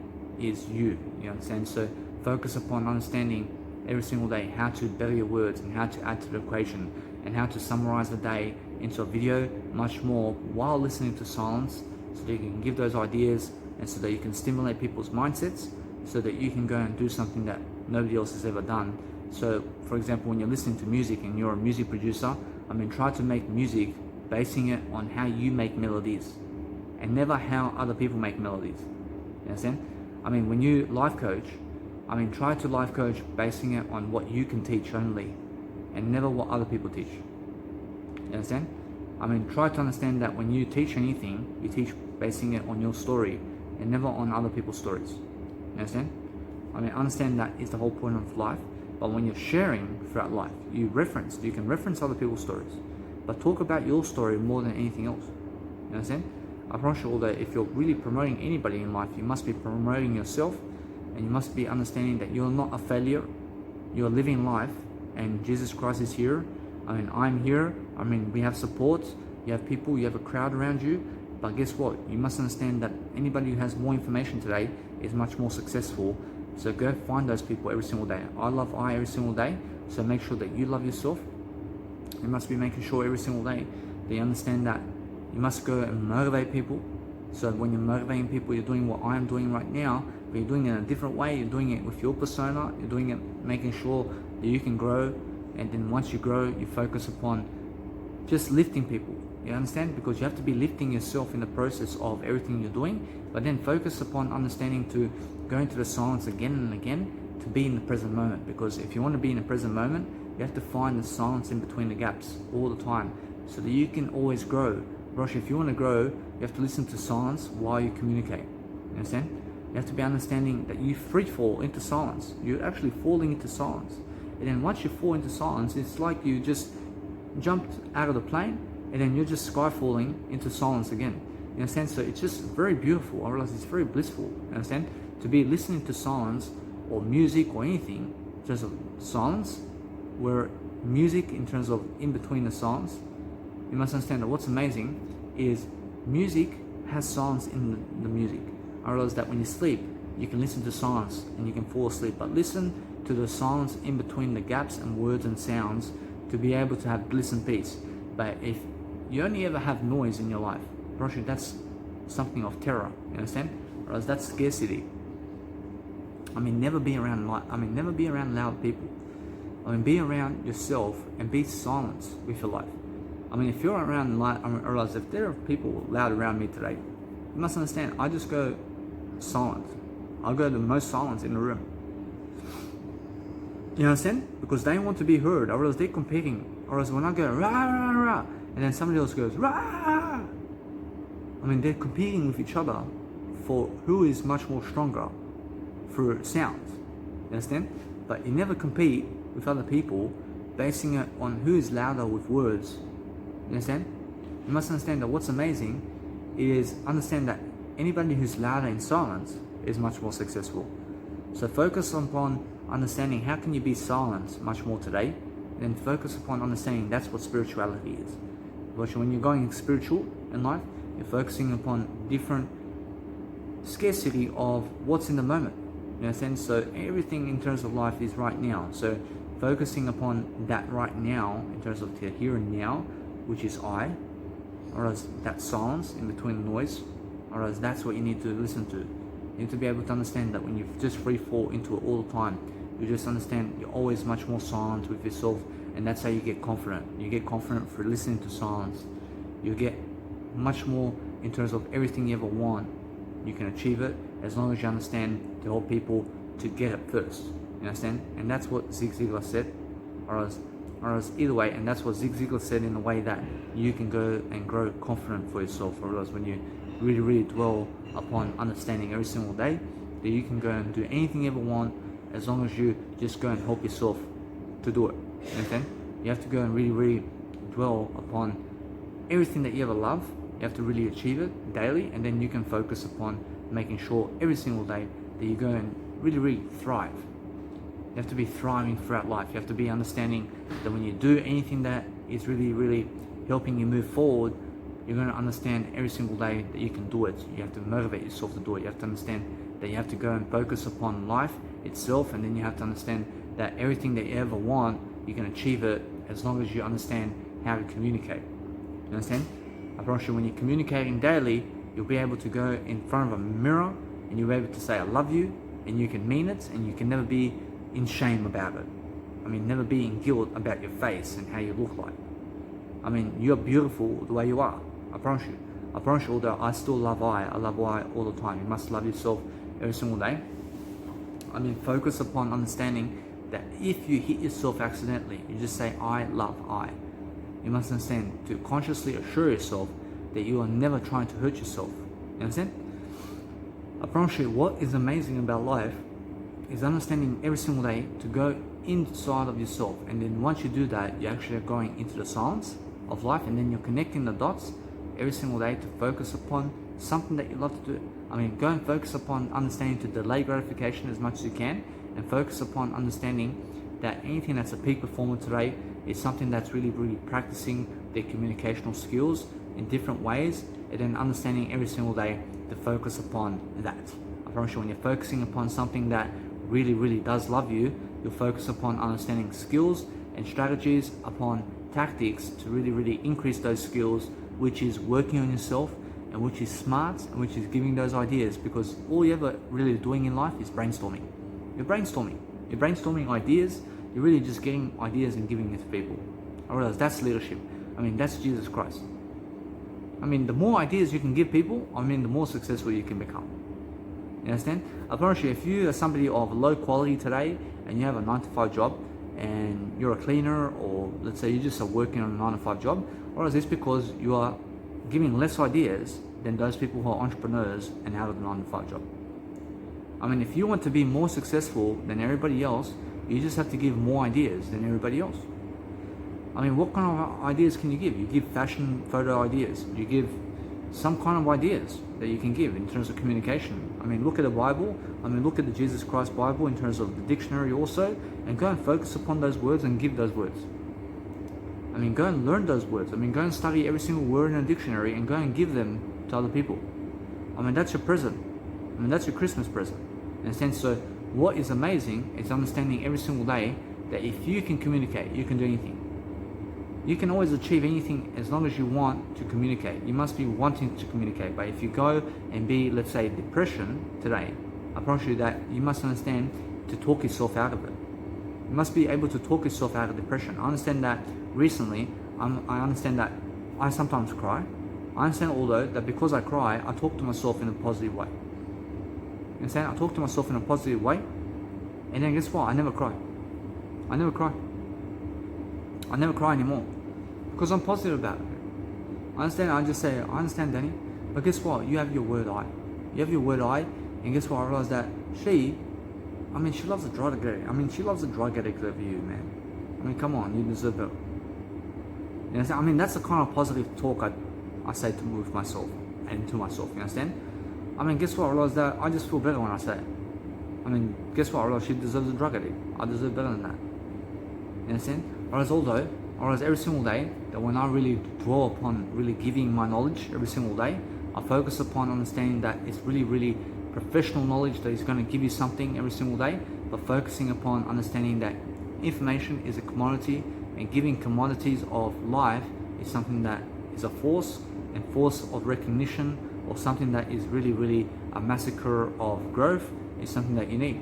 is you understand? So focus upon understanding every single day how to better your words and how to add to the equation and how to summarize the day into a video much more while listening to silence, so that you can give those ideas and so that you can stimulate people's mindsets, so that you can go and do something that nobody else has ever done. So for example, when you're listening to music and you're a music producer, try to make music basing it on how you make melodies and never how other people make melodies. You understand? When you life coach, try to life coach basing it on what you can teach only and never what other people teach. You understand? Try to understand that when you teach anything, you teach basing it on your story and never on other people's stories. You understand? Understand that is the whole point of life. But when you're sharing throughout life, you can reference other people's stories, but talk about your story more than anything else. You understand? I promise you all that if you're really promoting anybody in life, you must be promoting yourself, and you must be understanding that you're not a failure. You're living life, and Jesus Christ is here. I'm here. We have support. You have people. You have a crowd around you. But guess what? You must understand that anybody who has more information today is much more successful. So go find those people every single day. I love I every single day. So make sure that you love yourself. You must be making sure every single day that you understand that you must go and motivate people. So when you're motivating people, you're doing what I am doing right now, but you're doing it in a different way. You're doing it with your persona. You're doing it making sure that you can grow. And then once you grow, you focus upon just lifting people. You understand? Because you have to be lifting yourself in the process of everything you're doing, but then focus upon understanding to go into the silence again and again to be in the present moment. Because if you want to be in the present moment, you have to find the silence in between the gaps all the time so that you can always grow. Rosh, if you want to grow, you have to listen to silence while you communicate. You understand? You have to be understanding that you free fall into silence. You're actually falling into silence. And then once you fall into silence, it's like you just jumped out of the plane and then you're just sky falling into silence again. You understand? So it's just very beautiful. I realize it's very blissful. You understand? To be listening to silence or music or anything in terms of silence, where music in terms of in between the silence, you must understand that what's amazing is music has silence in the music. I realize that when you sleep, you can listen to silence and you can fall asleep, but listen to the silence in between the gaps and words and sounds to be able to have bliss and peace. But if you only ever have noise in your life, Roshi, that's something of terror. You understand? Or that's scarcity. Never be around never be around loud people. Be around yourself and be silent with your life. If you're around I realize if there are people loud around me today, you must understand, I just go silent. I'll go to the most silence in the room. You understand? Because they want to be heard, or else they're competing. Or else when I go rah rah rah, and then somebody else goes rah, they're competing with each other for who is much more stronger through sounds. You understand? But you never compete with other people basing it on who is louder with words. You understand? You must understand that what's amazing is understand that anybody who's louder in silence is much more successful. So focus upon understanding how can you be silent much more today, and then focus upon understanding that's what spirituality is. But when you're going spiritual in life, you're focusing upon different scarcity of what's in the moment. You understand? So everything in terms of life is right now. So focusing upon that right now in terms of the here and now, which is I, or as that silence in between the noise, or as that's what you need to listen to. You need to be able to understand that when you just free fall into it all the time, you just understand you're always much more silent with yourself, and that's how you get confident. You get confident through listening to silence. You get much more in terms of everything you ever want, you can achieve it as long as you understand to help people to get it first. You understand? And that's what Zig Ziglar said, or else either way, and that's what Zig Ziglar said in a way that you can go and grow confident for yourself. Or else when you really dwell upon understanding every single day, that you can go and do anything you ever want as long as you just go and help yourself to do it. You understand? You have to go and really dwell upon everything that you ever love. You have to really achieve it daily, and then you can focus upon making sure every single day that you go and really thrive. You have to be thriving throughout life. You have to be understanding that when you do anything that is really helping you move forward, you're going to understand every single day that you can do it. You have to motivate yourself to do it. You have to understand that you have to go and focus upon life itself, and then you have to understand that everything that you ever want, you can achieve it as long as you understand how to communicate. You understand? I promise you, when you're communicating daily, you'll be able to go in front of a mirror and you'll be able to say, I love you, and you can mean it, and you can never be in shame about it. I mean, never be in guilt about your face and how you look like. I mean, you're beautiful the way you are. I promise you. I promise you, although I still love I love I all the time. You must love yourself every single day. I mean, focus upon understanding that if you hit yourself accidentally, you just say, I love I. You must understand to consciously assure yourself that you are never trying to hurt yourself. You understand? I promise you, what is amazing about life is understanding every single day to go inside of yourself. And then once you do that, you're actually going into the silence of life, and then you're connecting the dots every single day to focus upon something that you love to do. I mean, go and focus upon understanding to delay gratification as much as you can, and focus upon understanding that anything that's a peak performer today is something that's really practicing their communicational skills in different ways, and then understanding every single day to focus upon that. I promise you, when you're focusing upon something that really does love you, you'll focus upon understanding skills and strategies, upon tactics to really increase those skills, which is working on yourself, and which is smart, and which is giving those ideas, because all you're ever really doing in life is brainstorming. You're brainstorming ideas. You're really just getting ideas and giving it to people. I realize that's leadership. I mean, that's Jesus Christ. I mean, the more ideas you can give people, I mean, the more successful you can become. You understand? I promise you, if you are somebody of low quality today and you have a 9-to-5 job and you're a cleaner, or let's say you just are working on a 9-to-5 job, or is this because you are giving less ideas than those people who are entrepreneurs and out of the 9-to-5 job? I mean, if you want to be more successful than everybody else, you just have to give more ideas than everybody else. I mean, what kind of ideas can you give? You give fashion photo ideas. You give some kind of ideas that you can give in terms of communication. I mean, look at the Bible. I mean, look at the Jesus Christ Bible in terms of the dictionary also, and go and focus upon those words and give those words. I mean, go and learn those words. I mean, go and study every single word in a dictionary and go and give them to other people. I mean, that's your present. I mean, that's your Christmas present. In a sense, so what is amazing is understanding every single day that if you can communicate, you can do anything. You can always achieve anything as long as you want to communicate. You must be wanting to communicate. But if you go and be, let's say, depression today, I promise you that you must understand to talk yourself out of it. You must be able to talk yourself out of depression. I understand that recently, I understand that I sometimes cry. I understand, although, that because I cry, I talk to myself in a positive way. You understand? I talk to myself in a positive way, and then guess what? I never cry. I never cry. I never cry anymore, because I'm positive about it. I understand. I just say, I understand, Danny, but guess what? You have your word I. You have your word I, and guess what? I realize that she loves a drug addict. I mean, she loves a drug addict over you, man. I mean, come on, you deserve it. You understand? I mean, that's the kind of positive talk I say to with myself and to myself. You understand? I mean, guess what? I realize that I just feel better when I say it. I mean, guess what? I realize she deserves a drug addict. I deserve better than that. You understand? I realize every single day that when I really draw upon really giving my knowledge every single day, I focus upon understanding that it's really professional knowledge that is going to give you something every single day, but focusing upon understanding that information is a commodity, and giving commodities of life is something that is a force, and force of recognition, or something that is really a massacre of growth is something that you need.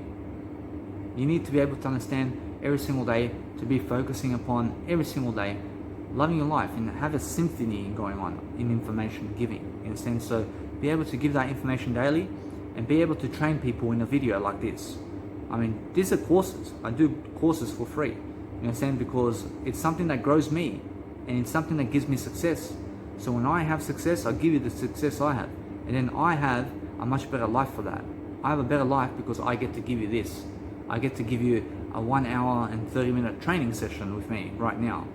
You need to be able to understand every single day, to be focusing upon every single day, loving your life, and have a symphony going on in information giving. in a sense. So be able to give that information daily and be able to train people in a video like this. I mean, these are courses. I do courses for free, you understand, because it's something that grows me and it's something that gives me success. So when I have success, I give you the success I have, and then I have a much better life for that. I have a better life because I get to give you this. I get to give you a 1 hour and 30-minute training session with me right now.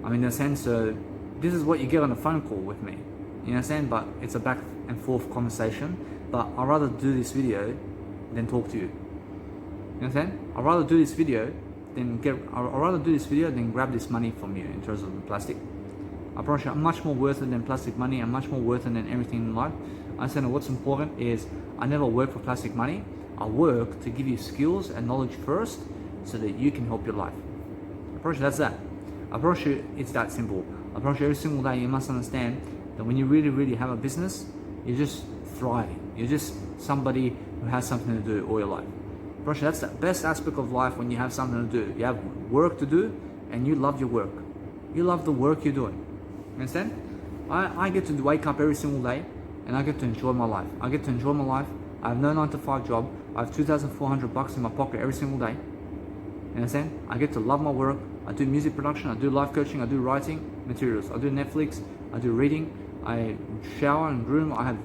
I mean, in a sense, so this is what you get on a phone call with me. You understand? But it's a back and forth conversation. But I'd rather do this video than talk to you. You understand? I'd rather do this video than grab this money from you in terms of the plastic. I promise you, I'm much more worth it than plastic money. I'm much more worth it than everything in life. I understand that what's important is I never work for plastic money. I work to give you skills and knowledge first so that you can help your life. I promise you that's that. I promise you it's that simple. I promise you every single day you must understand that when you really, really have a business, you're just thriving. You're just somebody who has something to do all your life. I promise you that's the best aspect of life when you have something to do. You have work to do and you love your work. You love the work you're doing. You understand? I get to wake up every single day and I get to enjoy my life. I get to enjoy my life. I have no 9-to-5 job. I have $2,400 in my pocket every single day. You understand? I get to love my work. I do music production. I do life coaching. I do writing materials. I do Netflix. I do reading. I shower and groom. I have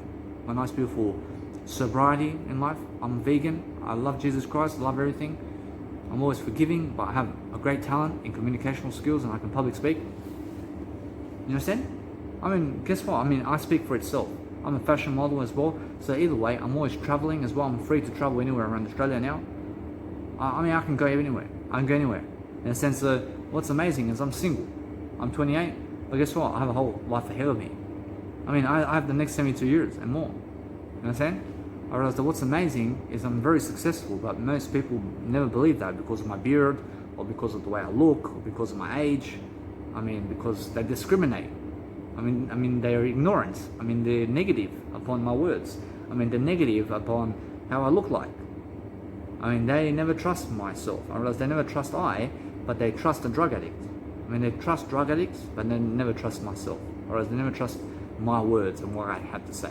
my nice, beautiful sobriety in life. I'm vegan. I love Jesus Christ. I love everything. I'm always forgiving, but I have a great talent in communicational skills and I can public speak. You understand? I mean, guess what? I mean, I speak for itself. I'm a fashion model as well. So either way, I'm always traveling as well. I'm free to travel anywhere around Australia now. I mean, I can go anywhere. I can go anywhere. In a sense that what's amazing is I'm single. I'm 28, but guess what? I have a whole life ahead of me. I mean, I have the next 72 years and more. You understand? I realize that what's amazing is I'm very successful, but most people never believe that because of my beard, or because of the way I look, or because of my age. I mean, because they discriminate. I mean, they are ignorant. I mean, they're negative upon my words. I mean, they're negative upon how I look like. I mean, they never trust myself. I realize they never trust but they trust a drug addict. I mean, they trust drug addicts, but they never trust myself. Or else they never trust my words and what I have to say.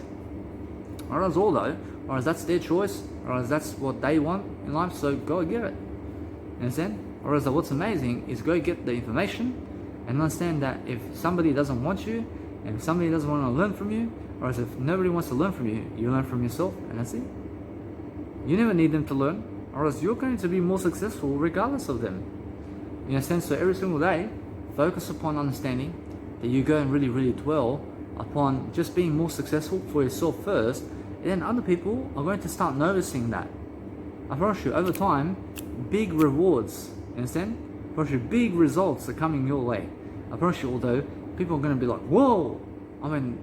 Or else or else that's their choice, or else that's what they want in life, so go get it. You understand? Or else what's amazing is go get the information and understand that if somebody doesn't want you, and if somebody doesn't want to learn from you, or else if nobody wants to learn from you, you learn from yourself, and that's it. You never need them to learn, or else you're going to be more successful regardless of them. You understand? So every single day, focus upon understanding that you go and really, really dwell upon just being more successful for yourself first, and then other people are going to start noticing that. I promise you, over time, big rewards, you understand? I promise you, big results are coming your way. I promise you, although people are going to be like, whoa! I mean,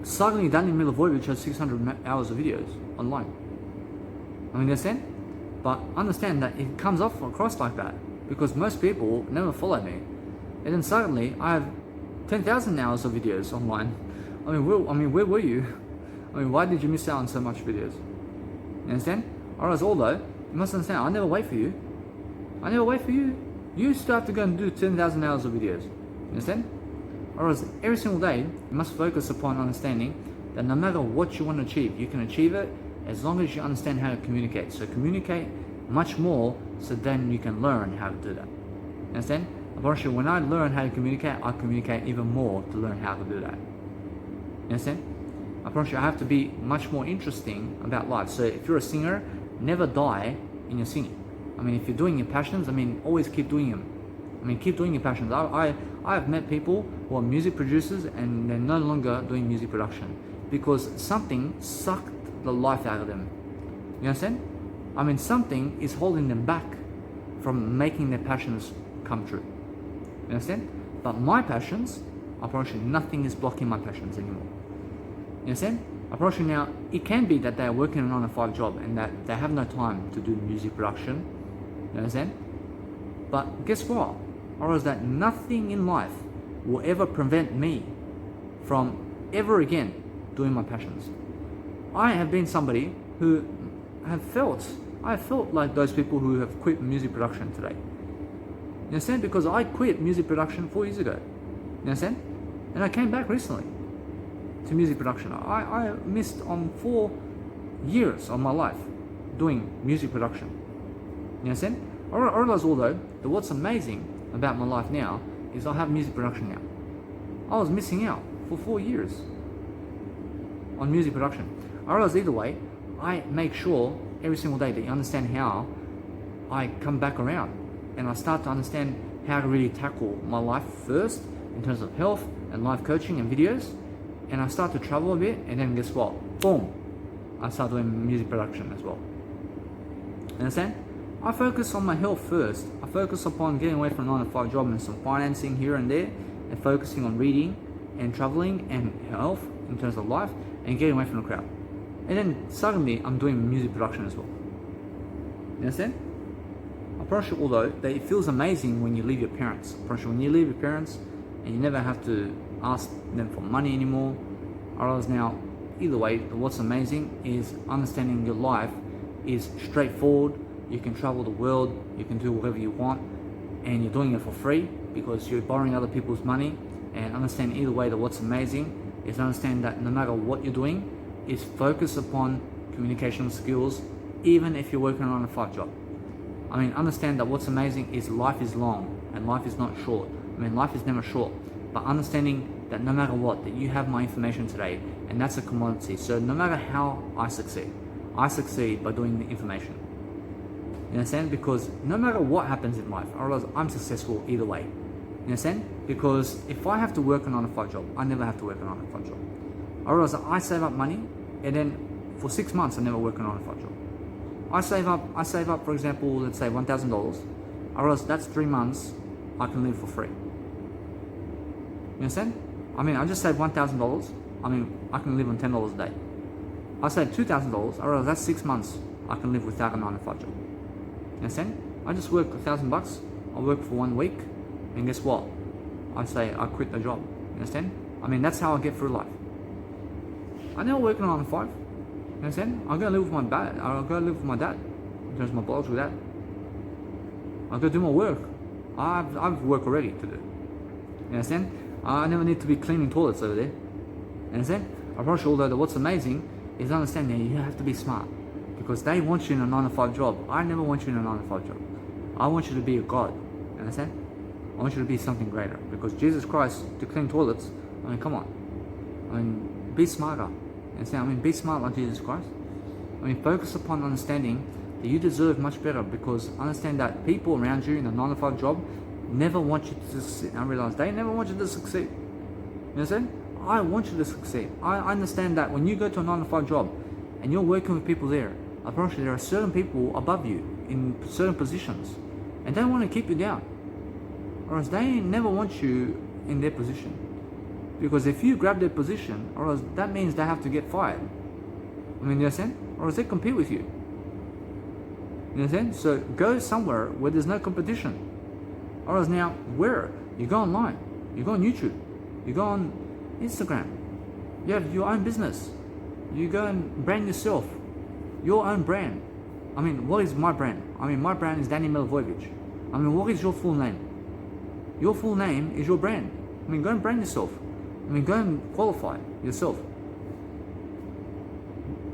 suddenly Daniel Milivojevic has 600 hours of videos online. I mean, you understand? But understand that it comes off across like that because most people never follow me. And then suddenly I have 10,000 hours of videos online. I mean, where were you? I mean, why did you miss out on so much videos? You understand? Whereas although, you must understand, I never wait for you. I never wait for you. You still have to go and do 10,000 hours of videos. You understand? Whereas every single day, you must focus upon understanding that no matter what you want to achieve, you can achieve it as long as you understand how to communicate. So communicate much more so then you can learn how to do that. You understand? Unfortunately, when I learn how to communicate, I communicate even more to learn how to do that. You understand? I promise you, I have to be much more interesting about life. So if you're a singer, never die in your singing. I mean, if you're doing your passions, I mean, always keep doing them. I mean, keep doing your passions. I have met people who are music producers and they're no longer doing music production because something sucked the life out of them. You understand? I mean, something is holding them back from making their passions come true. You understand? But my passions, I promise you, nothing is blocking my passions anymore. You understand? I promise you now, it can be that they are working a 9-to-5 job and that they have no time to do music production. You understand? But guess what? Or is that nothing in life will ever prevent me from ever again doing my passions. I have been somebody who I have felt like those people who have quit music production today. You understand? Because I quit music production 4 years ago. You understand? And I came back recently. to music production. I missed on 4 years of my life doing music production. You understand? I realize although that what's amazing about my life now is I have music production now. I was missing out for 4 years on music production. I realize either way, I make sure every single day that you understand how I come back around and I start to understand how to really tackle my life first in terms of health and life coaching and videos, and I start to travel a bit, and then guess what? Boom! I start doing music production as well. Understand? I focus on my health first. I focus upon getting away from a 9-to-5 job and some financing here and there, and focusing on reading and traveling and health in terms of life, and getting away from the crowd. And then suddenly I'm doing music production as well. You understand? I promise you, although, that it feels amazing when you leave your parents. I promise you, when you leave your parents and you never have to ask them for money anymore. I realize now, either way, what's amazing is understanding your life is straightforward. You can travel the world, you can do whatever you want, and you're doing it for free because you're borrowing other people's money. And understand either way that what's amazing is understand that no matter what you're doing, is focus upon communication skills, even if you're working on a 9-to-5 job. I mean, understand that what's amazing is life is long and life is not short. I mean, life is never short, but understanding that no matter what, that you have my information today, and that's a commodity. So no matter how I succeed by doing the information. You understand? Because no matter what happens in life, I realize I'm successful either way. You understand? Because if I have to work on a 9-to-5 job, I never have to work on a 9-to-5 job. I realize that I save up money, and then for 6 months I never work on a 9-to-5 job. I save up, for example, let's say $1,000. I realize that's 3 months I can live for free. You understand? I mean, I just saved $1,000. I mean, I can live on $10 a day. I saved $2,000. I realize that's 6 months I can live without a 9-to-5 job. You understand? I just work $1,000. I work for 1 week, and guess what? I say I quit the job. You understand? I mean, that's how I get through life. I never work on a 9-to-5. You understand? I go live with my dad. I go live with my dad. In terms of my biological dad. I go do my work. I've work already to do. You understand? I never need to be cleaning toilets over there. You understand? I promise you, although that what's amazing is understanding you have to be smart. Because they want you in a 9-to-5 job. I never want you in a 9-to-5 job. I want you to be a God. You understand? I want you to be something greater. Because Jesus Christ, to clean toilets, I mean, come on. I mean, be smarter. You understand? I mean, be smart like Jesus Christ. I mean, focus upon understanding that you deserve much better, because understand that people around you in a 9-to-5 job never want you to succeed. I realize they never want you to succeed. You understand? I want you to succeed. I understand that when you go to a 9-to-5 job and you're working with people there, I promise you there are certain people above you in certain positions, and they want to keep you down, or else they never want you in their position. Because if you grab their position, or else that means they have to get fired. I mean, you understand? Or else they compete with you. You understand? So go somewhere where there's no competition. Or else now, where? You go online, you go on YouTube, you go on Instagram, you have your own business, you go and brand yourself, your own brand. I mean, what is my brand? I mean, my brand is Danny Milivojevic. I mean, what is your full name? Your full name is your brand. I mean, go and brand yourself. I mean, go and qualify yourself.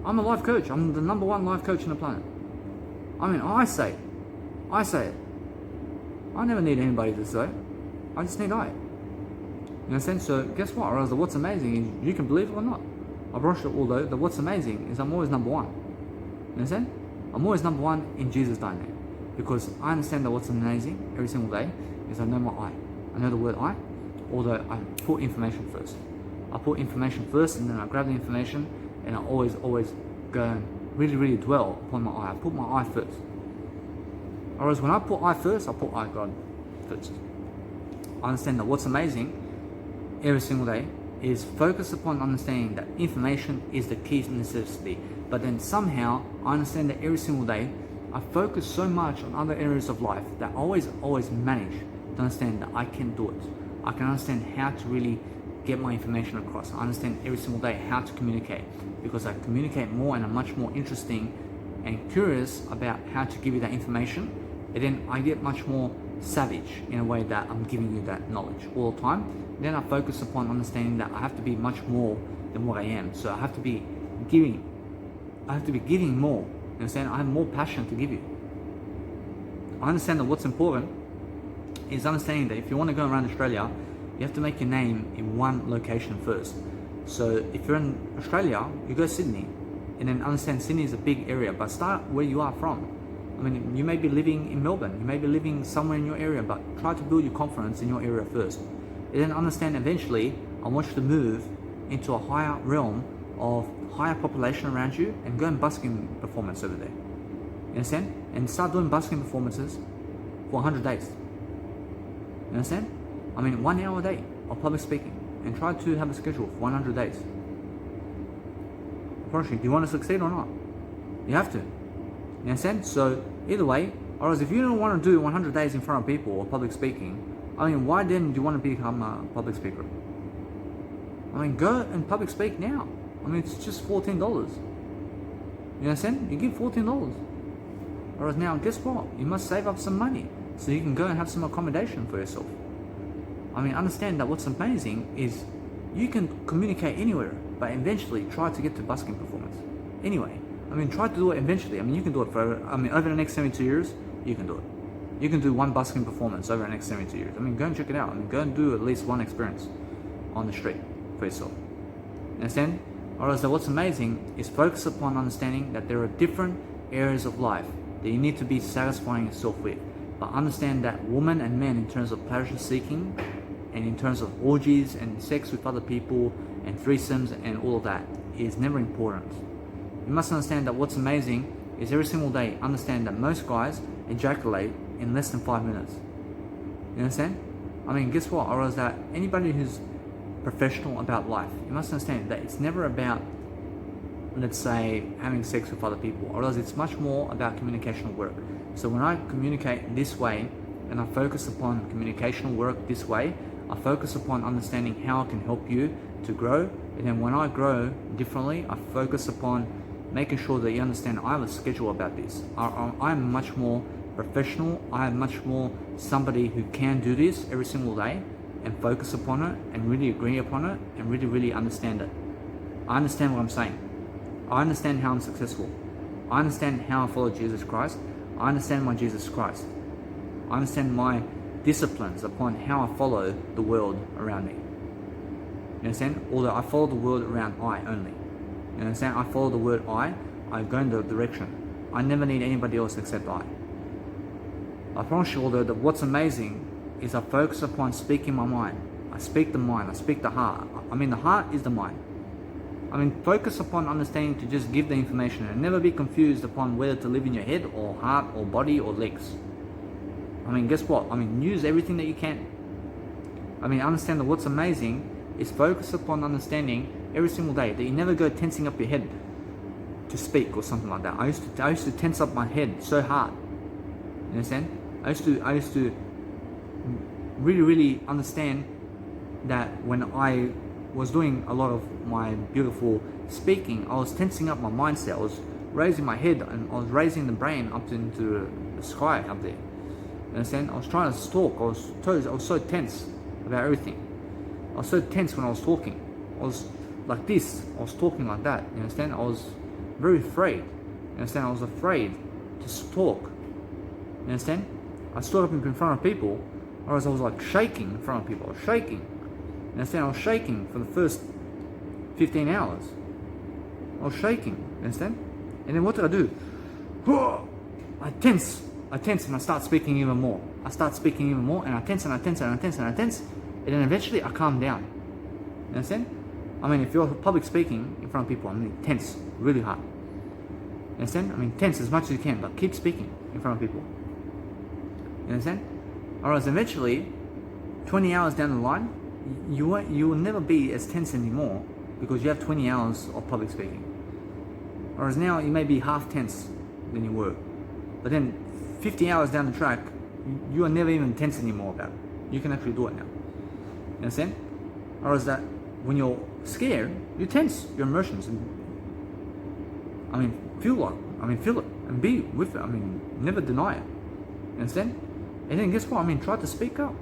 I'm a life coach. I'm the #1 life coach on the planet. I mean, I say it. I never need anybody to say it. I just need I. You understand? So guess what? Or else what's amazing is you can believe it or not. I brush it, although that what's amazing is I'm always #1. You understand? I'm always #1 in Jesus' name. Because I understand that what's amazing every single day is I know my I. I know the word I, although I put information first. I put information first, and then I grab the information, and I always go and really dwell upon my I. I put my I first. Whereas when I put I first, I put I God first. I understand that what's amazing every single day is focus upon understanding that information is the key necessity. But then somehow I understand that every single day I focus so much on other areas of life that I always manage to understand that I can do it. I can understand how to really get my information across. I understand every single day how to communicate, because I communicate more and I'm much more interesting and curious about how to give you that information, and then I get much more savage in a way that I'm giving you that knowledge all the time. Then I focus upon understanding that I have to be much more than what I am. So I have to be giving more. You understand? I have more passion to give you. I understand that what's important is understanding that if you want to go around Australia, you have to make your name in one location first. So if you're in Australia, you go Sydney, and then understand Sydney is a big area, but start where you are from. I mean, you may be living in Melbourne, you may be living somewhere in your area, but try to build your confidence in your area first. And then understand eventually, I want you to move into a higher realm of higher population around you and go and busking performance over there. You understand? And start doing busking performances for 100 days. You understand? I mean, 1 hour a day of public speaking, and try to have a schedule for 100 days. Unfortunately, do you want to succeed or not? You have to. You understand? So either way, or else if you don't want to do 100 days in front of people or public speaking, I mean, why then do you want to become a public speaker? I mean, go and public speak now. I mean, it's just $14. You understand? You give $14. Whereas now, guess what? You must save up some money so you can go and have some accommodation for yourself. I mean, understand that what's amazing is you can communicate anywhere, but eventually try to get to busking performance. Anyway, I mean, try to do it eventually. I mean, you can do it for, I mean, over the next 72 years, you can do it. You can do one busking performance over the next 72 years. I mean, go and check it out. I mean, go and do at least one experience on the street for yourself. Understand? Or else what's amazing is focus upon understanding that there are different areas of life that you need to be satisfying yourself with. But understand that women and men, in terms of pleasure seeking, and in terms of orgies and sex with other people and threesomes and all of that, is never important. You must understand that what's amazing is every single day, understand that most guys ejaculate in less than 5 minutes. You understand? I mean, guess what? Or is that anybody who's professional about life, you must understand that it's never about, let's say, having sex with other people, or else it's much more about communicational work. So when I communicate this way, and I focus upon communicational work this way, I focus upon understanding how I can help you to grow. And then when I grow differently, I focus upon making sure that you understand I have a schedule about this. I'm much more professional. I am much more somebody who can do this every single day and focus upon it and really agree upon it and really understand it. I understand what I'm saying. I understand how I'm successful. I understand how I follow Jesus Christ. I understand my Jesus Christ. I understand my disciplines upon how I follow the world around me. You understand? Although I follow the world around I only. You understand? I follow the word I go in the direction. I never need anybody else except I. I promise you, although, that what's amazing is I focus upon speaking my mind. I speak the mind, I speak the heart. I mean, the heart is the mind. I mean, focus upon understanding to just give the information and never be confused upon whether to live in your head or heart or body or legs. I mean, guess what? I mean, use everything that you can. I mean, understand that what's amazing is focus upon understanding every single day that you never go tensing up your head to speak or something like that. I used to tense up my head so hard. You understand? I used to really understand that when I was doing a lot of my beautiful speaking, I was tensing up my mindset. I was raising my head and I was raising the brain up into the sky up there. You understand? I was trying to talk. I was so tense about everything. I was so tense when I was talking. I was like this. I was talking like that. You understand? I was very afraid. You understand? I was afraid to talk. You understand? I stood up in front of people, or else I was like shaking in front of people. I was shaking. You understand? I was shaking for the first 15 hours. I was shaking. You understand? And then what did I do? I tense and I start speaking even more. I start speaking even more and I tense and I tense and I tense and I tense. And then eventually I calm down. You understand? I mean, if you're public speaking in front of people, I mean, tense really hard. You understand? I mean, tense as much as you can, but keep speaking in front of people. You understand? Or else eventually, 20 hours down the line, you will never be as tense anymore because you have 20 hours of public speaking. Whereas now you may be half tense than you were. But then 50 hours down the track, you are never even tense anymore about it. You can actually do it now. You understand? Or is that when you're scared, you tense your emotions. I mean, feel it and be with it. I mean, never deny it. You understand? And then guess what? I mean, try to speak up.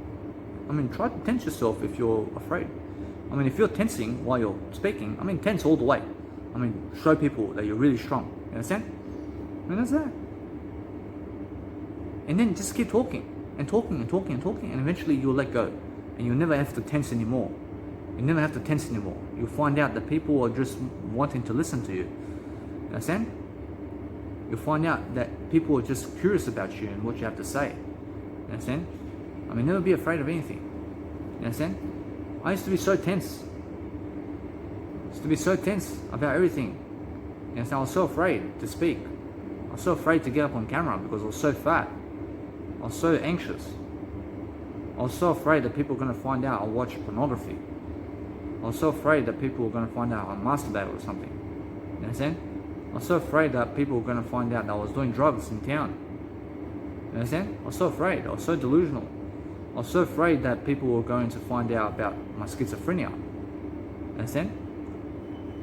I mean, try to tense yourself if you're afraid. I mean, if you're tensing while you're speaking, I mean, tense all the way. I mean, show people that you're really strong. You understand? And that's that. And then just keep talking and talking and talking and talking, and eventually you'll let go. And you'll never have to tense anymore. You never have to tense anymore. You'll find out that people are just wanting to listen to you. You understand? You'll find out that people are just curious about you and what you have to say. You understand? I mean, never be afraid of anything. You understand? I used to be so tense. I used to be so tense about everything. You understand? I was so afraid to speak. I was so afraid to get up on camera because I was so fat. I was so anxious. I was so afraid that people were going to find out I watch pornography. I was so afraid that people were going to find out I masturbated or something. You understand? I was so afraid that people were going to find out that I was doing drugs in town. You understand? I was so afraid. I was so delusional. I was so afraid that people were going to find out about my schizophrenia. You understand?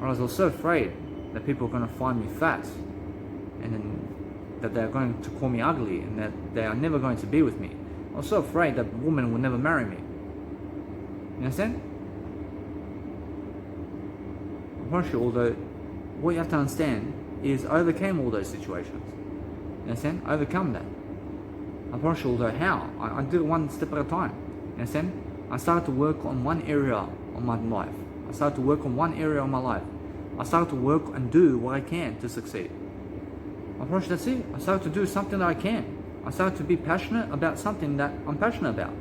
I was so afraid that people were going to find me fat, and then that they're going to call me ugly, and that they are never going to be with me. I was so afraid that women would never marry me. You understand? I promise you, although what you have to understand is I overcame all those situations. You understand? I overcome that. I promise you, although how? I did it one step at a time. You understand? I started to work on one area of my life. I started to work on one area of my life. I started to work and do what I can to succeed. I promise you, that's it. I started to do something that I can. I started to be passionate about something that I'm passionate about.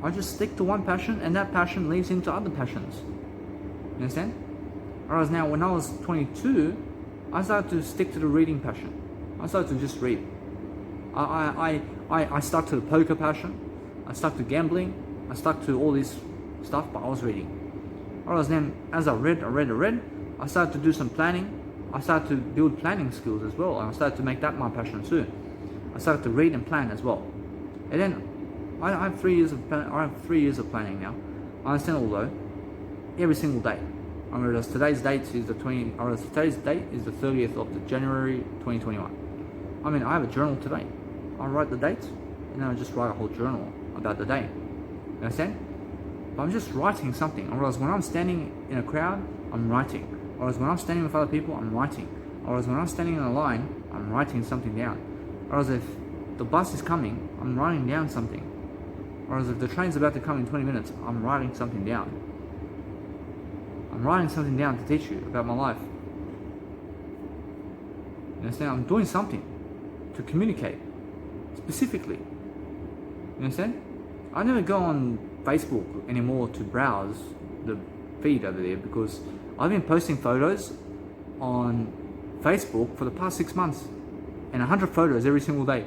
I just stick to one passion, and that passion leads into other passions. You understand? Whereas now, when I was 22, I started to stick to the reading passion. I started to just read. I stuck to the poker passion. I stuck to gambling. I stuck to all this stuff, but I was reading. Whereas then, as I read, I started to do some planning. I started to build planning skills as well, and I started to make that my passion too. I started to read and plan as well. And then I have 3 years of planning now. I understand, although every single day. I mean, today's date is the 30th of January 2021. I mean, I have a journal today. I write the dates, and then I just write a whole journal about the day. You understand? But I'm just writing something. Whereas when I'm standing in a crowd, I'm writing. Whereas when I'm standing with other people, I'm writing. Whereas when I'm standing in a line, I'm writing something down. Whereas if the bus is coming, I'm writing down something. Whereas if the train's about to come in 20 minutes, I'm writing something down. I'm writing something down to teach you about my life. You understand? I'm doing something to communicate specifically. You understand? I never go on Facebook anymore to browse the feed over there, because I've been posting photos on Facebook for the past 6 months, and 100 photos every single day.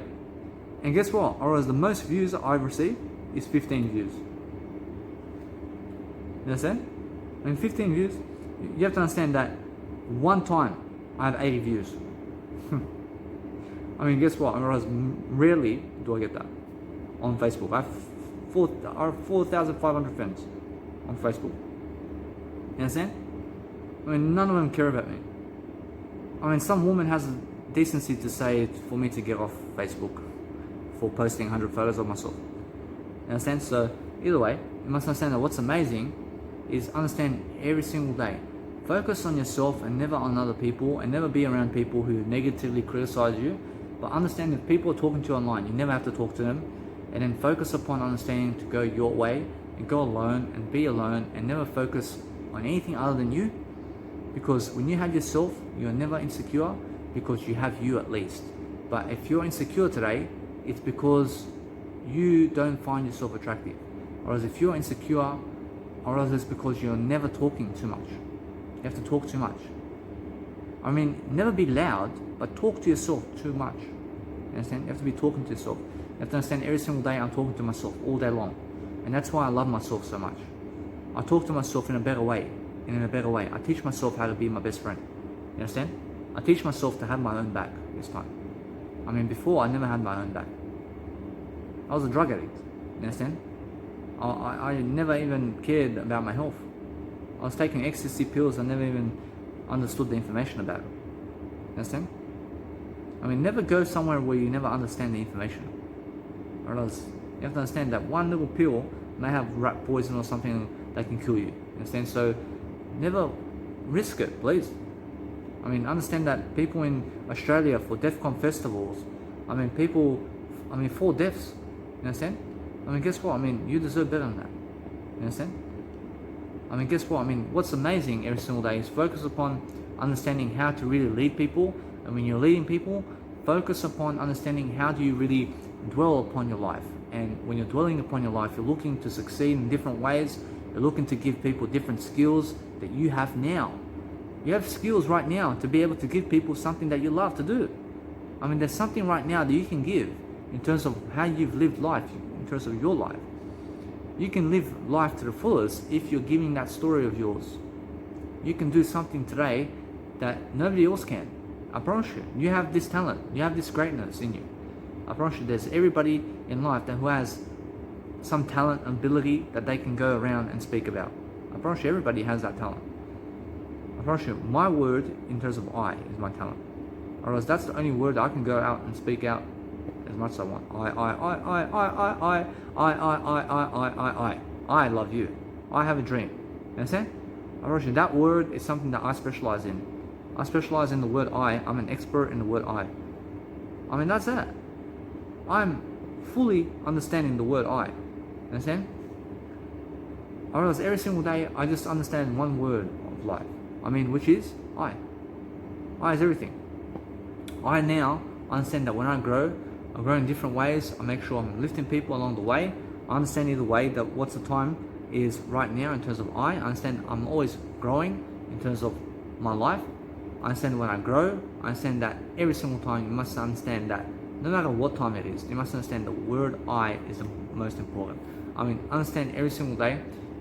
And guess what? Or as the most views that I've received is 15 views. You understand? I mean, 15 views. You have to understand that one time I have 80 views. I mean, guess what? Whereas rarely do I get that on Facebook. I have 4,500 friends on Facebook. You understand? I mean, none of them care about me. I mean, some woman has the decency to say for me to get off Facebook for posting 100 photos of myself. You understand? So either way, you must understand that what's amazing is understand every single day. Focus on yourself and never on other people, and never be around people who negatively criticize you. But understand if people are talking to you online, you never have to talk to them. And then focus upon understanding to go your way and go alone and be alone, and never focus on anything other than you. Because when you have yourself, you're never insecure, because you have you at least. But if you're insecure today, it's because you don't find yourself attractive. Or as if you're insecure, or else it's because you're never talking too much. You have to talk too much. I mean, never be loud, but talk to yourself too much. You understand? You have to be talking to yourself. You have to understand every single day I'm talking to myself all day long. And that's why I love myself so much. I talk to myself in a better way. And in a better way, I teach myself how to be my best friend. You understand? I teach myself to have my own back this time. I mean, before I never had my own back. I was a drug addict. You understand? I never even cared about my health. I was taking ecstasy pills. I never even understood the information about it. You understand? I mean, never go somewhere where you never understand the information. Whereas you have to understand that one little pill may have rat poison or something that can kill you. Understand? So never risk it, please. I mean, understand that people in Australia for DEFCON festivals, I mean, I mean, 4 deaths. You understand? I mean, guess what? I mean, you deserve better than that. You understand? I mean, guess what? I mean, what's amazing every single day is focus upon understanding how to really lead people. And when you're leading people, focus upon understanding how do you really dwell upon your life. And when you're dwelling upon your life, you're looking to succeed in different ways. You're looking to give people different skills that you have now. You have skills right now to be able to give people something that you love to do. I mean, there's something right now that you can give in terms of how you've lived life, in terms of your life. You can live life to the fullest if you're giving that story of yours. You can do something today that nobody else can. I promise you, you have this talent, you have this greatness in you. I promise you, there's everybody in life who has some talent and ability that they can go around and speak about. I promise you, everybody has that talent. I promise you, my word in terms of I is my talent. Otherwise, that's the only word I can go out and speak out as much as I want. I love you. I have a dream. You understand? I promise you, that word is something that I specialize in. I specialize in the word I. I'm an expert in the word I. I mean, that's that. I'm fully understanding the word I. Understand? I realize every single day I just understand one word of life. I mean, which is I. I is everything. I now understand that when I grow in different ways. I make sure I'm lifting people along the way. I understand either way that what's the time is right now in terms of I understand I'm always growing in terms of my life. I understand when I grow. I understand that every single time you must understand that no matter what time it is, you must understand the word I is the most important. I mean, understand every single day.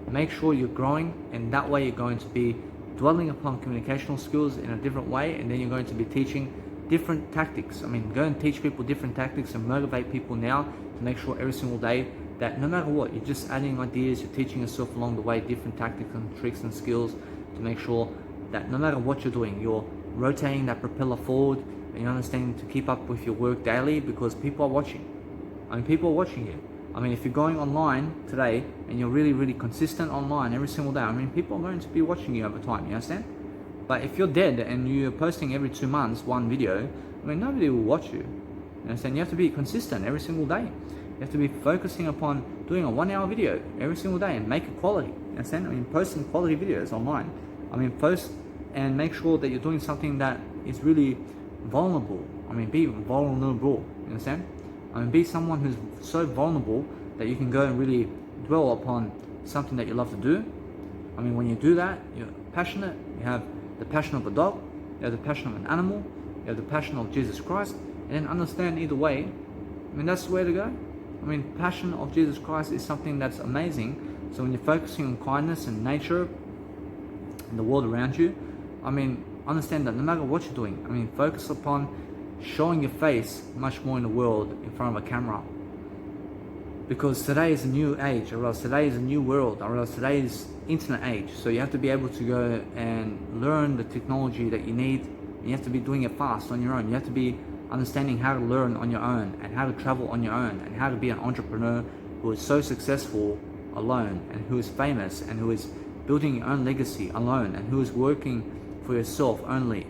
Make sure you're growing, and that way you're going to be dwelling upon communicational skills in a different way, and then you're going to be teaching different tactics. I mean, go and teach people different tactics and motivate people now to make sure every single day that no matter what, you're just adding ideas, you're teaching yourself along the way different tactics and tricks and skills to make sure that no matter what you're doing, you're rotating that propeller forward and you're understanding to keep up with your work daily, because people are watching. I mean, people are watching you. I mean, if you're going online today and you're really, really consistent online every single day, I mean, people are going to be watching you over time, you understand? But if you're dead and you're posting every 2 months one video, I mean, nobody will watch you. You understand? You have to be consistent every single day. You have to be focusing upon doing a 1 hour video every single day and make it quality. You understand? I mean, posting quality videos online. I mean, post and make sure that you're doing something that is really vulnerable. I mean, be vulnerable. You understand? I mean, be someone who's so vulnerable that you can go and really dwell upon something that you love to do. I mean, when you do that, you're passionate. You have the passion of a dog, you have the passion of an animal, you have the passion of Jesus Christ, and then understand either way. I mean, that's the way to go. I mean, passion of Jesus Christ is something that's amazing. So when you're focusing on kindness and nature and the world around you, I mean, understand that no matter what you're doing, I mean, focus upon showing your face much more in the world in front of a camera. Because today is a new age, or else today is a new world, or else today is internet age. So you have to be able to go and learn the technology that you need. And you have to be doing it fast on your own. You have to be understanding how to learn on your own, and how to travel on your own, and how to be an entrepreneur who is so successful alone, and who is famous, and who is building your own legacy alone, and who is working for yourself only.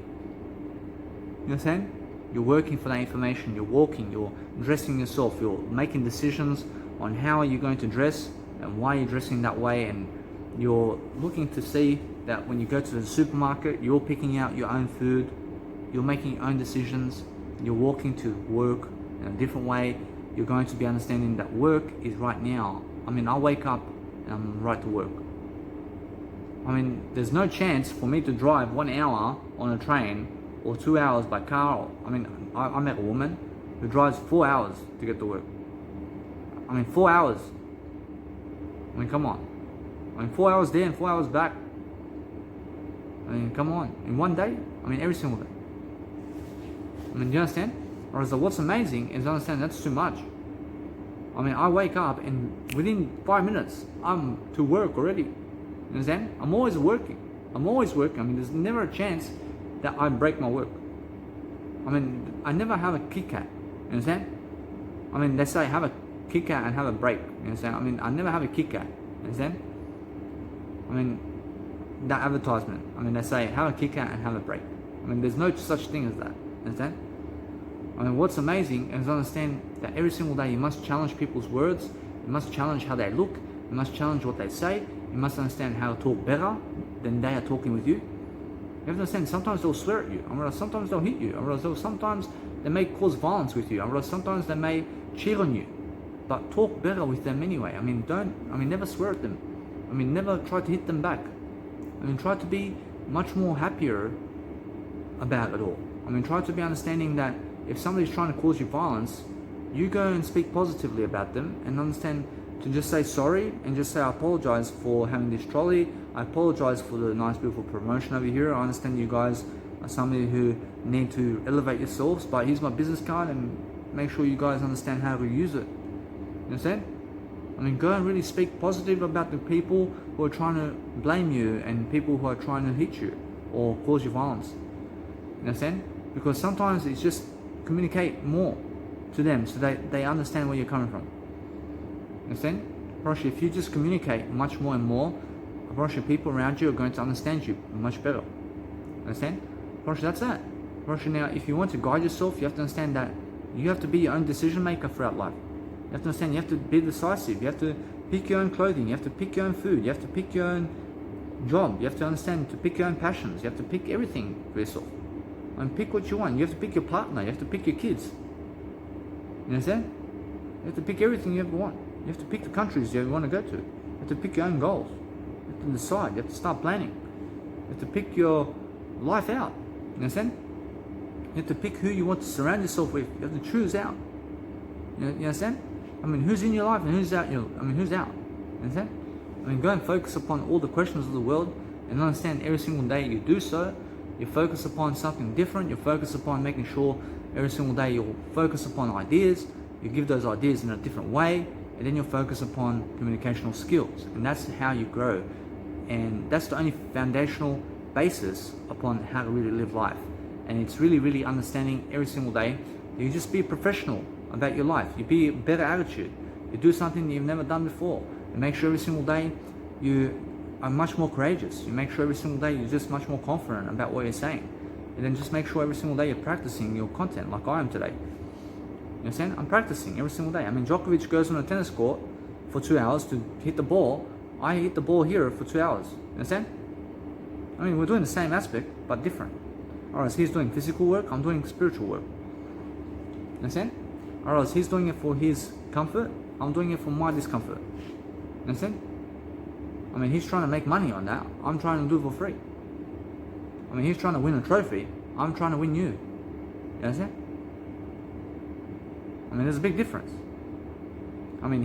You understand? You're working for that information. You're walking, you're dressing yourself, you're making decisions on how are you going to dress and why you're dressing that way, and you're looking to see that when you go to the supermarket, you're picking out your own food, you're making your own decisions, you're walking to work in a different way. You're going to be understanding that work is right now. I mean, I wake up and I'm right to work. I mean, there's no chance for me to drive 1 hour on a train or 2 hours by car. I mean, I met a woman who drives 4 hours to get to work. I mean, 4 hours. I mean, come on. I mean, 4 hours there and 4 hours back. I mean, come on. In one day? I mean, every single day. I mean, do you understand? Or so what's amazing is understand that's too much. I mean, I wake up and within 5 minutes, I'm to work already. You understand? I'm always working. I'm always working. I mean, there's never a chance that I break my work. I mean, I never have a Kit Kat. You understand? I mean, let's say I have a Kit Kat and have a break. You understand? I mean, I never have a Kit Kat. You understand? I mean, that advertisement. I mean, they say have a Kit Kat and have a break. I mean, there's no such thing as that. You understand? I mean, what's amazing is understand that every single day you must challenge people's words. You must challenge how they look. You must challenge what they say. You must understand how to talk better than they are talking with you. You have to understand, sometimes they'll swear at you. Sometimes they'll hit you. Sometimes they may cause violence with you. Sometimes they may cheat on you. But talk better with them anyway. Never swear at them. Never try to hit them back. Try to be much more happier about it all. Try to be understanding that if somebody's trying to cause you violence, you go and speak positively about them and understand to just say sorry and just say, I apologize for having this trolley. I apologize for the nice, beautiful promotion over here. I understand you guys are somebody who need to elevate yourselves, but here's my business card and make sure you guys understand how to use it. You understand? Go and really speak positive about the people who are trying to blame you and people who are trying to hit you or cause you violence. You understand? Because sometimes it's just communicate more to them so they understand where you're coming from. You understand? If you just communicate much more and more, people around you are going to understand you much better. Understand? That's that. Now, if you want to guide yourself, you have to understand that you have to be your own decision maker throughout life. You have to understand you have to be decisive. You have to pick your own clothing. You have to pick your own food. You have to pick your own job. You have to understand to pick your own passions. You have to pick everything for yourself. And pick what you want. You have to pick your partner. You have to pick your kids. You understand? You have to pick everything you ever want. You have to pick the countries you want to go to. You have to pick your own goals. You have to decide. You have to start planning. You have to pick your life out. You understand? You have to pick who you want to surround yourself with. You have to choose out. You understand? Who's in your life and who's out? Who's out? You understand? Go and focus upon all the questions of the world and understand every single day you do so. You focus upon something different. You focus upon making sure every single day you'll focus upon ideas. You give those ideas in a different way, and then you'll focus upon communicational skills. And that's how you grow. And that's the only foundational basis upon how to really live life. And it's really, really understanding every single day. You just be a professional about your life. You be a better attitude. You do something you've never done before. You make sure every single day you are much more courageous. You make sure every single day you're just much more confident about what you're saying. And then just make sure every single day you're practicing your content like I am today. You understand? I'm practicing every single day. Djokovic goes on a tennis court for 2 hours to hit the ball. I hit the ball here for 2 hours. You understand? We're doing the same aspect, but different. Alright, so he's doing physical work, I'm doing spiritual work. You understand? Alright, so he's doing it for his comfort, I'm doing it for my discomfort. You understand? He's trying to make money on that, I'm trying to do it for free. He's trying to win a trophy, I'm trying to win you. You understand? There's a big difference.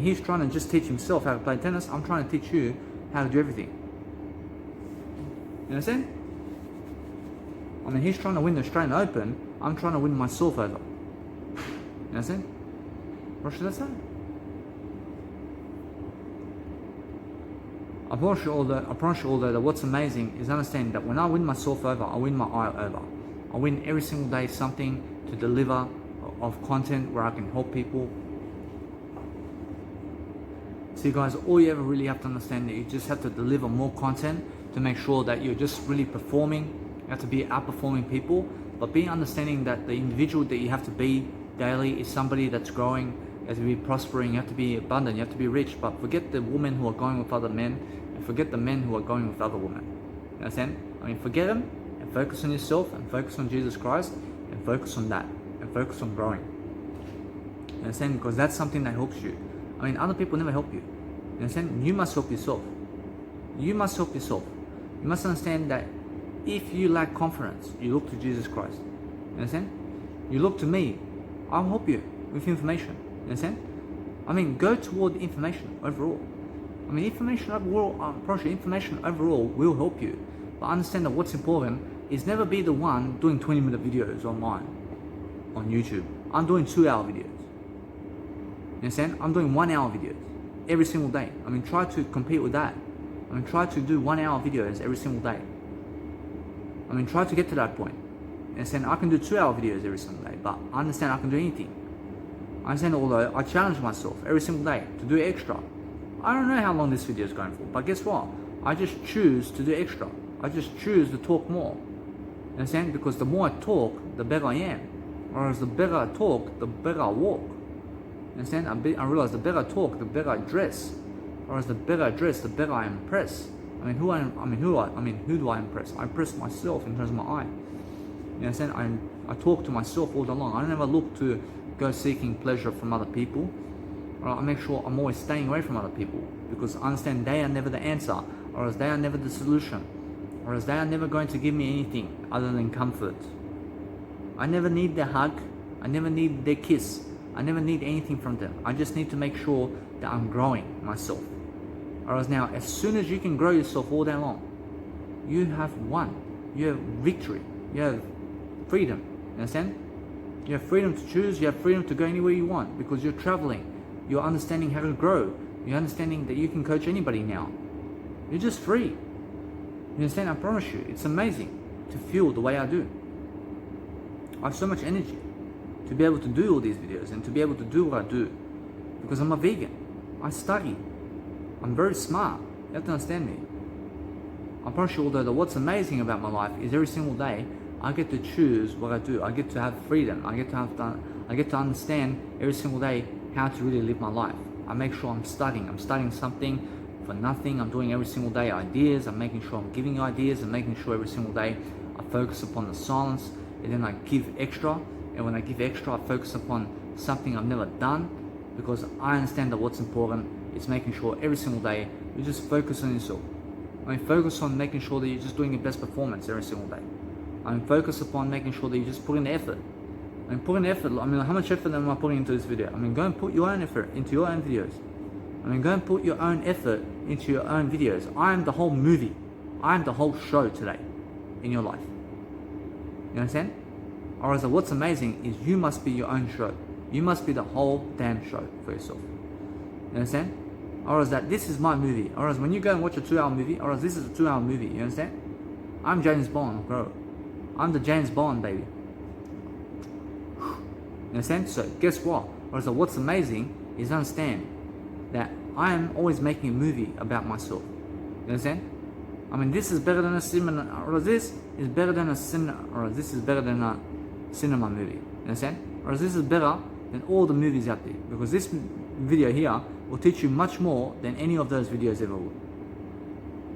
He's trying to just teach himself how to play tennis, I'm trying to teach you how to do everything. You understand? He's trying to win the Australian Open, I'm trying to win myself over. You understand? What should I say? I promise you all that what's amazing is understanding that when I win myself over, I win my eye over. I win every single day something to deliver of content where I can help people. See guys, all you ever really have to understand that you just have to deliver more content to make sure that you're just really performing. You have to be outperforming people, but be understanding that the individual that you have to be daily is somebody that's growing. You have to be prospering, you have to be abundant, you have to be rich, but forget the women who are going with other men and forget the men who are going with other women. You understand? Forget them and focus on yourself and focus on Jesus Christ and focus on that and focus on growing. You understand? Because that's something that helps you. Other people never help you. You understand? You must help yourself. You must help yourself. You must understand that if you lack confidence, you look to Jesus Christ. You understand? You look to me. I'll help you with information. You understand? Go toward information overall. Information overall will help you. But understand that what's important is never be the one doing 20-minute videos online on YouTube. I'm doing 2-hour videos. You understand? I'm doing 1-hour videos every single day. Try to compete with that. Try to do 1-hour videos every single day. Try to get to that point. You understand? I can do 2-hour videos every single day, but I understand I can do anything. I I understand, although I challenge myself every single day to do extra. I don't know how long this video is going for, but guess what? I just choose to do extra. I just choose to talk more. You understand? Because the more I talk, the better I am. Whereas the better I talk, the better I walk. You understand? I realize the better I talk, the better I dress. Whereas the better I dress, the better I impress. Who do I impress? I impress myself in terms of my eye. You understand? I talk to myself all day long. I don't ever look to go seeking pleasure from other people. I make sure I'm always staying away from other people, because I understand they are never the answer, or else they are never the solution, or else they are never going to give me anything other than comfort. I never need their hug. I never need their kiss. I never need anything from them. I just need to make sure that I'm growing myself. Whereas now, as soon as you can grow yourself all day long, you have won. You have victory. You have freedom. You understand? You have freedom to choose. You have freedom to go anywhere you want, because you're traveling. You're understanding how to grow. You're understanding that you can coach anybody now. You're just free. You understand? I promise you, it's amazing to feel the way I do. I have so much energy to be able to do all these videos and to be able to do what I do, because I'm a vegan. I study. I'm very smart. You have to understand me. I promise you, although what's amazing about my life is every single day I get to choose what I do. I get to have freedom. I get to understand every single day how to really live my life. I make sure I'm studying. I'm studying something for nothing. I'm doing every single day ideas. I'm making sure I'm giving ideas and making sure every single day I focus upon the silence, and then I give extra. And when I give extra, I focus upon something I've never done, because I understand that what's important is making sure every single day you just focus on yourself. Focus on making sure that you're just doing your best performance every single day. Focus upon making sure that you just put in the effort. Put in effort. How much effort am I putting into this video? Go and put your own effort into your own videos. Go and put your own effort into your own videos. I am the whole movie. I am the whole show today in your life. You understand? Or else what's amazing is you must be your own show. You must be the whole damn show for yourself. You understand? Or else that this is my movie. Or else when you go and watch a 2-hour movie, or else this is a 2-hour movie. You understand? I'm James Bond, bro. I'm the James Bond, baby. You understand? So guess what? Or else what's amazing is understand that I am always making a movie about myself. You understand? This is better than a cinema, or this is better than a cinema, or this is better than a cinema movie. You understand? Or this is better than all the movies out there, because this video here will teach you much more than any of those videos ever would.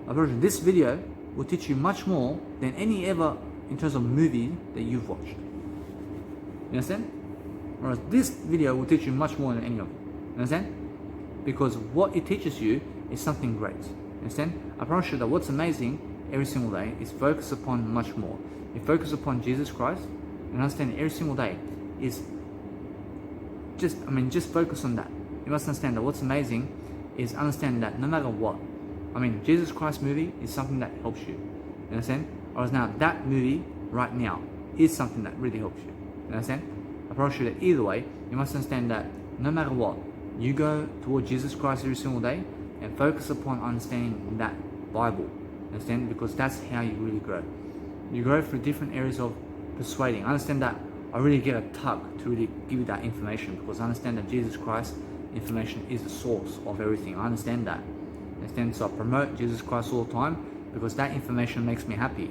I promise you, this video will teach you much more than any ever in terms of movie that you've watched. You understand? Whereas this video will teach you much more than any of them. You understand? Because what it teaches you is something great. You understand? I promise you that what's amazing every single day is focus upon much more. You focus upon Jesus Christ, and understand every single day is just focus on that. You must understand that what's amazing is understand that no matter what, Jesus Christ movie is something that helps you. You understand? Or now that movie right now is something that really helps you. You understand? I promise you that either way, you must understand that no matter what, you go toward Jesus Christ every single day and focus upon understanding that Bible. Understand? Because that's how you really grow. You grow through different areas of persuading. I understand that I really get a tug to really give you that information, because I understand that Jesus Christ information is the source of everything. I understand that. Understand? So I promote Jesus Christ all the time, because that information makes me happy.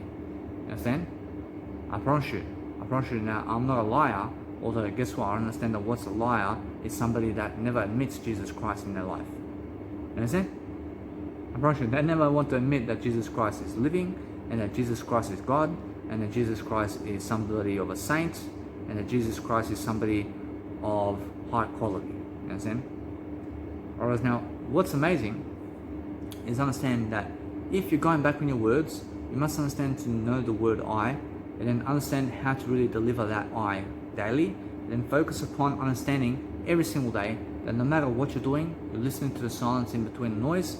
Understand? I promise you now, I'm not a liar, although guess what? I understand that what's a liar is somebody that never admits Jesus Christ in their life. You understand? I promise you, they never want to admit that Jesus Christ is living, and that Jesus Christ is God, and that Jesus Christ is somebody of a saint, and that Jesus Christ is somebody of high quality. You understand? Whereas now, what's amazing is understand that if you're going back on your words, you must understand to know the word I, and then understand how to really deliver that I daily, and then focus upon understanding every single day that no matter what you're doing, you're listening to the silence in between the noise,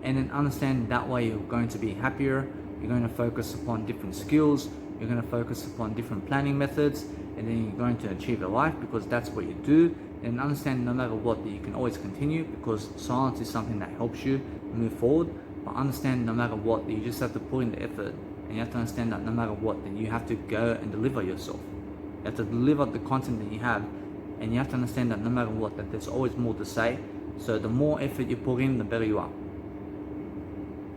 and then understand that way you're going to be happier, you're going to focus upon different skills, you're going to focus upon different planning methods, and then you're going to achieve your life, because that's what you do. And understand no matter what that you can always continue, because silence is something that helps you move forward. But understand no matter what that you just have to put in the effort, and you have to understand that no matter what that you have to go and deliver yourself. You have to deliver the content that you have and you have to understand that no matter what, that there's always more to say. So the more effort you put in, the better you are.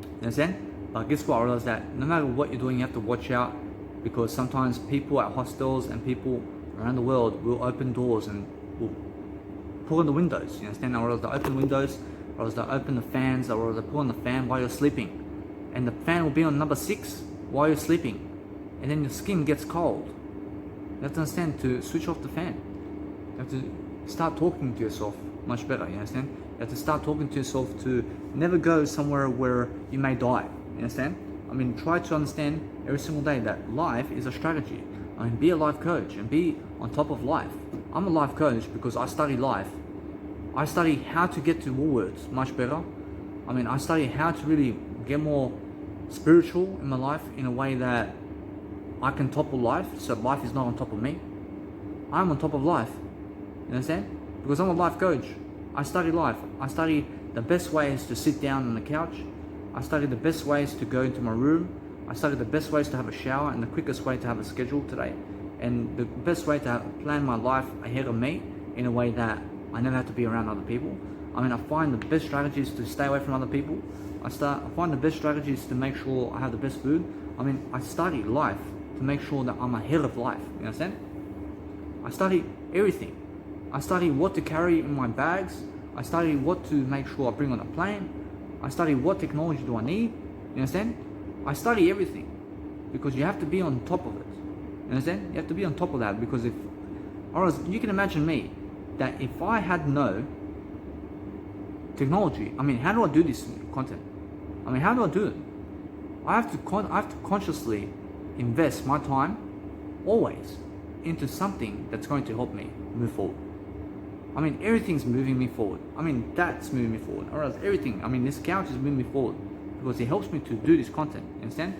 You understand? But guess what? I realized that no matter what you're doing, you have to watch out, because sometimes people at hostels and people around the world will open doors and will pull on the windows. You understand? Or else they open windows, or else they open the fans, or else they pull on the fan while you're sleeping. And the fan will be on number 6 while you're sleeping. And then your skin gets cold. You have to understand to switch off the fan. You have to start talking to yourself much better, you understand? You have to start talking to yourself to never go somewhere where you may die, you understand? I mean, try to understand every single day that life is a strategy. I mean, be a life coach and be on top of life. I'm a life coach because I study life. I study how to get to Woolworths much better. I mean, I study how to really get more spiritual in my life in a way that I can topple life, so life is not on top of me. I'm on top of life. You understand? Because I'm a life coach. I study life. I study the best ways to sit down on the couch. I study the best ways to go into my room. I study the best ways to have a shower and the quickest way to have a schedule today. And the best way to plan my life ahead of me in a way that I never have to be around other people. I mean, I find the best strategies to stay away from other people. I find the best strategies to make sure I have the best food. I mean, I study life to make sure that I'm ahead of life. You understand? I study everything. I study what to carry in my bags. I study what to make sure I bring on a plane. I study what technology do I need. You understand? I study everything because you have to be on top of it. You understand? You have to be on top of that, because or else you can imagine me, that if I had no technology, I mean, how do I do this content? I mean, how do I do it? I have to consciously invest my time always into something that's going to help me move forward. I mean, everything's moving me forward. I mean, that's moving me forward. Or else everything, I mean, this couch is moving me forward because it helps me to do this content. You understand?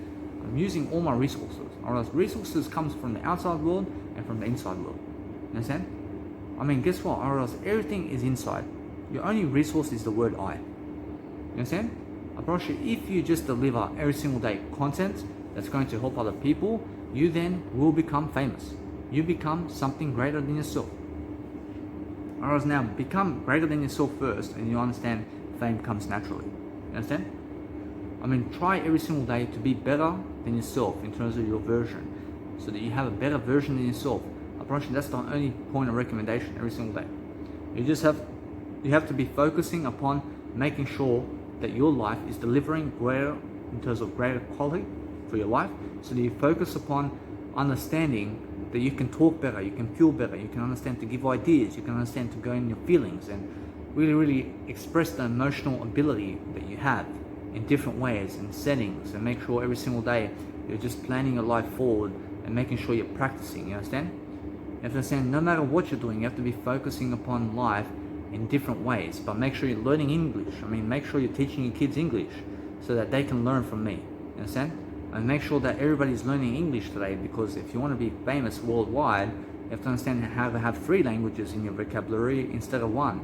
I'm using all my resources. Or else resources comes from the outside world and from the inside world. You understand? I mean, guess what? Or else everything is inside. Your only resource is the word I. You understand? I promise you, if you just deliver every single day content that's going to help other people, you then will become famous. You become something greater than yourself. Or else now, become greater than yourself first, and you understand fame comes naturally. You understand? I mean, try every single day to be better than yourself in terms of your version, so that you have a better version than yourself. I promise you, that's the only point of recommendation every single day. You have to be focusing upon making sure that your life is delivering greater in terms of greater quality for your life, so that you focus upon understanding that you can talk better, you can feel better, you can understand to give ideas, you can understand to go in your feelings and really express the emotional ability that you have in different ways and settings, and make sure every single day you're just planning your life forward and making sure you're practicing. You understand? You have to understand, no matter what you're doing, you have to be focusing upon life in different ways, but make sure you're learning English. I mean, make sure you're teaching your kids English so that they can learn from me. You understand? And make sure that everybody's learning English today, because if you want to be famous worldwide, you have to understand how to have 3 languages in your vocabulary instead of 1.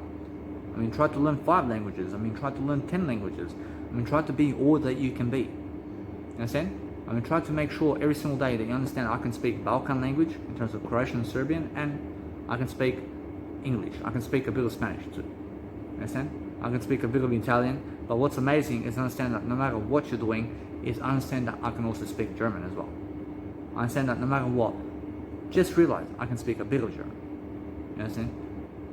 I mean, try to learn 5 languages. I mean, try to learn 10 languages. I mean, try to be all that you can be. You understand? I mean, try to make sure every single day that you understand I can speak Balkan language in terms of Croatian and Serbian, and I can speak English. I can speak a bit of Spanish too. You understand? I can speak a bit of Italian. But what's amazing is understand that no matter what you're doing, is understand that I can also speak German as well. I understand that no matter what, just realize I can speak a bit of German. You understand?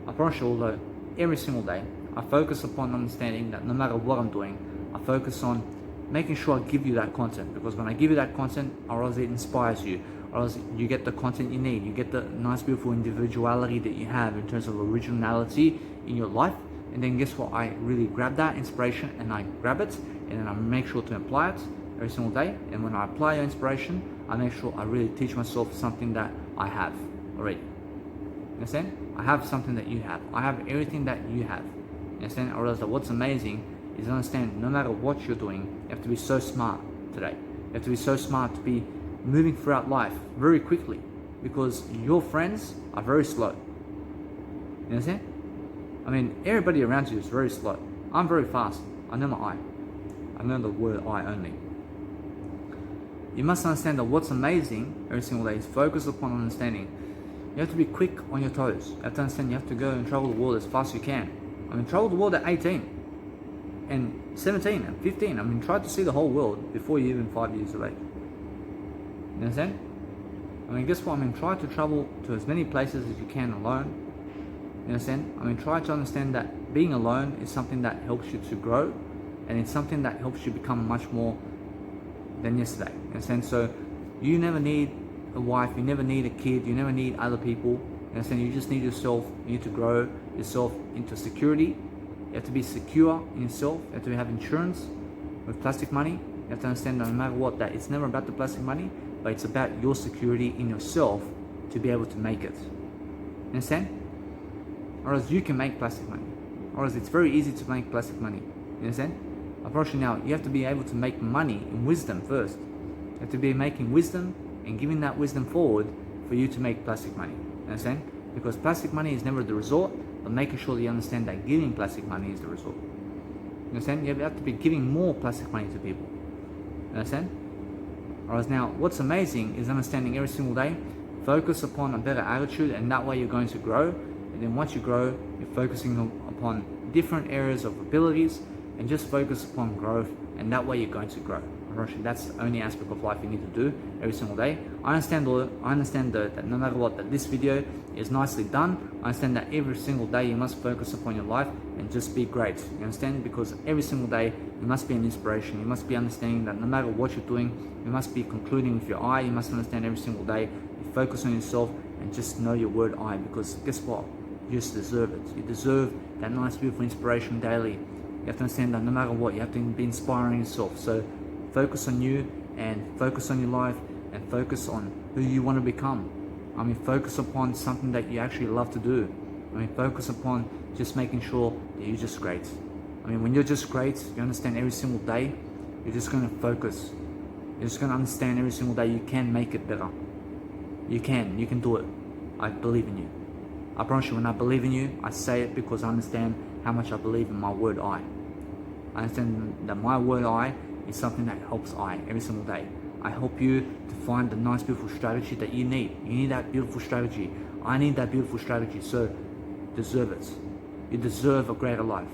I promise you, although every single day I focus upon understanding that no matter what I'm doing, I focus on making sure I give you that content, because when I give you that content, or else it inspires you, or else you get the content you need, you get the nice beautiful individuality that you have in terms of originality in your life. And then guess what? I really grab that inspiration and I grab it, and then I make sure to apply it every single day. And when I apply your inspiration, I make sure I really teach myself something that I have already. You understand? I have something that you have. I have everything that you have. You understand? Or else what's amazing is understand no matter what you're doing, you have to be so smart today. You have to be so smart to be moving throughout life very quickly, because your friends are very slow. You understand? I mean, everybody around you is very slow. I'm very fast. I know my I. I know the word I only. You must understand that what's amazing every single day is focus upon understanding You have to be quick on your toes. You have to understand you have to go and travel the world as fast as you can. I mean, travel the world at 18 and 17 and 15. I mean, try to see the whole world before you're even 5 years of age. You understand? I mean, guess what? I mean, try to travel to as many places as you can alone. You understand? I mean, try to understand that being alone is something that helps you to grow, and it's something that helps you become much more than yesterday. You understand? So you never need a wife, you never need a kid, you never need other people. You understand? You just need yourself. You need to grow yourself into security. You have to be secure in yourself. You have to have insurance with plastic money. You have to understand that no matter what, that it's never about the plastic money, but it's about your security in yourself to be able to make it. You understand? Or else you can make plastic money. Or else it's very easy to make plastic money. You understand? I promise you now, you have to be able to make money in wisdom first. You have to be making wisdom and giving that wisdom forward for you to make plastic money. You understand? Because plastic money is never the result, but making sure that you understand that giving plastic money is the result. You understand? You have to be giving more plastic money to people. You understand? Alright, now what's amazing is understanding every single day, focus upon a better attitude, and that way you're going to grow. And then once you grow, you're focusing upon different areas of abilities, and just focus upon growth, and that way you're going to grow. That's the only aspect of life you need to do every single day. I understand that no matter what, that this video is nicely done. I understand that every single day you must focus upon your life and just be great. You understand? Because every single day you must be an inspiration. You must be understanding that no matter what you're doing, you must be concluding with your I. You must understand every single day you focus on yourself and just know your word I. Because guess what? You just deserve it. You deserve that nice, beautiful inspiration daily. You have to understand that no matter what, you have to be inspiring yourself. So focus on you and focus on your life and focus on who you want to become. I mean, focus upon something that you actually love to do. I mean, focus upon just making sure that you're just great. I mean, when you're just great, you understand every single day, you're just going to focus. You're just going to understand every single day you can make it better. You can do it. I believe in you. I promise you, when I believe in you, I say it because I understand how much I believe in my word I. I understand that my word I is something that helps I every single day. I help you to find the nice, beautiful strategy that you need. You need that beautiful strategy. I need that beautiful strategy. So deserve it. You deserve a greater life.